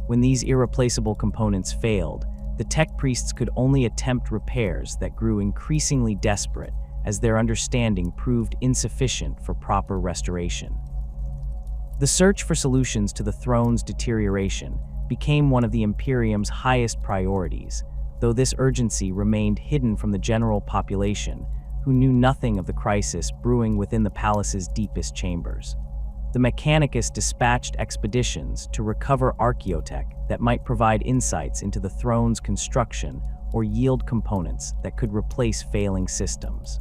When these irreplaceable components failed, the tech priests could only attempt repairs that grew increasingly desperate as their understanding proved insufficient for proper restoration. The search for solutions to the throne's deterioration became one of the Imperium's highest priorities, though this urgency remained hidden from the general population, who knew nothing of the crisis brewing within the palace's deepest chambers. The Mechanicus dispatched expeditions to recover archaeotech that might provide insights into the throne's construction or yield components that could replace failing systems.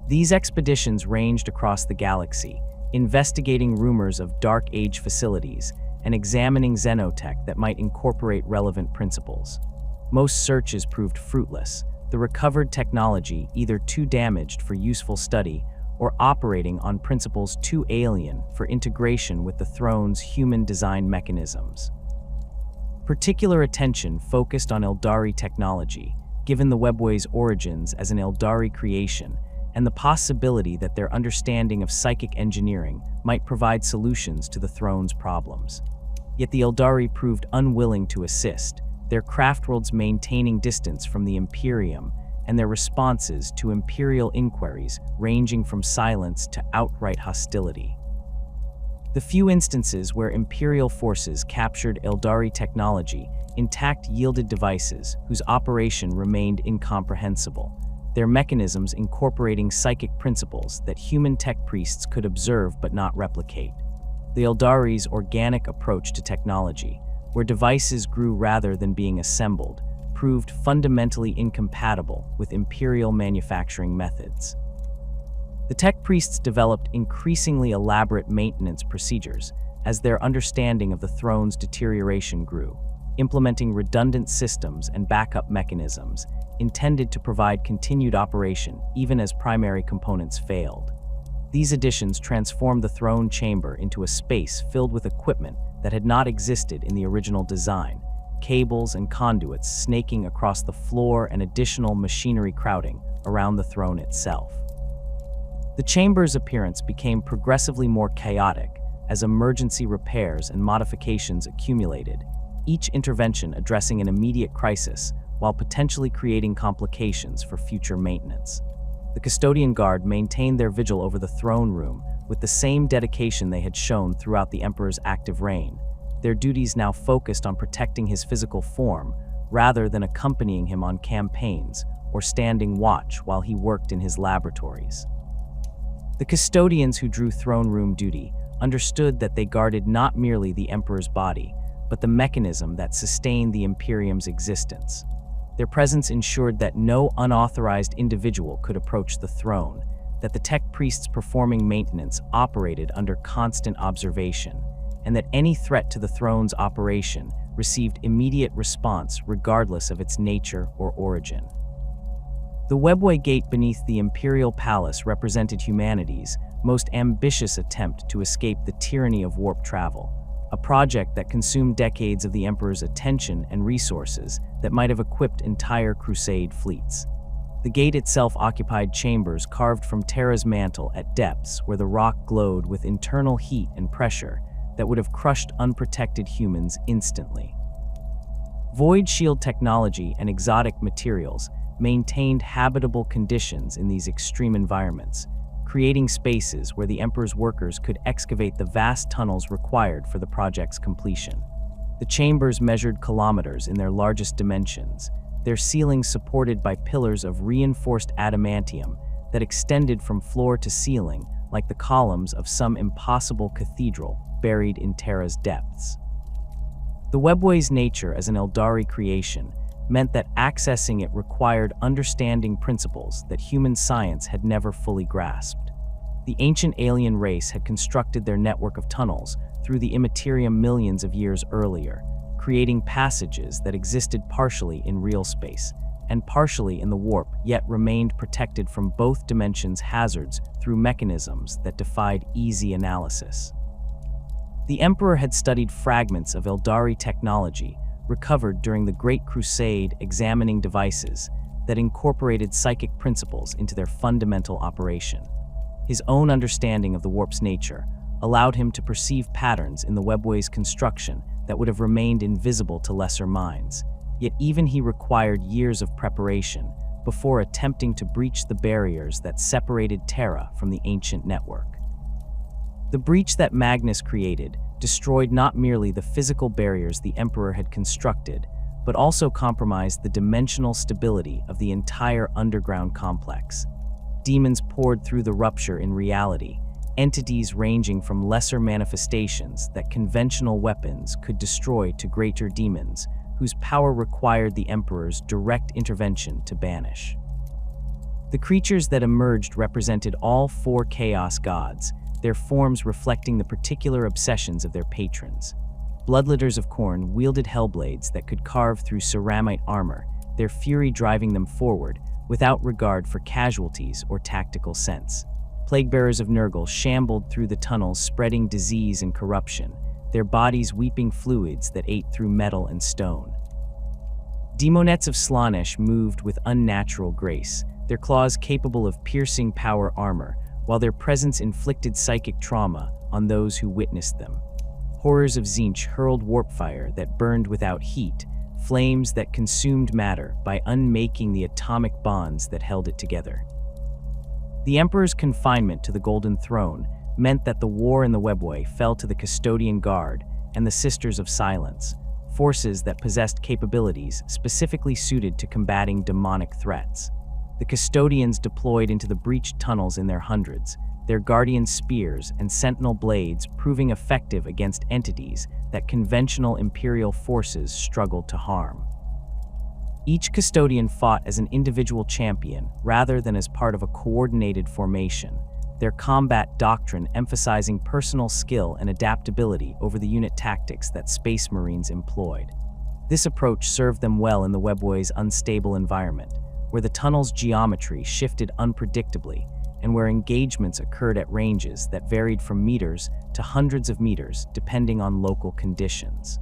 These expeditions ranged across the galaxy, investigating rumors of Dark Age facilities and examining xenotech that might incorporate relevant principles. Most searches proved fruitless, the recovered technology either too damaged for useful study or operating on principles too alien for integration with the throne's human-designed mechanisms. Particular attention focused on Eldari technology, given the webway's origins as an Eldari creation and the possibility that their understanding of psychic engineering might provide solutions to the throne's problems. Yet the Eldari proved unwilling to assist, their craftworlds maintaining distance from the Imperium and their responses to imperial inquiries ranging from silence to outright hostility. The few instances where Imperial forces captured Eldari technology intact yielded devices whose operation remained incomprehensible, their mechanisms incorporating psychic principles that human tech priests could observe but not replicate. The Eldari's organic approach to technology, where devices grew rather than being assembled, proved fundamentally incompatible with Imperial manufacturing methods. The tech priests developed increasingly elaborate maintenance procedures as their understanding of the throne's deterioration grew, implementing redundant systems and backup mechanisms intended to provide continued operation even as primary components failed. These additions transformed the throne chamber into a space filled with equipment that had not existed in the original design, cables and conduits snaking across the floor and additional machinery crowding around the throne itself. The chamber's appearance became progressively more chaotic as emergency repairs and modifications accumulated, each intervention addressing an immediate crisis while potentially creating complications for future maintenance. The custodian guard maintained their vigil over the throne room with the same dedication they had shown throughout the Emperor's active reign, their duties now focused on protecting his physical form rather than accompanying him on campaigns or standing watch while he worked in his laboratories. The custodians who drew throne room duty understood that they guarded not merely the Emperor's body, but the mechanism that sustained the Imperium's existence. Their presence ensured that no unauthorized individual could approach the throne, that the tech priests performing maintenance operated under constant observation, and that any threat to the throne's operation received immediate response regardless of its nature or origin. The webway gate beneath the Imperial Palace represented humanity's most ambitious attempt to escape the tyranny of warp travel, a project that consumed decades of the Emperor's attention and resources that might have equipped entire Crusade fleets. The gate itself occupied chambers carved from Terra's mantle at depths where the rock glowed with internal heat and pressure that would have crushed unprotected humans instantly. Void shield technology and exotic materials maintained habitable conditions in these extreme environments, creating spaces where the Emperor's workers could excavate the vast tunnels required for the project's completion. The chambers measured kilometers in their largest dimensions, their ceilings supported by pillars of reinforced adamantium that extended from floor to ceiling like the columns of some impossible cathedral buried in Terra's depths. The webway's nature as an Eldari creation meant that accessing it required understanding principles that human science had never fully grasped. The ancient alien race had constructed their network of tunnels through the immaterium millions of years earlier, creating passages that existed partially in real space and partially in the warp, yet remained protected from both dimensions' hazards through mechanisms that defied easy analysis. The Emperor had studied fragments of Eldari technology recovered during the Great Crusade, examining devices that incorporated psychic principles into their fundamental operation. His own understanding of the warp's nature allowed him to perceive patterns in the webway's construction that would have remained invisible to lesser minds, yet even he required years of preparation before attempting to breach the barriers that separated Terra from the ancient network. The breach that Magnus created destroyed not merely the physical barriers the Emperor had constructed, but also compromised the dimensional stability of the entire underground complex. Demons poured through the rupture in reality, entities ranging from lesser manifestations that conventional weapons could destroy to greater demons, whose power required the Emperor's direct intervention to banish. The creatures that emerged represented all four chaos gods, their forms reflecting the particular obsessions of their patrons. Bloodletters of Khorne wielded hellblades that could carve through ceramite armor, their fury driving them forward without regard for casualties or tactical sense. Plaguebearers of Nurgle shambled through the tunnels, spreading disease and corruption, their bodies weeping fluids that ate through metal and stone. Daemonettes of Slaanesh moved with unnatural grace, their claws capable of piercing power armor, while their presence inflicted psychic trauma on those who witnessed them. Horrors of Tzeentch hurled warp fire that burned without heat, flames that consumed matter by unmaking the atomic bonds that held it together. The Emperor's confinement to the Golden Throne meant that the war in the Webway fell to the Custodian Guard and the Sisters of Silence, forces that possessed capabilities specifically suited to combating demonic threats. The Custodians deployed into the breached tunnels in their hundreds, their guardian spears and sentinel blades proving effective against entities that conventional Imperial forces struggled to harm. Each Custodian fought as an individual champion rather than as part of a coordinated formation, their combat doctrine emphasizing personal skill and adaptability over the unit tactics that Space Marines employed. This approach served them well in the Webway's unstable environment, where the tunnel's geometry shifted unpredictably and where engagements occurred at ranges that varied from meters to hundreds of meters depending on local conditions.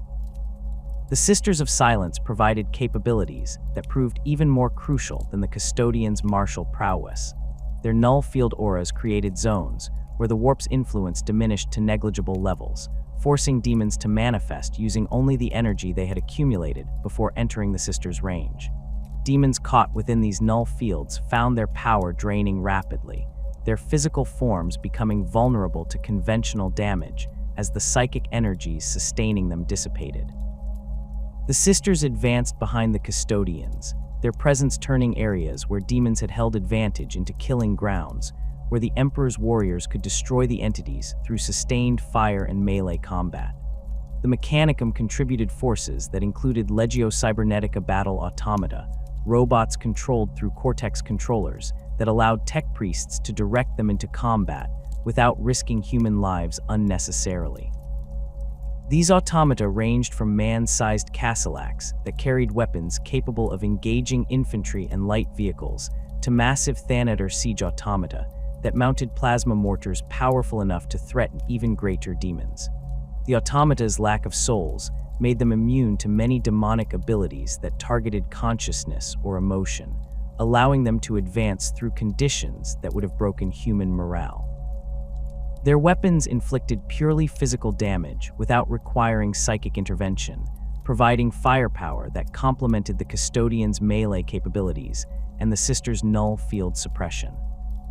The Sisters of Silence provided capabilities that proved even more crucial than the Custodians' martial prowess. Their null field auras created zones where the warp's influence diminished to negligible levels, forcing demons to manifest using only the energy they had accumulated before entering the Sisters' range. Demons caught within these null fields found their power draining rapidly, their physical forms becoming vulnerable to conventional damage as the psychic energies sustaining them dissipated. The Sisters advanced behind the Custodians, their presence turning areas where demons had held advantage into killing grounds, where the Emperor's warriors could destroy the entities through sustained fire and melee combat. The Mechanicum contributed forces that included Legio Cybernetica battle automata, robots controlled through Cortex controllers that allowed tech priests to direct them into combat without risking human lives unnecessarily. These automata ranged from man-sized castellax that carried weapons capable of engaging infantry and light vehicles to massive Thanator siege automata that mounted plasma mortars powerful enough to threaten even greater demons. The automata's lack of souls made them immune to many demonic abilities that targeted consciousness or emotion, allowing them to advance through conditions that would have broken human morale. Their weapons inflicted purely physical damage without requiring psychic intervention, providing firepower that complemented the Custodians' melee capabilities and the Sisters' null field suppression.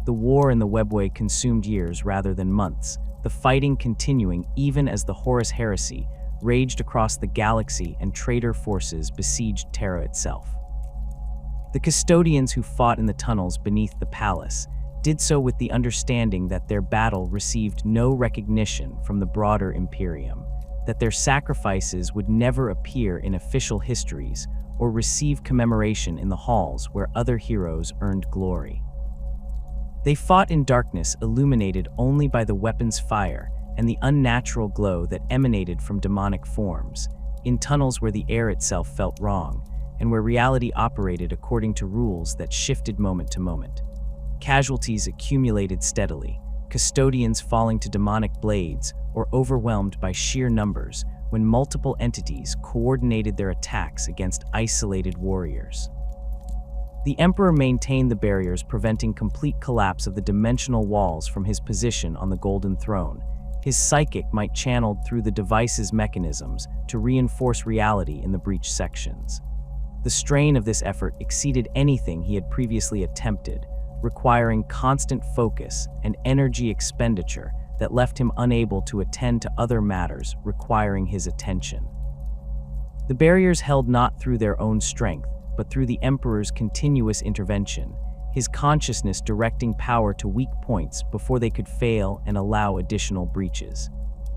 The war in the Webway consumed years rather than months, the fighting continuing even as the Horus Heresy raged across the galaxy and traitor forces besieged Terra itself. The Custodians who fought in the tunnels beneath the palace did so with the understanding that their battle received no recognition from the broader Imperium, that their sacrifices would never appear in official histories or receive commemoration in the halls where other heroes earned glory. They fought in darkness illuminated only by the weapon's fire and the unnatural glow that emanated from demonic forms, in tunnels where the air itself felt wrong, and where reality operated according to rules that shifted moment to moment. Casualties accumulated steadily, Custodians falling to demonic blades or overwhelmed by sheer numbers when multiple entities coordinated their attacks against isolated warriors. The Emperor maintained the barriers preventing complete collapse of the dimensional walls from his position on the Golden Throne. His psychic might channeled through the device's mechanisms to reinforce reality in the breached sections. The strain of this effort exceeded anything he had previously attempted, requiring constant focus and energy expenditure that left him unable to attend to other matters requiring his attention. The barriers held not through their own strength, but through the Emperor's continuous intervention, his consciousness directing power to weak points before they could fail and allow additional breaches.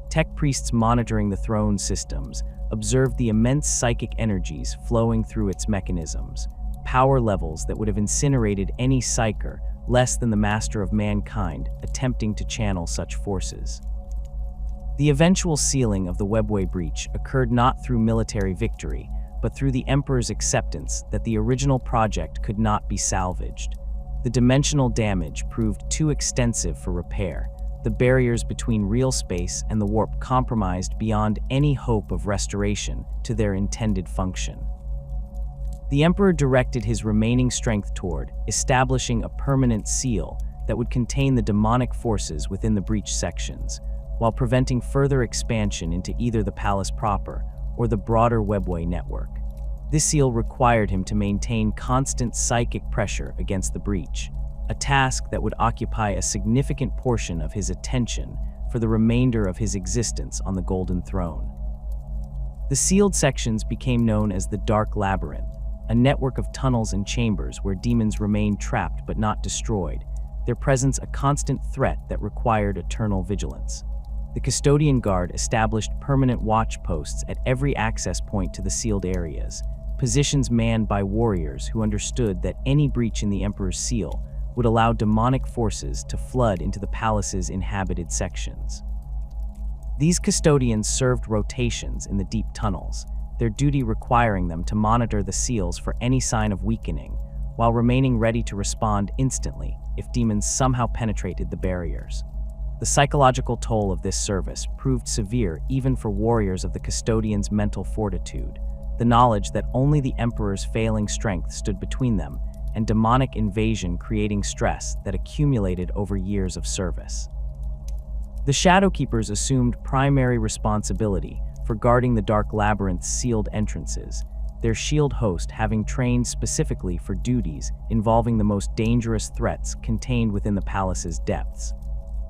Tech priests monitoring the throne systems observed the immense psychic energies flowing through its mechanisms, power levels that would have incinerated any psyker less than the master of mankind attempting to channel such forces. The eventual sealing of the webway breach occurred not through military victory, but through the Emperor's acceptance that the original project could not be salvaged. The dimensional damage proved too extensive for repair, the barriers between real space and the warp compromised beyond any hope of restoration to their intended function. The Emperor directed his remaining strength toward establishing a permanent seal that would contain the demonic forces within the breach sections, while preventing further expansion into either the palace proper or the broader webway network. This seal required him to maintain constant psychic pressure against the breach, a task that would occupy a significant portion of his attention for the remainder of his existence on the Golden Throne. The sealed sections became known as the Dark Labyrinth, a network of tunnels and chambers where demons remained trapped but not destroyed, their presence a constant threat that required eternal vigilance. The Custodian Guard established permanent watch posts at every access point to the sealed areas, positions manned by warriors who understood that any breach in the Emperor's seal would allow demonic forces to flood into the palace's inhabited sections. These custodians served rotations in the deep tunnels, their duty requiring them to monitor the seals for any sign of weakening, while remaining ready to respond instantly if demons somehow penetrated the barriers. The psychological toll of this service proved severe even for warriors of the custodians' mental fortitude, the knowledge that only the Emperor's failing strength stood between them and demonic invasion creating stress that accumulated over years of service. The Shadowkeepers assumed primary responsibility for guarding the Dark Labyrinth's sealed entrances, their shield host having trained specifically for duties involving the most dangerous threats contained within the palace's depths.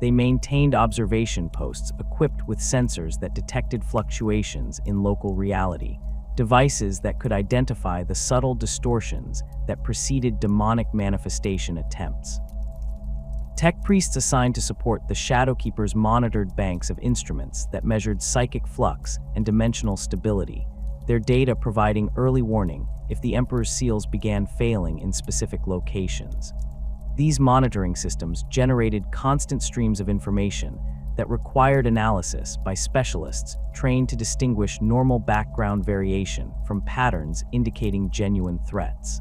They maintained observation posts equipped with sensors that detected fluctuations in local reality, devices that could identify the subtle distortions that preceded demonic manifestation attempts. Tech priests assigned to support the Shadowkeepers monitored banks of instruments that measured psychic flux and dimensional stability, their data providing early warning if the Emperor's seals began failing in specific locations. These monitoring systems generated constant streams of information that required analysis by specialists trained to distinguish normal background variation from patterns indicating genuine threats.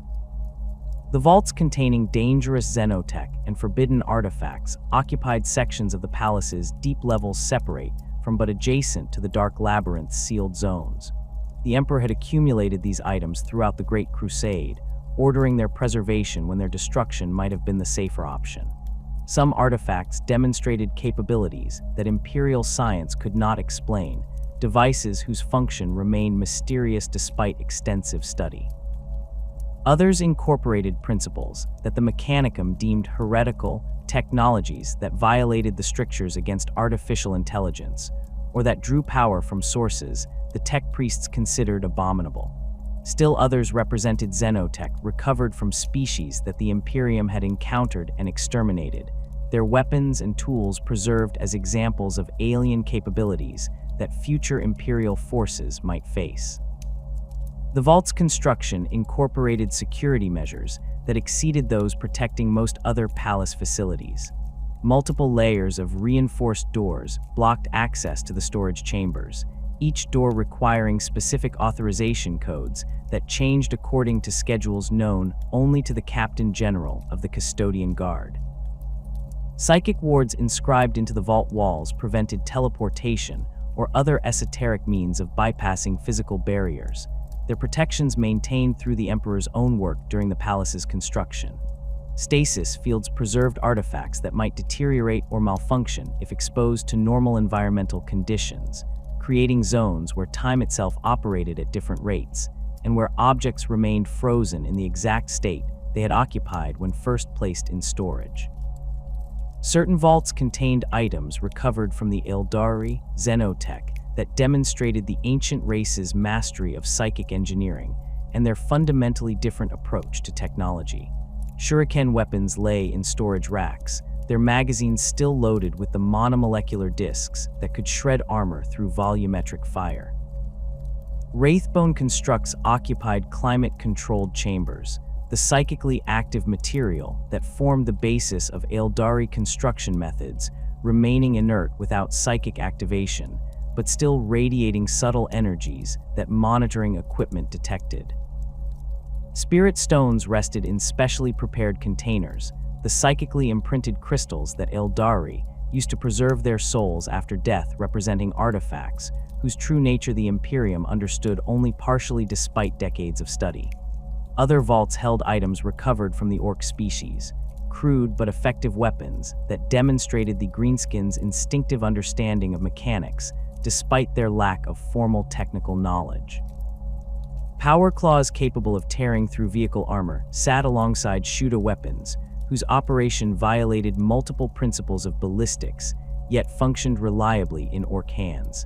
The vaults containing dangerous xenotech and forbidden artifacts occupied sections of the palace's deep levels separate from but adjacent to the Dark Labyrinth's sealed zones. The Emperor had accumulated these items throughout the Great Crusade, ordering their preservation when their destruction might have been the safer option. Some artifacts demonstrated capabilities that Imperial science could not explain, devices whose function remained mysterious despite extensive study. Others incorporated principles that the Mechanicum deemed heretical, technologies that violated the strictures against artificial intelligence, or that drew power from sources the tech priests considered abominable. Still others represented xenotech recovered from species that the Imperium had encountered and exterminated, their weapons and tools preserved as examples of alien capabilities that future Imperial forces might face. The vault's construction incorporated security measures that exceeded those protecting most other palace facilities. Multiple layers of reinforced doors blocked access to the storage chambers, each door requiring specific authorization codes that changed according to schedules known only to the Captain General of the Custodian Guard. Psychic wards inscribed into the vault walls prevented teleportation or other esoteric means of bypassing physical barriers, their protections maintained through the Emperor's own work during the palace's construction. Stasis fields preserved artifacts that might deteriorate or malfunction if exposed to normal environmental conditions, creating zones where time itself operated at different rates, and where objects remained frozen in the exact state they had occupied when first placed in storage. Certain vaults contained items recovered from the Eldari xenotech that demonstrated the ancient race's mastery of psychic engineering and their fundamentally different approach to technology. Shuriken weapons lay in storage racks, their magazines still loaded with the monomolecular discs that could shred armor through volumetric fire. Wraithbone constructs occupied climate-controlled chambers, the psychically active material that formed the basis of Eldari construction methods remaining inert without psychic activation, but still radiating subtle energies that monitoring equipment detected. Spirit stones rested in specially prepared containers, the psychically imprinted crystals that Eldari used to preserve their souls after death, representing artifacts whose true nature the Imperium understood only partially despite decades of study. Other vaults held items recovered from the orc species, crude but effective weapons that demonstrated the greenskins' instinctive understanding of mechanics despite their lack of formal technical knowledge. Power claws capable of tearing through vehicle armor sat alongside Shuda weapons, whose operation violated multiple principles of ballistics, yet functioned reliably in orc hands.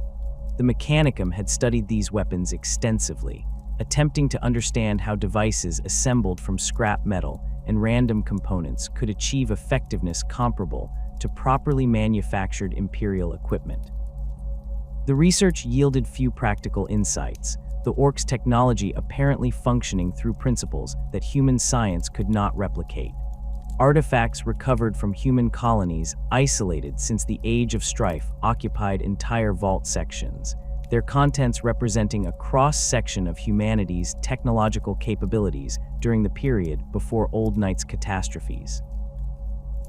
The Mechanicum had studied these weapons extensively, attempting to understand how devices assembled from scrap metal and random components could achieve effectiveness comparable to properly manufactured Imperial equipment. The research yielded few practical insights, the orcs' technology apparently functioning through principles that human science could not replicate. Artifacts recovered from human colonies isolated since the Age of Strife occupied entire vault sections, their contents representing a cross-section of humanity's technological capabilities during the period before Old Knight's catastrophes.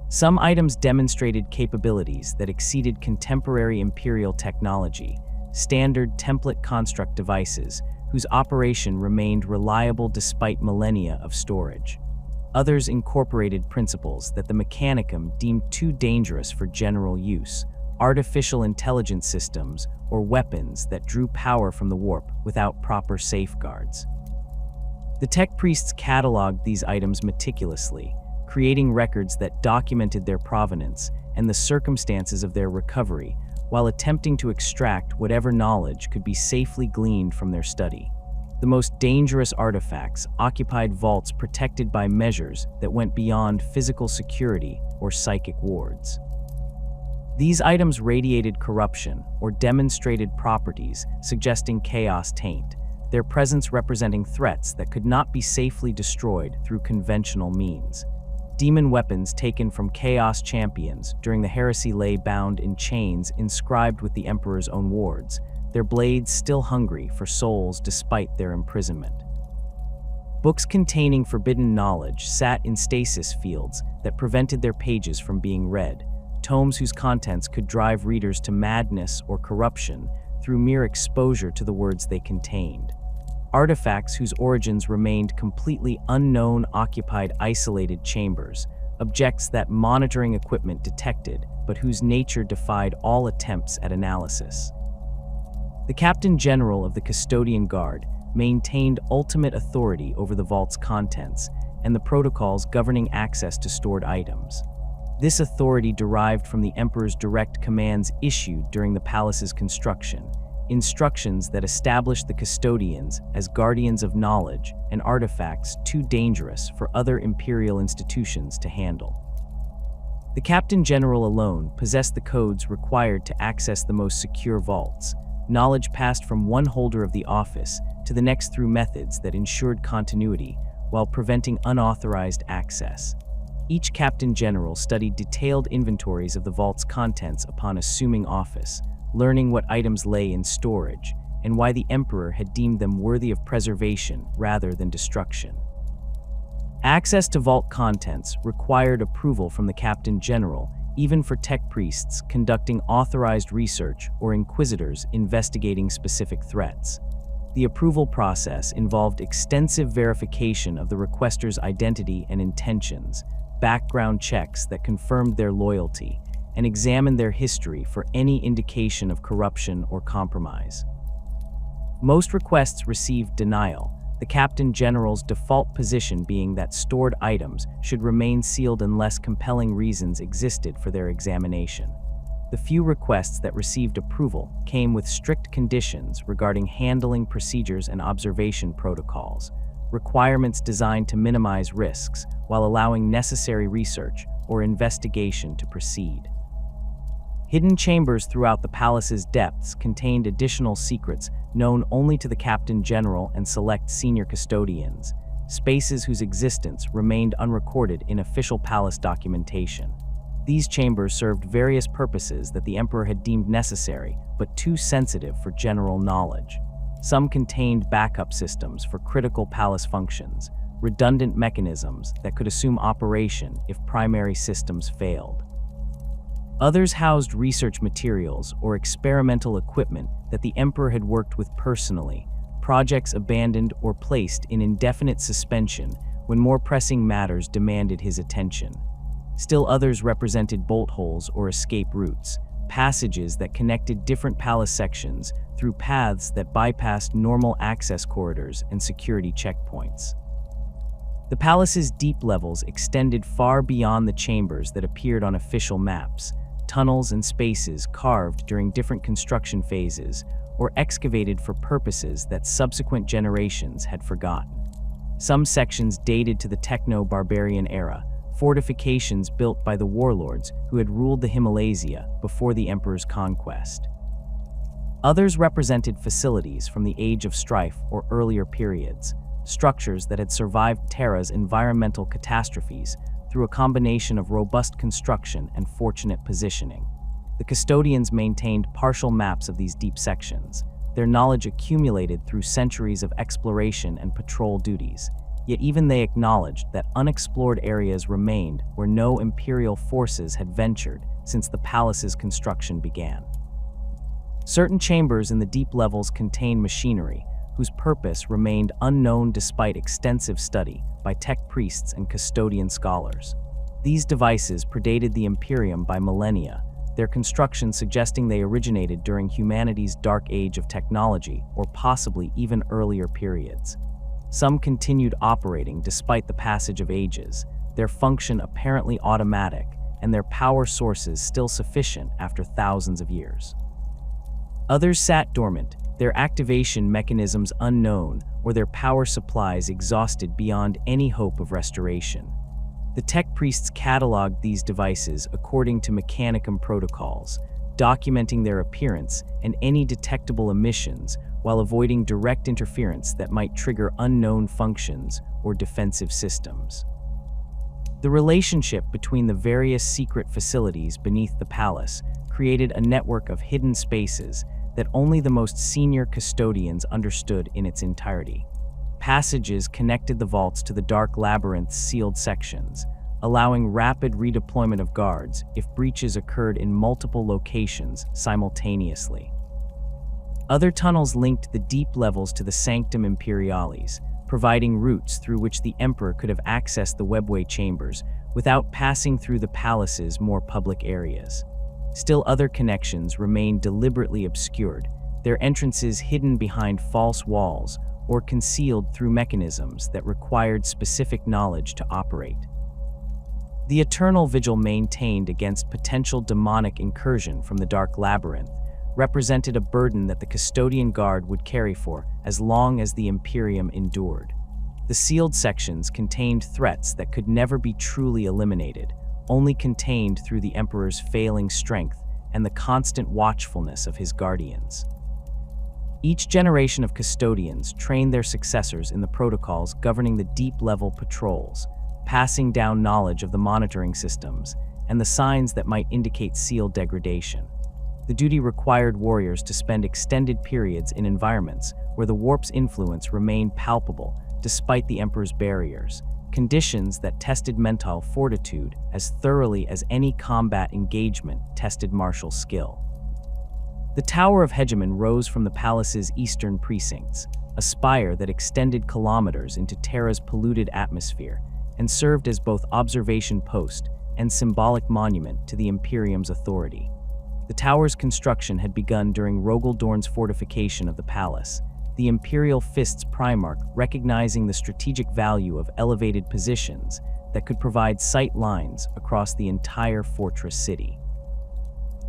Some items demonstrated capabilities that exceeded contemporary Imperial technology, standard template construct devices whose operation remained reliable despite millennia of storage. Others incorporated principles that the Mechanicum deemed too dangerous for general use, artificial intelligence systems, or weapons that drew power from the warp without proper safeguards. The tech priests cataloged these items meticulously, creating records that documented their provenance and the circumstances of their recovery, while attempting to extract whatever knowledge could be safely gleaned from their study. The most dangerous artifacts occupied vaults protected by measures that went beyond physical security or psychic wards. These items radiated corruption or demonstrated properties suggesting chaos taint, their presence representing threats that could not be safely destroyed through conventional means. Demon weapons taken from chaos champions during the heresy lay bound in chains inscribed with the Emperor's own wards, their blades still hungry for souls despite their imprisonment. Books containing forbidden knowledge sat in stasis fields that prevented their pages from being read, tomes whose contents could drive readers to madness or corruption through mere exposure to the words they contained. Artifacts whose origins remained completely unknown occupied isolated chambers, objects that monitoring equipment detected, but whose nature defied all attempts at analysis. The Captain General of the Custodian Guard maintained ultimate authority over the vault's contents and the protocols governing access to stored items. This authority derived from the Emperor's direct commands issued during the palace's construction, instructions that established the custodians as guardians of knowledge and artifacts too dangerous for other Imperial institutions to handle. The Captain General alone possessed the codes required to access the most secure vaults, knowledge passed from one holder of the office to the next through methods that ensured continuity while preventing unauthorized access. Each Captain General studied detailed inventories of the vault's contents upon assuming office, learning what items lay in storage and why the Emperor had deemed them worthy of preservation rather than destruction. Access to vault contents required approval from the Captain General, even for tech priests conducting authorized research or inquisitors investigating specific threats. The approval process involved extensive verification of the requester's identity and intentions, background checks that confirmed their loyalty, and examined their history for any indication of corruption or compromise. Most requests received denial, the Captain General's default position being that stored items should remain sealed unless compelling reasons existed for their examination. The few requests that received approval came with strict conditions regarding handling procedures and observation protocols, requirements designed to minimize risks while allowing necessary research or investigation to proceed. Hidden chambers throughout the palace's depths contained additional secrets known only to the Captain General and select senior custodians, spaces whose existence remained unrecorded in official palace documentation. These chambers served various purposes that the emperor had deemed necessary, but too sensitive for general knowledge. Some contained backup systems for critical palace functions, redundant mechanisms that could assume operation if primary systems failed. Others housed research materials or experimental equipment that the emperor had worked with personally, projects abandoned or placed in indefinite suspension when more pressing matters demanded his attention. Still others represented bolt holes or escape routes, passages that connected different palace sections through paths that bypassed normal access corridors and security checkpoints. The palace's deep levels extended far beyond the chambers that appeared on official maps, tunnels and spaces carved during different construction phases or excavated for purposes that subsequent generations had forgotten. Some sections dated to the techno-barbarian era, fortifications built by the warlords who had ruled the Himalasia before the emperor's conquest. Others represented facilities from the Age of Strife or earlier periods, structures that had survived Terra's environmental catastrophes through a combination of robust construction and fortunate positioning. The custodians maintained partial maps of these deep sections, their knowledge accumulated through centuries of exploration and patrol duties. Yet even they acknowledged that unexplored areas remained where no imperial forces had ventured since the palace's construction began. Certain chambers in the deep levels contained machinery whose purpose remained unknown despite extensive study by tech priests and custodian scholars. These devices predated the Imperium by millennia, their construction suggesting they originated during humanity's dark age of technology or possibly even earlier periods. Some continued operating despite the passage of ages, their function apparently automatic, and their power sources still sufficient after thousands of years. Others sat dormant, their activation mechanisms unknown, or their power supplies exhausted beyond any hope of restoration. The tech priests cataloged these devices according to Mechanicum protocols, documenting their appearance and any detectable emissions while avoiding direct interference that might trigger unknown functions or defensive systems. The relationship between the various secret facilities beneath the palace created a network of hidden spaces that only the most senior custodians understood in its entirety. Passages connected the vaults to the dark labyrinth's sealed sections, allowing rapid redeployment of guards if breaches occurred in multiple locations simultaneously. Other tunnels linked the deep levels to the Sanctum Imperialis, providing routes through which the emperor could have accessed the webway chambers without passing through the palace's more public areas. Still other connections remained deliberately obscured, their entrances hidden behind false walls or concealed through mechanisms that required specific knowledge to operate. The eternal vigil maintained against potential demonic incursion from the dark labyrinth represented a burden that the custodian guard would carry for as long as the Imperium endured. The sealed sections contained threats that could never be truly eliminated, only contained through the Emperor's failing strength and the constant watchfulness of his guardians. Each generation of custodians trained their successors in the protocols governing the deep-level patrols, passing down knowledge of the monitoring systems and the signs that might indicate seal degradation. The duty required warriors to spend extended periods in environments where the warp's influence remained palpable despite the Emperor's barriers, conditions that tested mental fortitude as thoroughly as any combat engagement tested martial skill. The Tower of Hegemon rose from the palace's eastern precincts, a spire that extended kilometers into Terra's polluted atmosphere and served as both observation post and symbolic monument to the Imperium's authority. The tower's construction had begun during Rogaldorn's fortification of the palace, the Imperial Fist's Primarch recognizing the strategic value of elevated positions that could provide sight lines across the entire fortress city.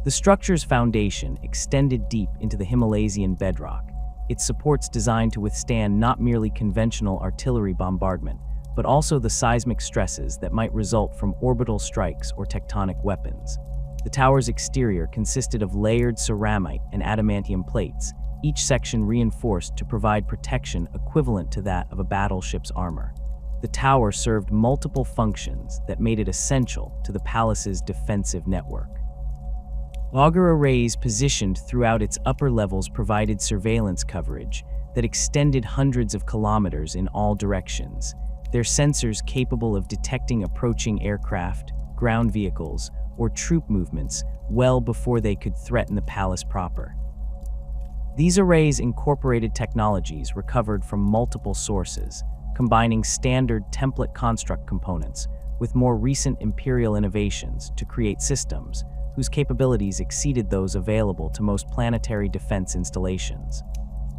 The structure's foundation extended deep into the Himalaysian bedrock, its supports designed to withstand not merely conventional artillery bombardment, but also the seismic stresses that might result from orbital strikes or tectonic weapons. The tower's exterior consisted of layered ceramite and adamantium plates, each section reinforced to provide protection equivalent to that of a battleship's armor. The tower served multiple functions that made it essential to the palace's defensive network. Auger arrays positioned throughout its upper levels provided surveillance coverage that extended hundreds of kilometers in all directions, their sensors capable of detecting approaching aircraft, ground vehicles, or troop movements well before they could threaten the palace proper. These arrays incorporated technologies recovered from multiple sources, combining standard template construct components with more recent imperial innovations to create systems whose capabilities exceeded those available to most planetary defense installations.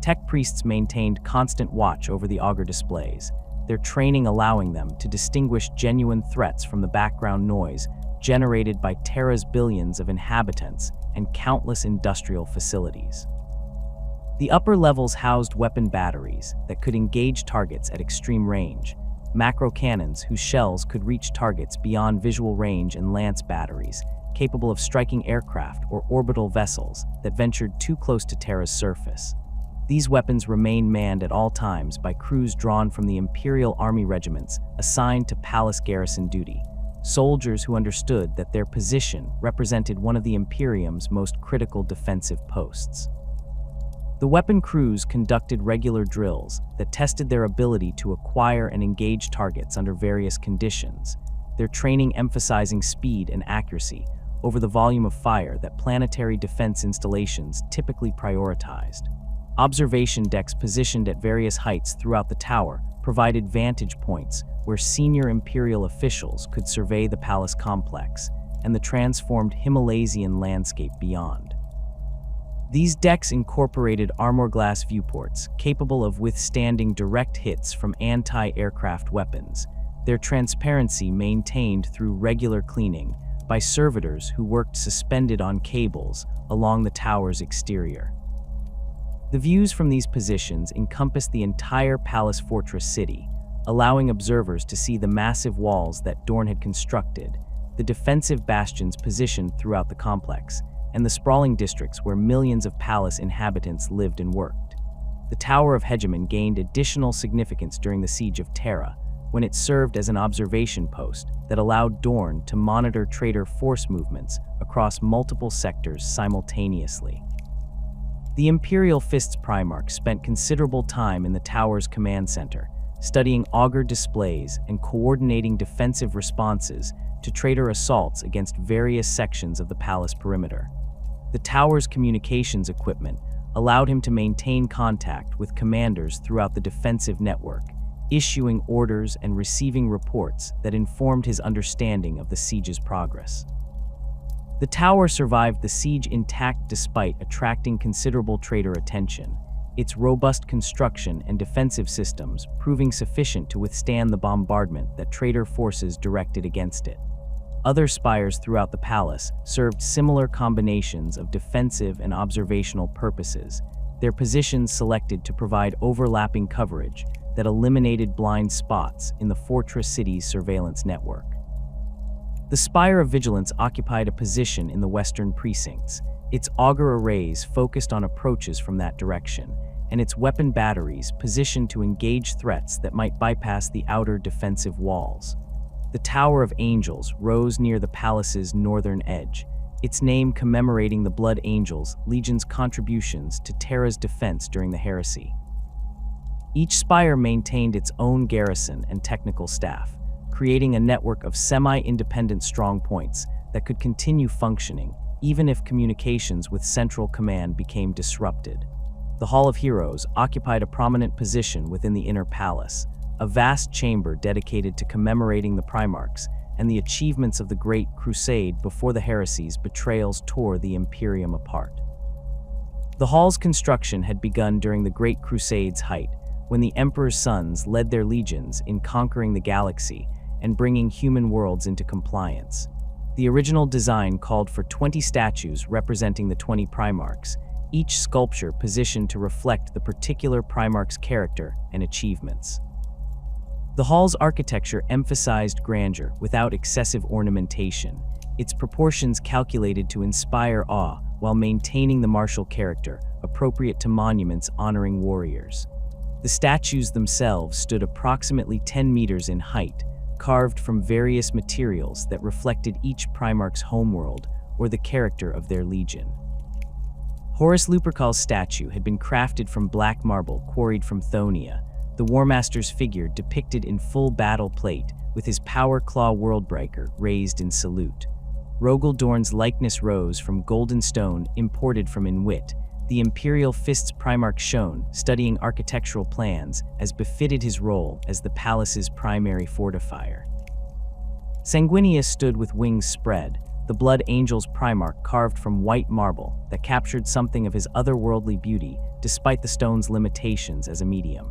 Tech priests maintained constant watch over the auger displays, their training allowing them to distinguish genuine threats from the background noise generated by Terra's billions of inhabitants and countless industrial facilities. The upper levels housed weapon batteries that could engage targets at extreme range, macro cannons whose shells could reach targets beyond visual range, and lance batteries capable of striking aircraft or orbital vessels that ventured too close to Terra's surface. These weapons remained manned at all times by crews drawn from the Imperial Army regiments assigned to palace garrison duty, soldiers who understood that their position represented one of the Imperium's most critical defensive posts. The weapon crews conducted regular drills that tested their ability to acquire and engage targets under various conditions, their training emphasizing speed and accuracy over the volume of fire that planetary defense installations typically prioritized. Observation decks positioned at various heights throughout the tower provided vantage points where senior Imperial officials could survey the palace complex and the transformed Himalaysian landscape beyond. These decks incorporated armor glass viewports capable of withstanding direct hits from anti-aircraft weapons, their transparency maintained through regular cleaning by servitors who worked suspended on cables along the tower's exterior. The views from these positions encompassed the entire palace fortress city, allowing observers to see the massive walls that Dorn had constructed, the defensive bastions positioned throughout the complex, and the sprawling districts where millions of palace inhabitants lived and worked. The Tower of Hegemon gained additional significance during the Siege of Terra, when it served as an observation post that allowed Dorn to monitor traitor force movements across multiple sectors simultaneously. The Imperial Fists Primarch spent considerable time in the tower's command center, studying auger displays and coordinating defensive responses to traitor assaults against various sections of the palace perimeter. The tower's communications equipment allowed him to maintain contact with commanders throughout the defensive network, issuing orders and receiving reports that informed his understanding of the siege's progress. The tower survived the siege intact despite attracting considerable traitor attention, its robust construction and defensive systems proving sufficient to withstand the bombardment that traitor forces directed against it. Other spires throughout the palace served similar combinations of defensive and observational purposes, their positions selected to provide overlapping coverage that eliminated blind spots in the fortress city's surveillance network. The Spire of Vigilance occupied a position in the western precincts, its auger arrays focused on approaches from that direction, and its weapon batteries positioned to engage threats that might bypass the outer defensive walls. The Tower of Angels rose near the palace's northern edge, its name commemorating the Blood Angels' legion's contributions to Terra's defense during the heresy. Each spire maintained its own garrison and technical staff, creating a network of semi-independent strong points that could continue functioning even if communications with Central Command became disrupted. The Hall of Heroes occupied a prominent position within the Inner Palace, a vast chamber dedicated to commemorating the Primarchs and the achievements of the Great Crusade before the heresy's betrayals tore the Imperium apart. The hall's construction had begun during the Great Crusade's height, when the Emperor's sons led their legions in conquering the galaxy and bringing human worlds into compliance. The original design called for 20 statues representing the 20 Primarchs, each sculpture positioned to reflect the particular Primarch's character and achievements. The hall's architecture emphasized grandeur without excessive ornamentation, its proportions calculated to inspire awe while maintaining the martial character appropriate to monuments honoring warriors. The statues themselves stood approximately 10 meters in height, carved from various materials that reflected each Primarch's homeworld or the character of their legion. Horus Lupercal's statue had been crafted from black marble quarried from Thonia, the War Master's figure depicted in full battle plate with his power claw worldbreaker raised in salute. Rogel Dorn's likeness rose from golden stone imported from Inwit, the Imperial Fist's Primarch shone, studying architectural plans as befitted his role as the palace's primary fortifier. Sanguinius stood with wings spread, the Blood Angel's Primarch carved from white marble that captured something of his otherworldly beauty despite the stone's limitations as a medium.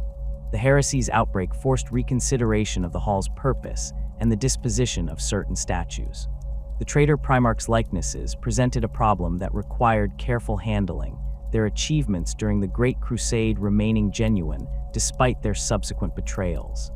The heresy's outbreak forced reconsideration of the hall's purpose and the disposition of certain statues. The traitor Primarch's likenesses presented a problem that required careful handling, their achievements during the Great Crusade remaining genuine despite their subsequent betrayals.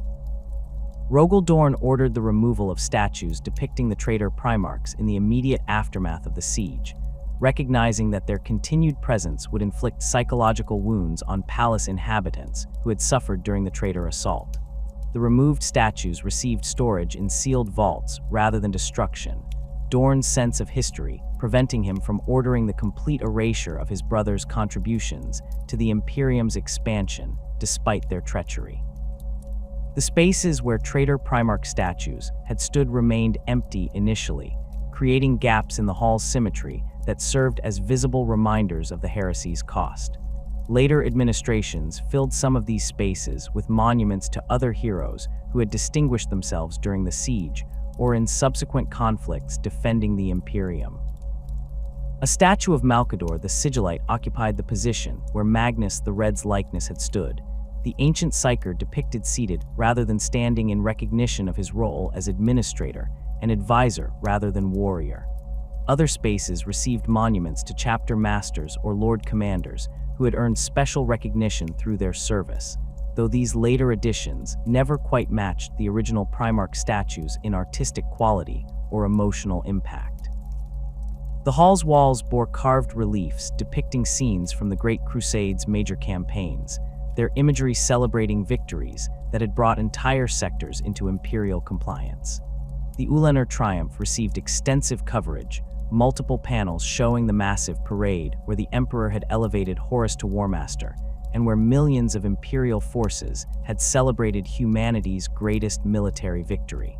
Rogel Dorn ordered the removal of statues depicting the traitor Primarchs in the immediate aftermath of the siege, recognizing that their continued presence would inflict psychological wounds on palace inhabitants who had suffered during the traitor assault. The removed statues received storage in sealed vaults rather than destruction, Dorn's sense of history preventing him from ordering the complete erasure of his brother's contributions to the Imperium's expansion despite their treachery. The spaces where traitor Primarch statues had stood remained empty initially, creating gaps in the hall's symmetry that served as visible reminders of the heresy's cost. Later administrations filled some of these spaces with monuments to other heroes who had distinguished themselves during the siege or in subsequent conflicts defending the Imperium. A statue of Malcador the Sigillite occupied the position where Magnus the Red's likeness had stood, the ancient psyker depicted seated rather than standing in recognition of his role as administrator and advisor rather than warrior. Other spaces received monuments to chapter masters or lord commanders who had earned special recognition through their service, though these later additions never quite matched the original Primarch statues in artistic quality or emotional impact. The hall's walls bore carved reliefs depicting scenes from the Great Crusade's major campaigns, their imagery celebrating victories that had brought entire sectors into imperial compliance. The Ulanner triumph received extensive coverage, multiple panels showing the massive parade where the Emperor had elevated Horus to War Master, and where millions of imperial forces had celebrated humanity's greatest military victory.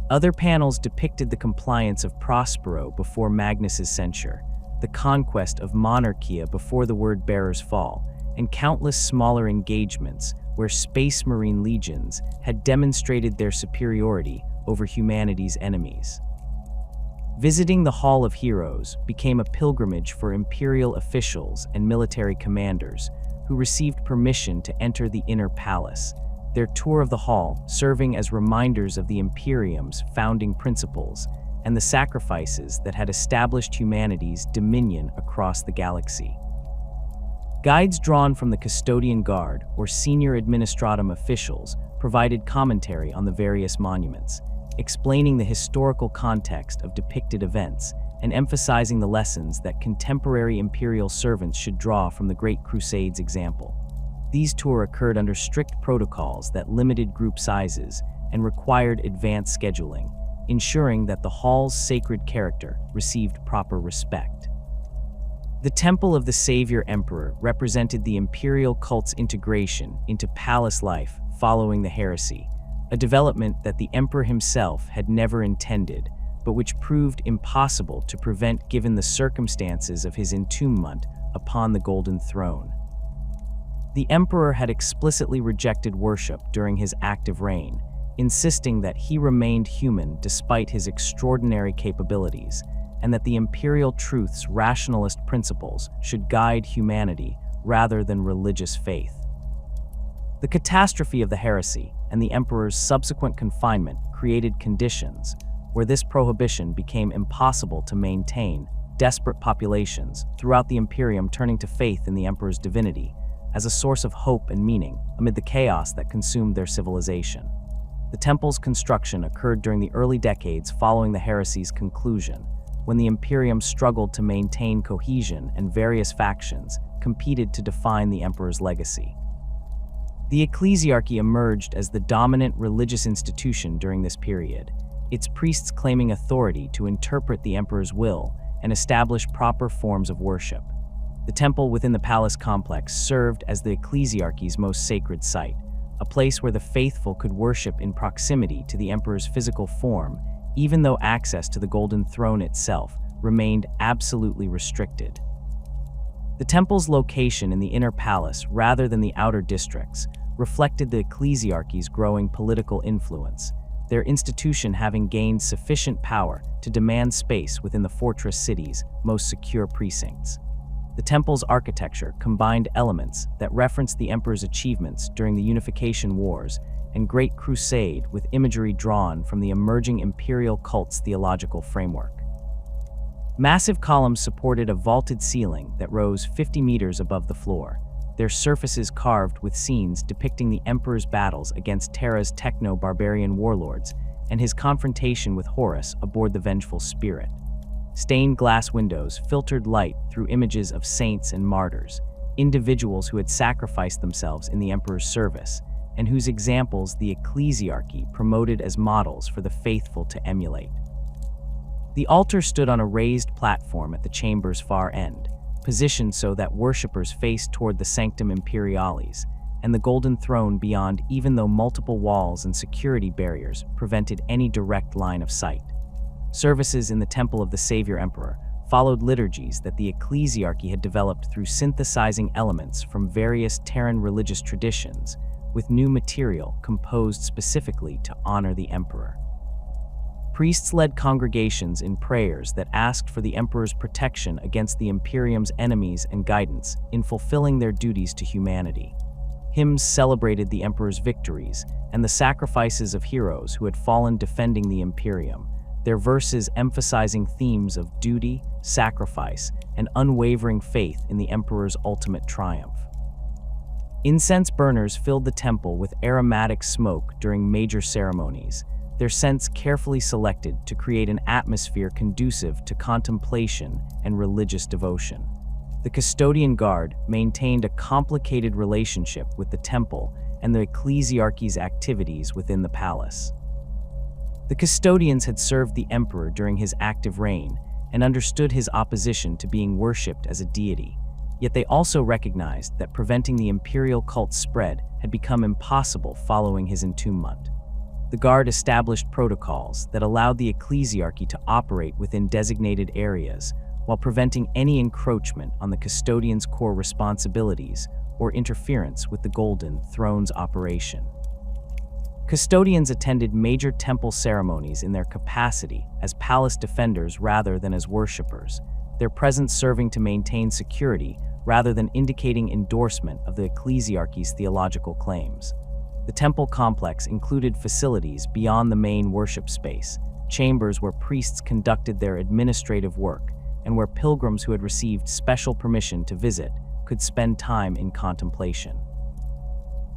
Other panels depicted the compliance of Prospero before Magnus's censure, the conquest of Monarchia before the Word-Bearer's fall, and countless smaller engagements where Space Marine legions had demonstrated their superiority over humanity's enemies. Visiting the Hall of Heroes became a pilgrimage for imperial officials and military commanders who received permission to enter the inner palace, their tour of the hall serving as reminders of the Imperium's founding principles and the sacrifices that had established humanity's dominion across the galaxy. Guides drawn from the Custodian Guard or senior administratum officials provided commentary on the various monuments, explaining the historical context of depicted events and emphasizing the lessons that contemporary imperial servants should draw from the Great Crusade's example. These tours occurred under strict protocols that limited group sizes and required advanced scheduling, ensuring that the hall's sacred character received proper respect. The Temple of the Savior Emperor represented the imperial cult's integration into palace life following the heresy, a development that the emperor himself had never intended, but which proved impossible to prevent given the circumstances of his entombment upon the Golden Throne. The emperor had explicitly rejected worship during his active reign, insisting that he remained human despite his extraordinary capabilities, and that the imperial truth's rationalist principles should guide humanity rather than religious faith. The catastrophe of the heresy and the emperor's subsequent confinement created conditions where this prohibition became impossible to maintain, desperate populations throughout the Imperium turning to faith in the emperor's divinity as a source of hope and meaning amid the chaos that consumed their civilization. The temple's construction occurred during the early decades following the heresy's conclusion, when the Imperium struggled to maintain cohesion and various factions competed to define the emperor's legacy. The ecclesiarchy emerged as the dominant religious institution during this period, its priests claiming authority to interpret the emperor's will and establish proper forms of worship. The temple within the palace complex served as the ecclesiarchy's most sacred site, a place where the faithful could worship in proximity to the emperor's physical form, even though access to the Golden Throne itself remained absolutely restricted. The temple's location in the inner palace, rather than the outer districts, reflected the ecclesiarchy's growing political influence, their institution having gained sufficient power to demand space within the fortress city's most secure precincts. The temple's architecture combined elements that referenced the emperor's achievements during the Unification Wars and Great Crusade with imagery drawn from the emerging imperial cult's theological framework. Massive columns supported a vaulted ceiling that rose 50 meters above the floor, their surfaces carved with scenes depicting the emperor's battles against Terra's techno-barbarian warlords and his confrontation with Horus aboard the Vengeful Spirit. Stained glass windows filtered light through images of saints and martyrs, individuals who had sacrificed themselves in the emperor's service, and whose examples the ecclesiarchy promoted as models for the faithful to emulate. The altar stood on a raised platform at the chamber's far end, positioned so that worshippers faced toward the Sanctum Imperialis and the Golden Throne beyond, even though multiple walls and security barriers prevented any direct line of sight. Services in the Temple of the Savior Emperor followed liturgies that the ecclesiarchy had developed through synthesizing elements from various Terran religious traditions with new material composed specifically to honor the emperor. Priests led congregations in prayers that asked for the emperor's protection against the Imperium's enemies and guidance in fulfilling their duties to humanity. Hymns celebrated the emperor's victories and the sacrifices of heroes who had fallen defending the Imperium, their verses emphasizing themes of duty, sacrifice, and unwavering faith in the emperor's ultimate triumph. Incense burners filled the temple with aromatic smoke during major ceremonies, their scents carefully selected to create an atmosphere conducive to contemplation and religious devotion. The custodian guard maintained a complicated relationship with the temple and the ecclesiarchy's activities within the palace. The custodians had served the emperor during his active reign and understood his opposition to being worshipped as a deity, yet they also recognized that preventing the imperial cult's spread had become impossible following his entombment. The guard established protocols that allowed the ecclesiarchy to operate within designated areas while preventing any encroachment on the custodian's core responsibilities or interference with the Golden Throne's operation. Custodians attended major temple ceremonies in their capacity as palace defenders rather than as worshippers, their presence serving to maintain security rather than indicating endorsement of the ecclesiarchy's theological claims. The temple complex included facilities beyond the main worship space, chambers where priests conducted their administrative work, and where pilgrims who had received special permission to visit could spend time in contemplation.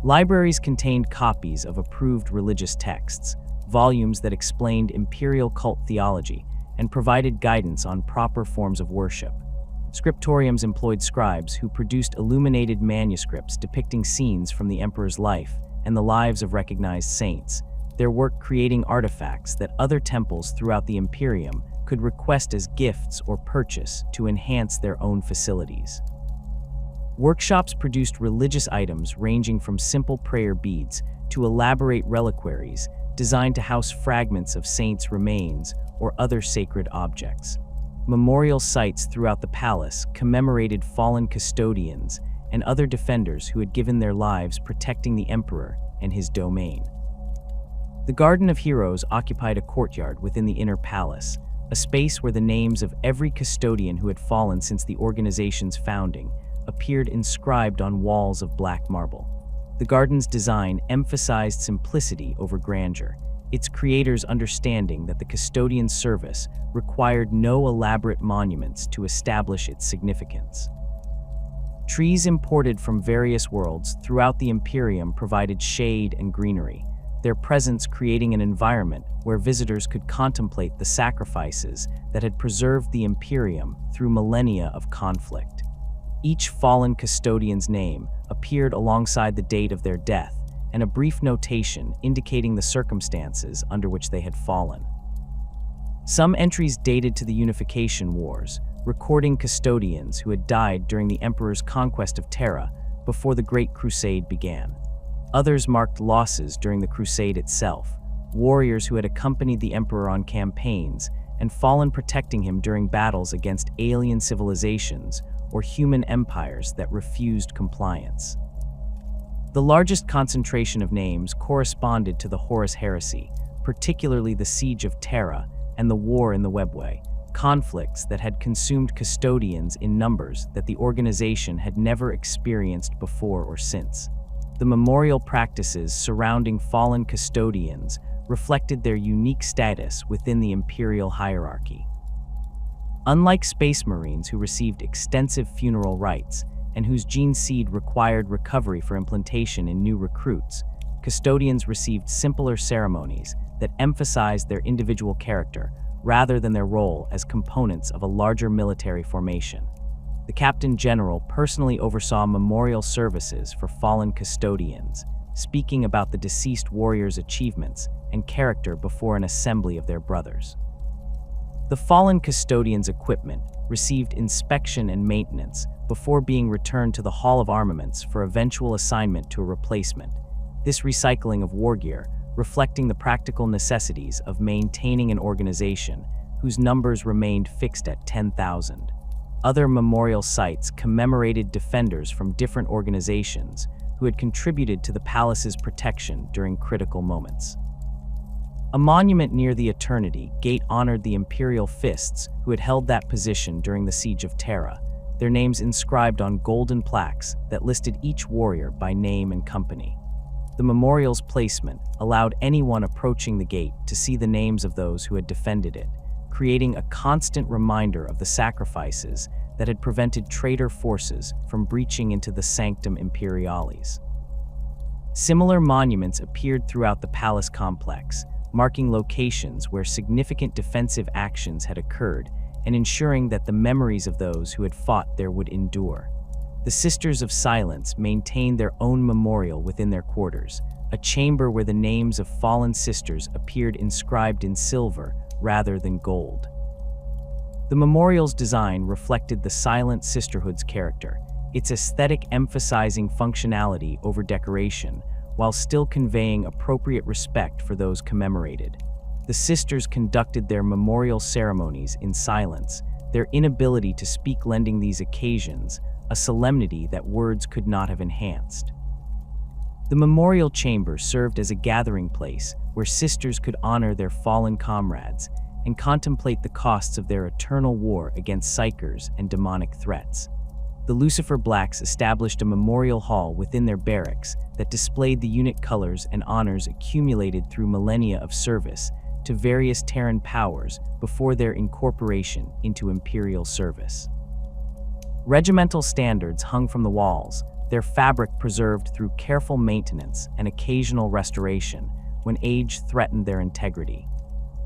Libraries contained copies of approved religious texts, volumes that explained imperial cult theology, and provided guidance on proper forms of worship. Scriptoriums employed scribes who produced illuminated manuscripts depicting scenes from the emperor's life and the lives of recognized saints, their work creating artifacts that other temples throughout the Imperium could request as gifts or purchase to enhance their own facilities. Workshops produced religious items ranging from simple prayer beads to elaborate reliquaries designed to house fragments of saints' remains or other sacred objects. Memorial sites throughout the palace commemorated fallen custodians and other defenders who had given their lives protecting the emperor and his domain. The Garden of Heroes occupied a courtyard within the inner palace, a space where the names of every custodian who had fallen since the organization's founding appeared inscribed on walls of black marble. The garden's design emphasized simplicity over grandeur, its creators understanding that the custodian's service required no elaborate monuments to establish its significance. Trees imported from various worlds throughout the Imperium provided shade and greenery, their presence creating an environment where visitors could contemplate the sacrifices that had preserved the Imperium through millennia of conflict. Each fallen custodian's name appeared alongside the date of their death and a brief notation indicating the circumstances under which they had fallen. Some entries dated to the Unification Wars, recording custodians who had died during the Emperor's conquest of Terra before the Great Crusade began. Others marked losses during the Crusade itself, warriors who had accompanied the Emperor on campaigns and fallen protecting him during battles against alien civilizations or human empires that refused compliance. The largest concentration of names corresponded to the Horus Heresy, particularly the Siege of Terra and the War in the Webway, conflicts that had consumed custodians in numbers that the organization had never experienced before or since. The memorial practices surrounding fallen custodians reflected their unique status within the imperial hierarchy. Unlike Space Marines who received extensive funeral rites and whose gene seed required recovery for implantation in new recruits, custodians received simpler ceremonies that emphasized their individual character rather than their role as components of a larger military formation. The Captain General personally oversaw memorial services for fallen custodians, speaking about the deceased warriors' achievements and character before an assembly of their brothers. The fallen custodians' equipment received inspection and maintenance before being returned to the Hall of Armaments for eventual assignment to a replacement. This recycling of war gear reflecting the practical necessities of maintaining an organization whose numbers remained fixed at 10,000. Other memorial sites commemorated defenders from different organizations who had contributed to the palace's protection during critical moments. A monument near the Eternity Gate honored the Imperial Fists who had held that position during the Siege of Terra, their names inscribed on golden plaques that listed each warrior by name and company. The memorial's placement allowed anyone approaching the gate to see the names of those who had defended it, creating a constant reminder of the sacrifices that had prevented traitor forces from breaching into the Sanctum Imperialis. Similar monuments appeared throughout the palace complex, marking locations where significant defensive actions had occurred and ensuring that the memories of those who had fought there would endure. The Sisters of Silence maintained their own memorial within their quarters, a chamber where the names of fallen sisters appeared inscribed in silver rather than gold. The memorial's design reflected the Silent Sisterhood's character, its aesthetic emphasizing functionality over decoration, while still conveying appropriate respect for those commemorated. The sisters conducted their memorial ceremonies in silence, their inability to speak lending these occasions a solemnity that words could not have enhanced. The memorial chamber served as a gathering place where sisters could honor their fallen comrades and contemplate the costs of their eternal war against psychers and demonic threats. The Lucifer Blacks established a memorial hall within their barracks that displayed the unit colors and honors accumulated through millennia of service to various Terran powers before their incorporation into Imperial service. Regimental standards hung from the walls, their fabric preserved through careful maintenance and occasional restoration when age threatened their integrity.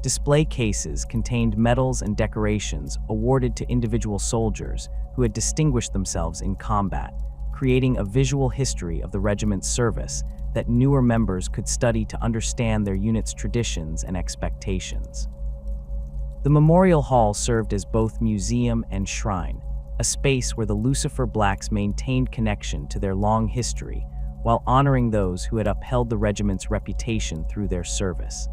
Display cases contained medals and decorations awarded to individual soldiers who had distinguished themselves in combat, creating a visual history of the regiment's service that newer members could study to understand their unit's traditions and expectations. The Memorial Hall served as both museum and shrine, a space where the Lucifer Blacks maintained connection to their long history while honoring those who had upheld the regiment's reputation through their service.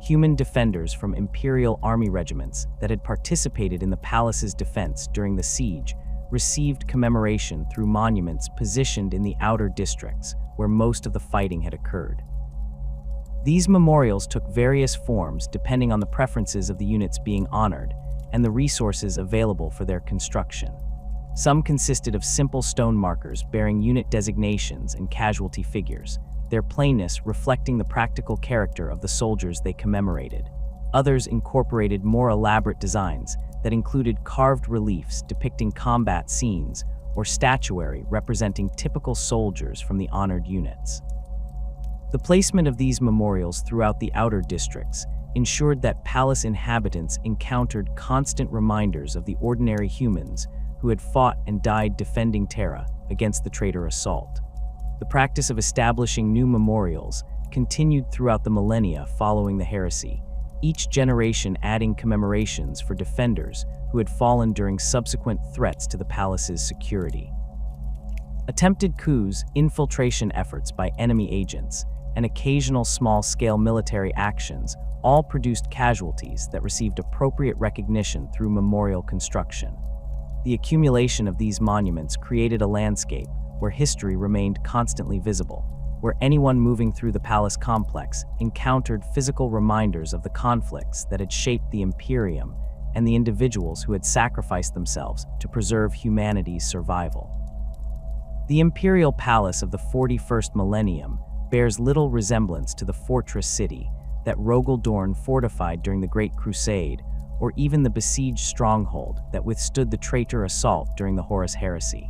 Human defenders from Imperial Army regiments that had participated in the palace's defense during the siege received commemoration through monuments positioned in the outer districts where most of the fighting had occurred. These memorials took various forms depending on the preferences of the units being honored and the resources available for their construction. Some consisted of simple stone markers bearing unit designations and casualty figures, their plainness reflecting the practical character of the soldiers they commemorated. Others incorporated more elaborate designs that included carved reliefs depicting combat scenes or statuary representing typical soldiers from the honored units. The placement of these memorials throughout the outer districts ensured that palace inhabitants encountered constant reminders of the ordinary humans who had fought and died defending Terra against the traitor assault. The practice of establishing new memorials continued throughout the millennia following the heresy, each generation adding commemorations for defenders who had fallen during subsequent threats to the palace's security. Attempted coups, infiltration efforts by enemy agents, and occasional small-scale military actions all produced casualties that received appropriate recognition through memorial construction. The accumulation of these monuments created a landscape where history remained constantly visible, where anyone moving through the palace complex encountered physical reminders of the conflicts that had shaped the Imperium and the individuals who had sacrificed themselves to preserve humanity's survival. The Imperial Palace of the 41st millennium bears little resemblance to the fortress city that Rogel Dorn fortified during the Great Crusade, or even the besieged stronghold that withstood the traitor assault during the Horus Heresy.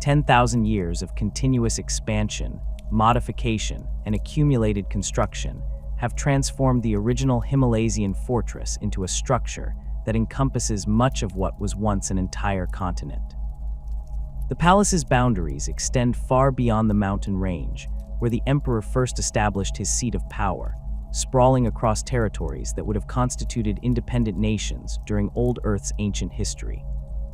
10,000 years of continuous expansion, modification, and accumulated construction have transformed the original Himalaysian fortress into a structure that encompasses much of what was once an entire continent. The palace's boundaries extend far beyond the mountain range, where the emperor first established his seat of power, sprawling across territories that would have constituted independent nations during Old Earth's ancient history.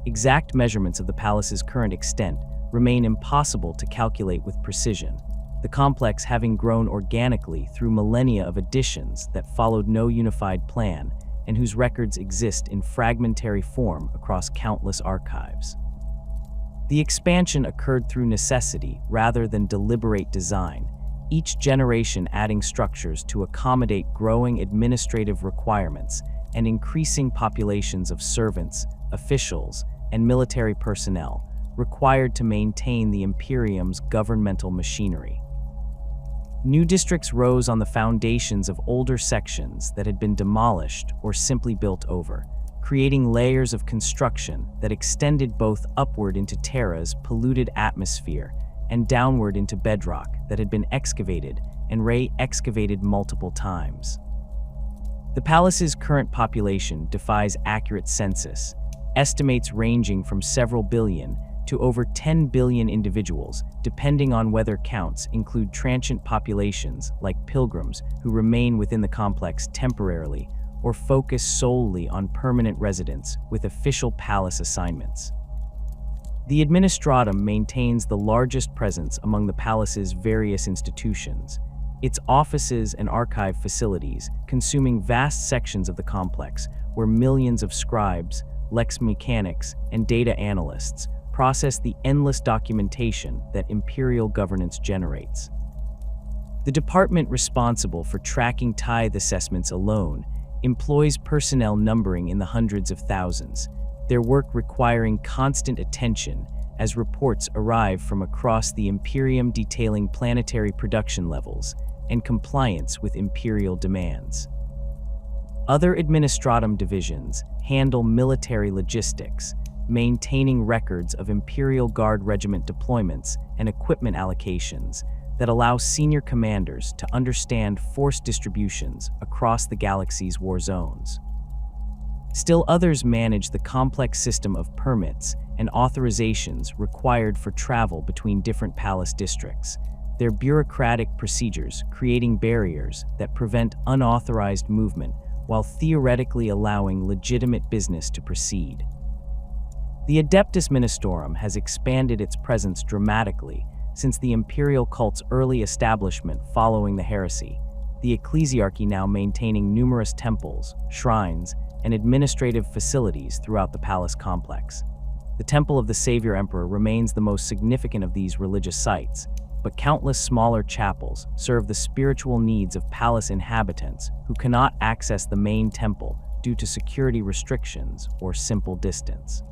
Exact measurements of the palace's current extent remain impossible to calculate with precision, the complex having grown organically through millennia of additions that followed no unified plan and whose records exist in fragmentary form across countless archives. The expansion occurred through necessity rather than deliberate design, each generation adding structures to accommodate growing administrative requirements and increasing populations of servants, officials, and military personnel required to maintain the Imperium's governmental machinery. New districts rose on the foundations of older sections that had been demolished or simply built over, creating layers of construction that extended both upward into Terra's polluted atmosphere and downward into bedrock that had been excavated and re-excavated multiple times. The palace's current population defies accurate census, estimates ranging from several billion to over 10 billion individuals, depending on whether counts include transient populations like pilgrims who remain within the complex temporarily or focus solely on permanent residents with official palace assignments. The Administratum maintains the largest presence among the palace's various institutions, its offices and archive facilities consuming vast sections of the complex where millions of scribes, lex mechanics, and data analysts process the endless documentation that imperial governance generates. The department responsible for tracking tithe assessments alone employs personnel numbering in the hundreds of thousands, their work requiring constant attention as reports arrive from across the Imperium detailing planetary production levels and compliance with imperial demands. Other Administratum divisions handle military logistics, maintaining records of Imperial Guard Regiment deployments and equipment allocations that allow senior commanders to understand force distributions across the galaxy's war zones. Still others manage the complex system of permits and authorizations required for travel between different palace districts, their bureaucratic procedures creating barriers that prevent unauthorized movement while theoretically allowing legitimate business to proceed. The Adeptus Ministorum has expanded its presence dramatically since the imperial cult's early establishment following the heresy, the ecclesiarchy now maintaining numerous temples, shrines, and administrative facilities throughout the palace complex. The Temple of the Savior Emperor remains the most significant of these religious sites, but countless smaller chapels serve the spiritual needs of palace inhabitants who cannot access the main temple due to security restrictions or simple distance.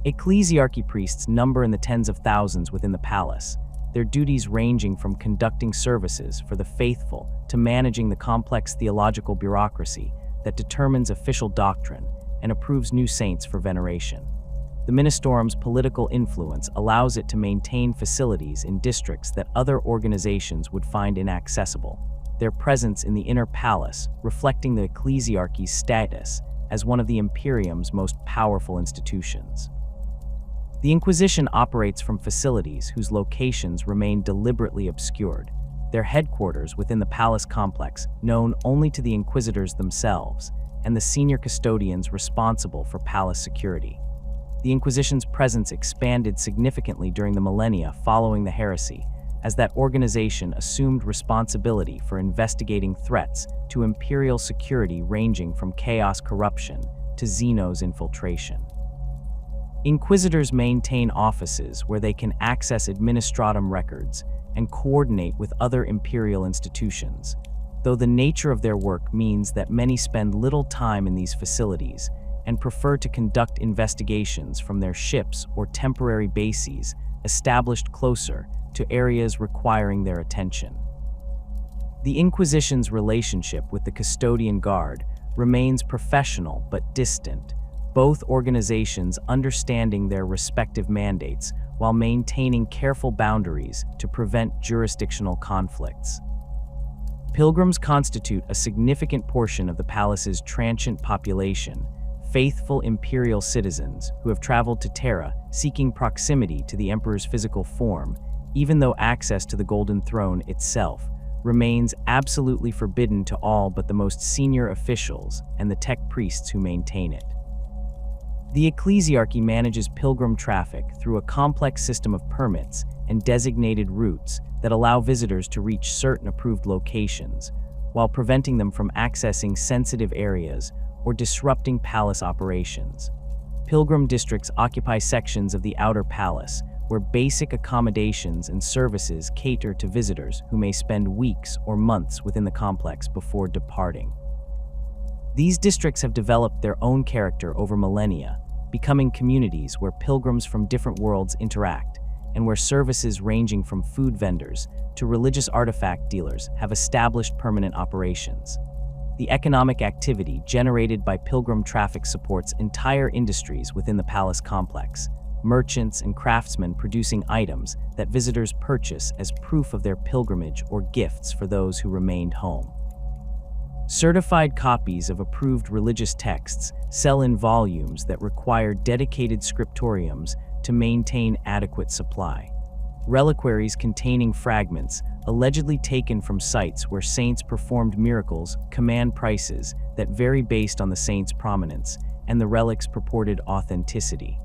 Ecclesiarchy priests number in the tens of thousands within the palace, their duties ranging from conducting services for the faithful to managing the complex theological bureaucracy that determines official doctrine and approves new saints for veneration. The Ministorum's political influence allows it to maintain facilities in districts that other organizations would find inaccessible, their presence in the inner palace reflecting the ecclesiarchy's status as one of the Imperium's most powerful institutions. The Inquisition operates from facilities whose locations remain deliberately obscured, their headquarters within the palace complex known only to the Inquisitors themselves and the senior custodians responsible for palace security. The Inquisition's presence expanded significantly during the millennia following the heresy, as that organization assumed responsibility for investigating threats to imperial security ranging from chaos corruption to Xenos infiltration. Inquisitors maintain offices where they can access administratum records and coordinate with other imperial institutions, though the nature of their work means that many spend little time in these facilities and prefer to conduct investigations from their ships or temporary bases established closer to areas requiring their attention. The Inquisition's relationship with the Custodian Guard remains professional but distant, both organizations understanding their respective mandates while maintaining careful boundaries to prevent jurisdictional conflicts. Pilgrims constitute a significant portion of the palace's transient population, faithful imperial citizens who have traveled to Terra seeking proximity to the Emperor's physical form, even though access to the Golden Throne itself remains absolutely forbidden to all but the most senior officials and the tech priests who maintain it. The ecclesiarchy manages pilgrim traffic through a complex system of permits and designated routes that allow visitors to reach certain approved locations, while preventing them from accessing sensitive areas or disrupting palace operations. Pilgrim districts occupy sections of the outer palace, where basic accommodations and services cater to visitors who may spend weeks or months within the complex before departing. These districts have developed their own character over millennia, becoming communities where pilgrims from different worlds interact, and where services ranging from food vendors to religious artifact dealers have established permanent operations. The economic activity generated by pilgrim traffic supports entire industries within the palace complex, merchants and craftsmen producing items that visitors purchase as proof of their pilgrimage or gifts for those who remained home. Certified copies of approved religious texts sell in volumes that require dedicated scriptoriums to maintain adequate supply. Reliquaries containing fragments allegedly taken from sites where saints performed miracles command prices that vary based on the saint's prominence and the relic's purported authenticity.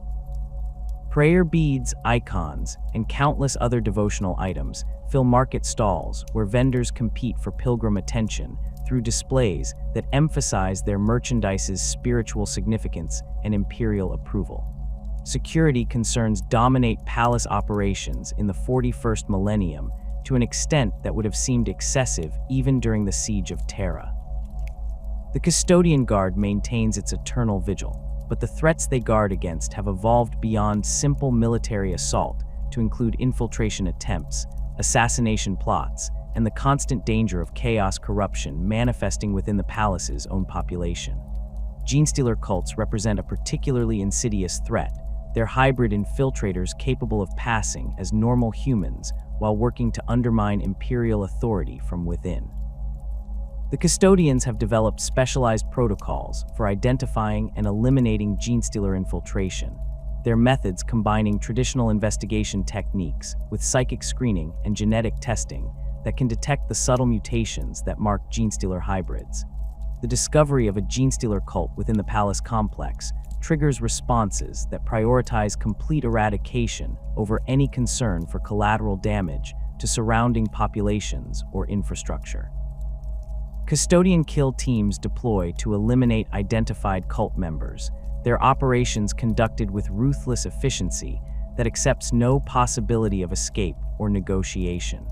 Prayer beads, icons, and countless other devotional items fill market stalls where vendors compete for pilgrim attention through displays that emphasize their merchandise's spiritual significance and imperial approval. Security concerns dominate palace operations in the 41st millennium to an extent that would have seemed excessive even during the siege of Terra. The Custodian Guard maintains its eternal vigil, but the threats they guard against have evolved beyond simple military assault to include infiltration attempts, assassination plots, and the constant danger of chaos corruption manifesting within the palace's own population. Genestealer cults represent a particularly insidious threat. They're hybrid infiltrators capable of passing as normal humans while working to undermine imperial authority from within. The custodians have developed specialized protocols for identifying and eliminating genestealer infiltration, their methods combining traditional investigation techniques with psychic screening and genetic testing that can detect the subtle mutations that mark genestealer hybrids. The discovery of a genestealer cult within the palace complex triggers responses that prioritize complete eradication over any concern for collateral damage to surrounding populations or infrastructure. Custodian kill teams deploy to eliminate identified cult members, their operations conducted with ruthless efficiency that accepts no possibility of escape or negotiation.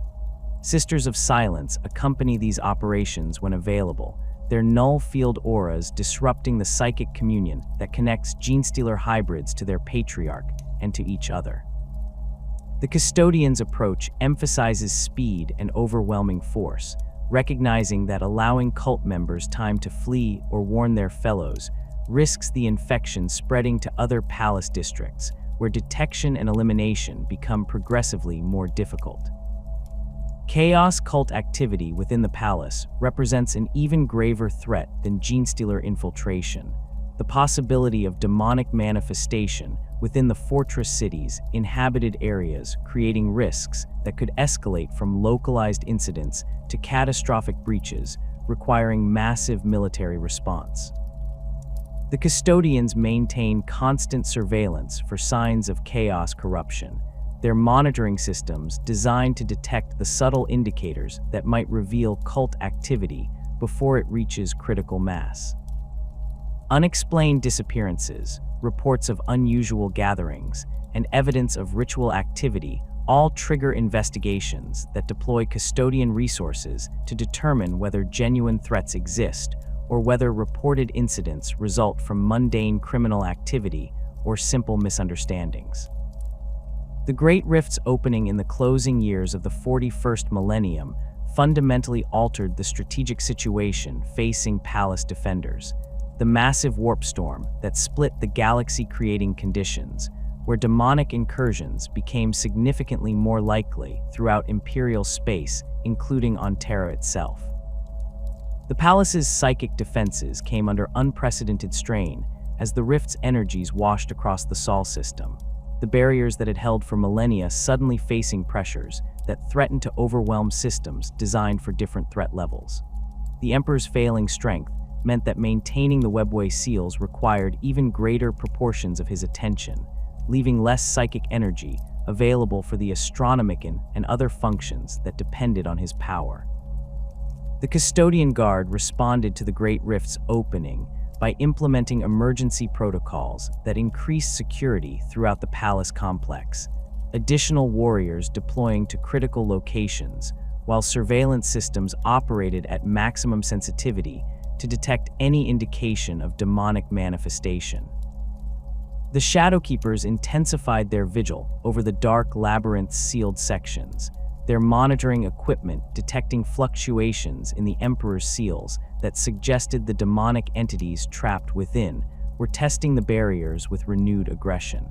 Sisters of Silence accompany these operations when available, their null field auras disrupting the psychic communion that connects genestealer hybrids to their patriarch and to each other. The Custodian's approach emphasizes speed and overwhelming force, recognizing that allowing cult members time to flee or warn their fellows risks the infection spreading to other palace districts, where detection and elimination become progressively more difficult. Chaos cult activity within the palace represents an even graver threat than genestealer infiltration. The possibility of demonic manifestation within the fortress cities, inhabited areas, creating risks that could escalate from localized incidents to catastrophic breaches, requiring massive military response. The custodians maintain constant surveillance for signs of chaos corruption, their monitoring systems designed to detect the subtle indicators that might reveal cult activity before it reaches critical mass. Unexplained disappearances, reports of unusual gatherings, and evidence of ritual activity all trigger investigations that deploy custodian resources to determine whether genuine threats exist or whether reported incidents result from mundane criminal activity or simple misunderstandings. The Great Rift's opening in the closing years of the 41st millennium fundamentally altered the strategic situation facing palace defenders. The massive warp storm that split the galaxy, creating conditions where demonic incursions became significantly more likely throughout Imperial space, including on Terra itself. The palace's psychic defenses came under unprecedented strain as the Rift's energies washed across the Sol system, the barriers that had held for millennia suddenly facing pressures that threatened to overwhelm systems designed for different threat levels. The Emperor's failing strength meant that maintaining the webway seals required even greater proportions of his attention, leaving less psychic energy available for the Astronomican and other functions that depended on his power. The Custodian Guard responded to the Great Rift's opening by implementing emergency protocols that increased security throughout the palace complex, additional warriors deploying to critical locations, while surveillance systems operated at maximum sensitivity to detect any indication of demonic manifestation. The Shadowkeepers intensified their vigil over the dark labyrinth's sealed sections, their monitoring equipment detecting fluctuations in the Emperor's seals that suggested the demonic entities trapped within were testing the barriers with renewed aggression.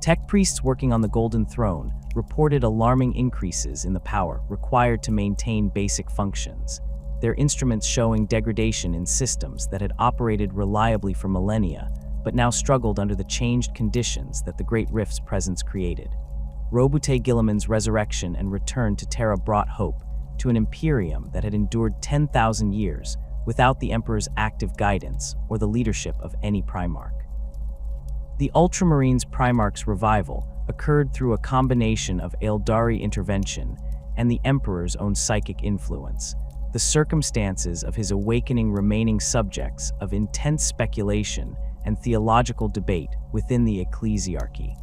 Tech priests working on the Golden Throne reported alarming increases in the power required to maintain basic functions, their instruments showing degradation in systems that had operated reliably for millennia, but now struggled under the changed conditions that the Great Rift's presence created. Robute Guilliman's resurrection and return to Terra brought hope to an Imperium that had endured 10,000 years without the Emperor's active guidance or the leadership of any Primarch. The Ultramarines Primarch's revival occurred through a combination of Eldari intervention and the Emperor's own psychic influence, the circumstances of his awakening remaining subjects of intense speculation and theological debate within the ecclesiarchy.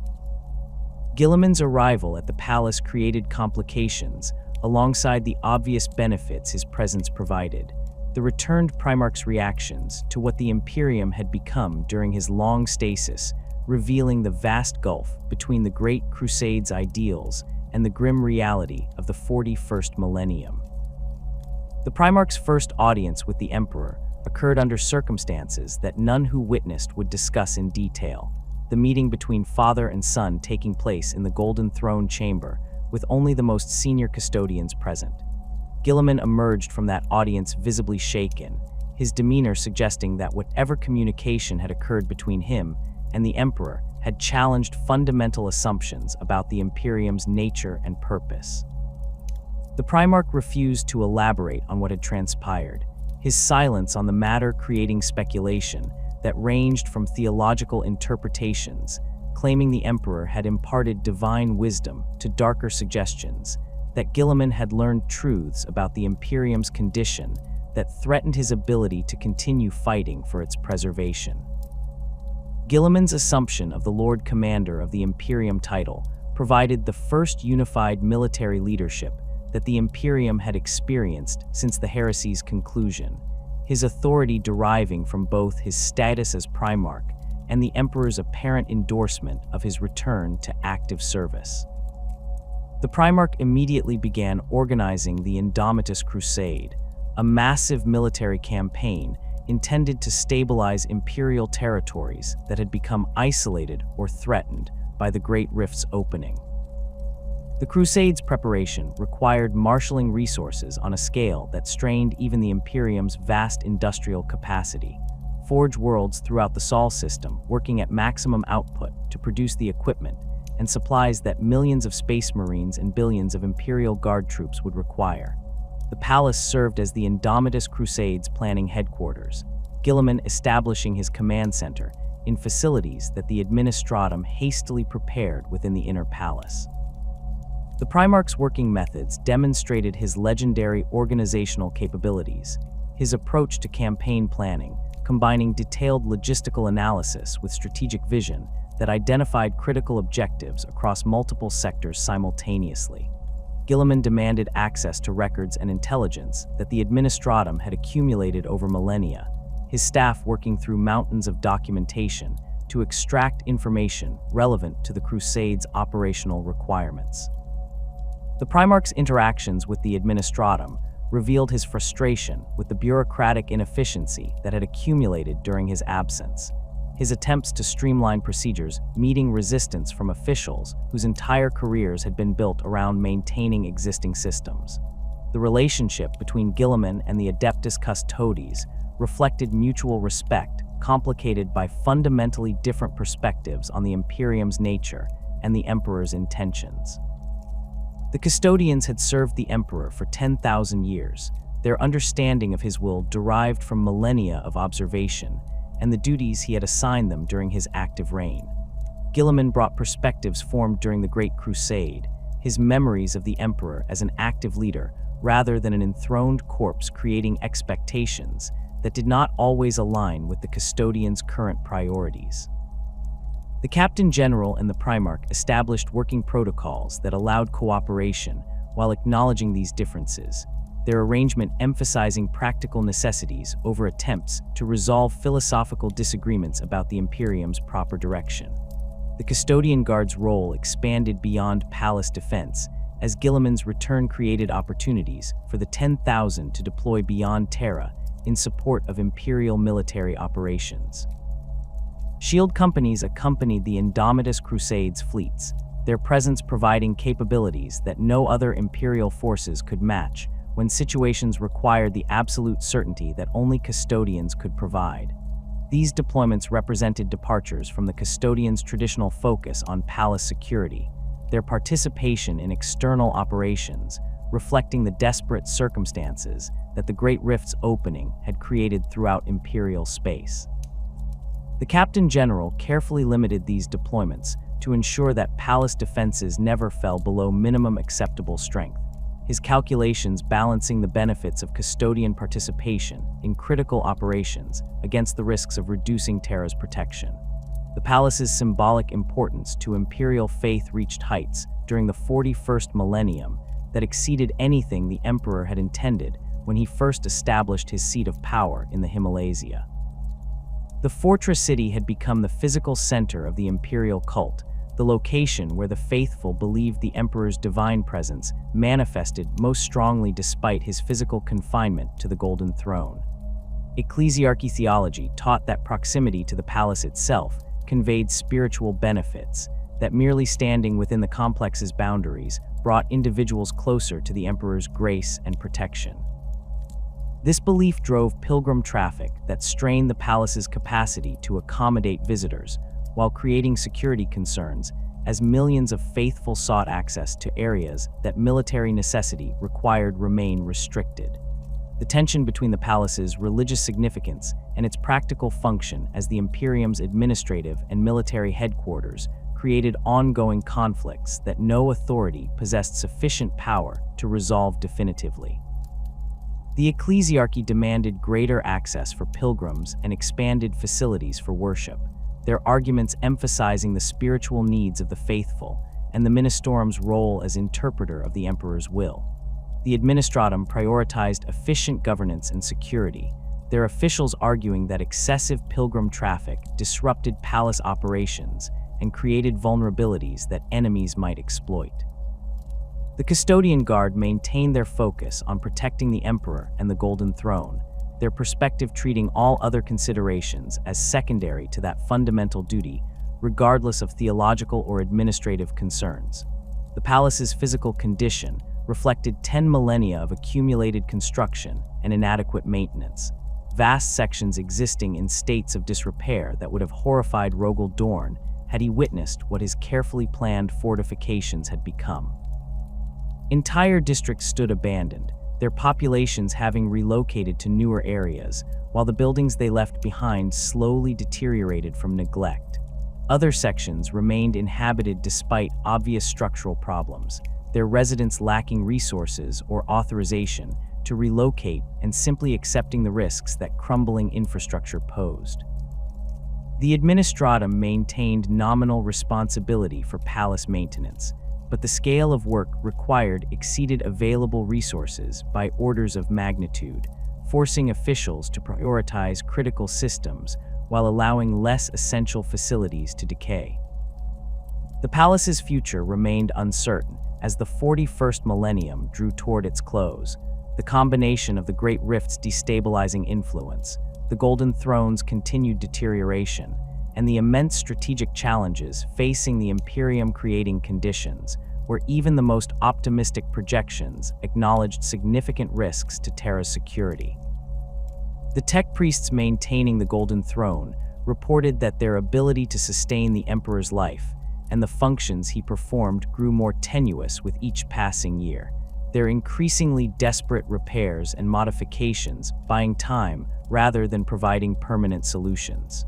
Guilliman's arrival at the palace created complications alongside the obvious benefits his presence provided. The returned Primarch's reactions to what the Imperium had become during his long stasis, revealing the vast gulf between the Great Crusade's ideals and the grim reality of the 41st millennium. The Primarch's first audience with the Emperor occurred under circumstances that none who witnessed would discuss in detail, the meeting between father and son taking place in the Golden Throne chamber, with only the most senior custodians present. Guilliman emerged from that audience visibly shaken, his demeanor suggesting that whatever communication had occurred between him and the Emperor had challenged fundamental assumptions about the Imperium's nature and purpose. The Primarch refused to elaborate on what had transpired, his silence on the matter creating speculation that ranged from theological interpretations, claiming the Emperor had imparted divine wisdom, to darker suggestions that Guilliman had learned truths about the Imperium's condition that threatened his ability to continue fighting for its preservation. Guilliman's assumption of the Lord Commander of the Imperium title provided the first unified military leadership that the Imperium had experienced since the heresy's conclusion, his authority deriving from both his status as Primarch and the Emperor's apparent endorsement of his return to active service. The Primarch immediately began organizing the Adeptus Crusade, a massive military campaign intended to stabilize Imperial territories that had become isolated or threatened by the Great Rift's opening. The Crusade's preparation required marshaling resources on a scale that strained even the Imperium's vast industrial capacity, forge worlds throughout the Sol system, working at maximum output to produce the equipment and supplies that millions of space marines and billions of Imperial Guard troops would require. The palace served as the Adeptus Custodes planning headquarters, Guilliman establishing his command center in facilities that the Administratum hastily prepared within the inner palace. The Primarch's working methods demonstrated his legendary organizational capabilities, his approach to campaign planning, combining detailed logistical analysis with strategic vision that identified critical objectives across multiple sectors simultaneously. Guilliman demanded access to records and intelligence that the Administratum had accumulated over millennia, his staff working through mountains of documentation to extract information relevant to the Crusade's operational requirements. The Primarch's interactions with the Administratum revealed his frustration with the bureaucratic inefficiency that had accumulated during his absence, his attempts to streamline procedures meeting resistance from officials whose entire careers had been built around maintaining existing systems. The relationship between Guilliman and the Adeptus Custodes reflected mutual respect, complicated by fundamentally different perspectives on the Imperium's nature and the Emperor's intentions. The Custodians had served the Emperor for 10,000 years, their understanding of his will derived from millennia of observation and the duties he had assigned them during his active reign. Guilliman brought perspectives formed during the Great Crusade, his memories of the Emperor as an active leader rather than an enthroned corpse creating expectations that did not always align with the Custodians' current priorities. The Captain General and the Primarch established working protocols that allowed cooperation while acknowledging these differences, their arrangement emphasizing practical necessities over attempts to resolve philosophical disagreements about the Imperium's proper direction. The Custodian Guard's role expanded beyond palace defense, as Guilliman's return created opportunities for the 10,000 to deploy beyond Terra in support of Imperial military operations. Shield companies accompanied the Adeptus Custodes fleets, their presence providing capabilities that no other Imperial forces could match when situations required the absolute certainty that only Custodians could provide. These deployments represented departures from the Custodians' traditional focus on palace security, their participation in external operations, reflecting the desperate circumstances that the Great Rift's opening had created throughout Imperial space. The Captain General carefully limited these deployments to ensure that palace defenses never fell below minimum acceptable strength, his calculations balancing the benefits of Custodian participation in critical operations against the risks of reducing Terra's protection. The palace's symbolic importance to Imperial faith reached heights during the 41st millennium that exceeded anything the Emperor had intended when he first established his seat of power in the Himalasia. The fortress city had become the physical center of the Imperial cult, the location where the faithful believed the Emperor's divine presence manifested most strongly despite his physical confinement to the Golden Throne. Ecclesiarchy theology taught that proximity to the palace itself conveyed spiritual benefits, that merely standing within the complex's boundaries brought individuals closer to the Emperor's grace and protection. This belief drove pilgrim traffic that strained the palace's capacity to accommodate visitors, while creating security concerns as millions of faithful sought access to areas that military necessity required remain restricted. The tension between the palace's religious significance and its practical function as the Imperium's administrative and military headquarters created ongoing conflicts that no authority possessed sufficient power to resolve definitively. The ecclesiarchy demanded greater access for pilgrims and expanded facilities for worship, their arguments emphasizing the spiritual needs of the faithful and the Ministerum's role as interpreter of the Emperor's will. The Administratum prioritized efficient governance and security, their officials arguing that excessive pilgrim traffic disrupted palace operations and created vulnerabilities that enemies might exploit. The Custodian Guard maintained their focus on protecting the Emperor and the Golden Throne, their perspective treating all other considerations as secondary to that fundamental duty, regardless of theological or administrative concerns. The palace's physical condition reflected 10 millennia of accumulated construction and inadequate maintenance, vast sections existing in states of disrepair that would have horrified Rogel Dorn had he witnessed what his carefully planned fortifications had become. Entire districts stood abandoned, their populations having relocated to newer areas, while the buildings they left behind slowly deteriorated from neglect. Other sections remained inhabited despite obvious structural problems, their residents lacking resources or authorization to relocate and simply accepting the risks that crumbling infrastructure posed. The administratum maintained nominal responsibility for palace maintenance, but the scale of work required exceeded available resources by orders of magnitude, forcing officials to prioritize critical systems while allowing less essential facilities to decay. The palace's future remained uncertain as the 41st millennium drew toward its close. The combination of the Great Rift's destabilizing influence, the Golden Throne's continued deterioration, and the immense strategic challenges facing the Imperium creating conditions where even the most optimistic projections acknowledged significant risks to Terra's security. The tech priests maintaining the Golden Throne reported that their ability to sustain the Emperor's life and the functions he performed grew more tenuous with each passing year, their increasingly desperate repairs and modifications buying time rather than providing permanent solutions.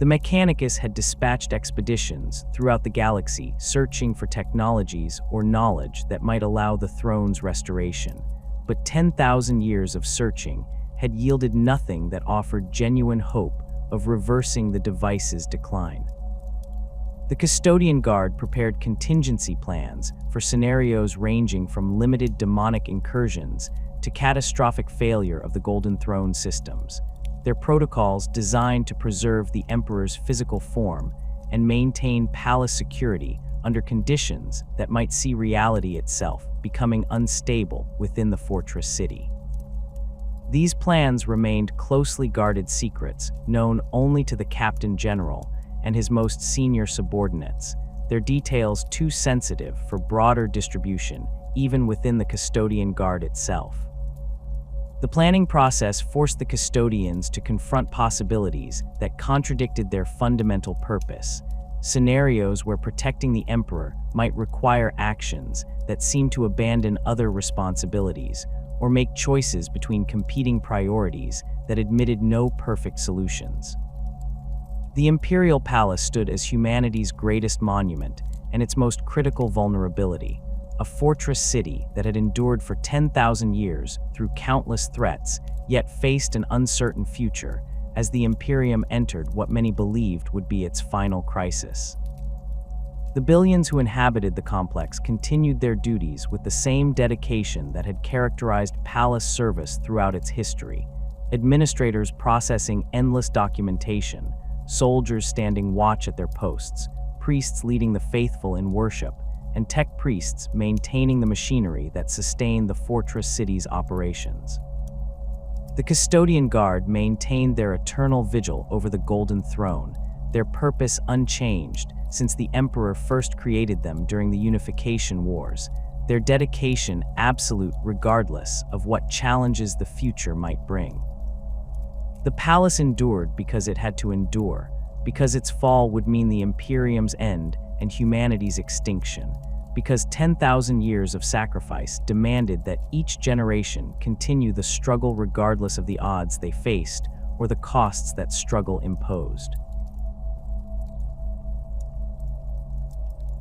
The Mechanicus had dispatched expeditions throughout the galaxy searching for technologies or knowledge that might allow the throne's restoration, but 10,000 years of searching had yielded nothing that offered genuine hope of reversing the device's decline. The Custodian Guard prepared contingency plans for scenarios ranging from limited demonic incursions to catastrophic failure of the Golden Throne systems, their protocols designed to preserve the Emperor's physical form and maintain palace security under conditions that might see reality itself becoming unstable within the fortress city. These plans remained closely guarded secrets known only to the Captain General and his most senior subordinates, their details too sensitive for broader distribution even within the Custodian Guard itself. The planning process forced the custodians to confront possibilities that contradicted their fundamental purpose, scenarios where protecting the Emperor might require actions that seemed to abandon other responsibilities or make choices between competing priorities that admitted no perfect solutions. The Imperial Palace stood as humanity's greatest monument and its most critical vulnerability, a fortress city that had endured for 10,000 years through countless threats, yet faced an uncertain future as the Imperium entered what many believed would be its final crisis. The billions who inhabited the complex continued their duties with the same dedication that had characterized palace service throughout its history, administrators processing endless documentation, soldiers standing watch at their posts, priests leading the faithful in worship, and tech priests maintaining the machinery that sustained the fortress city's operations. The Custodian Guard maintained their eternal vigil over the Golden Throne, their purpose unchanged since the Emperor first created them during the Unification Wars, their dedication absolute regardless of what challenges the future might bring. The palace endured because it had to endure, because its fall would mean the Imperium's end and humanity's extinction, because 10,000 years of sacrifice demanded that each generation continue the struggle regardless of the odds they faced or the costs that struggle imposed.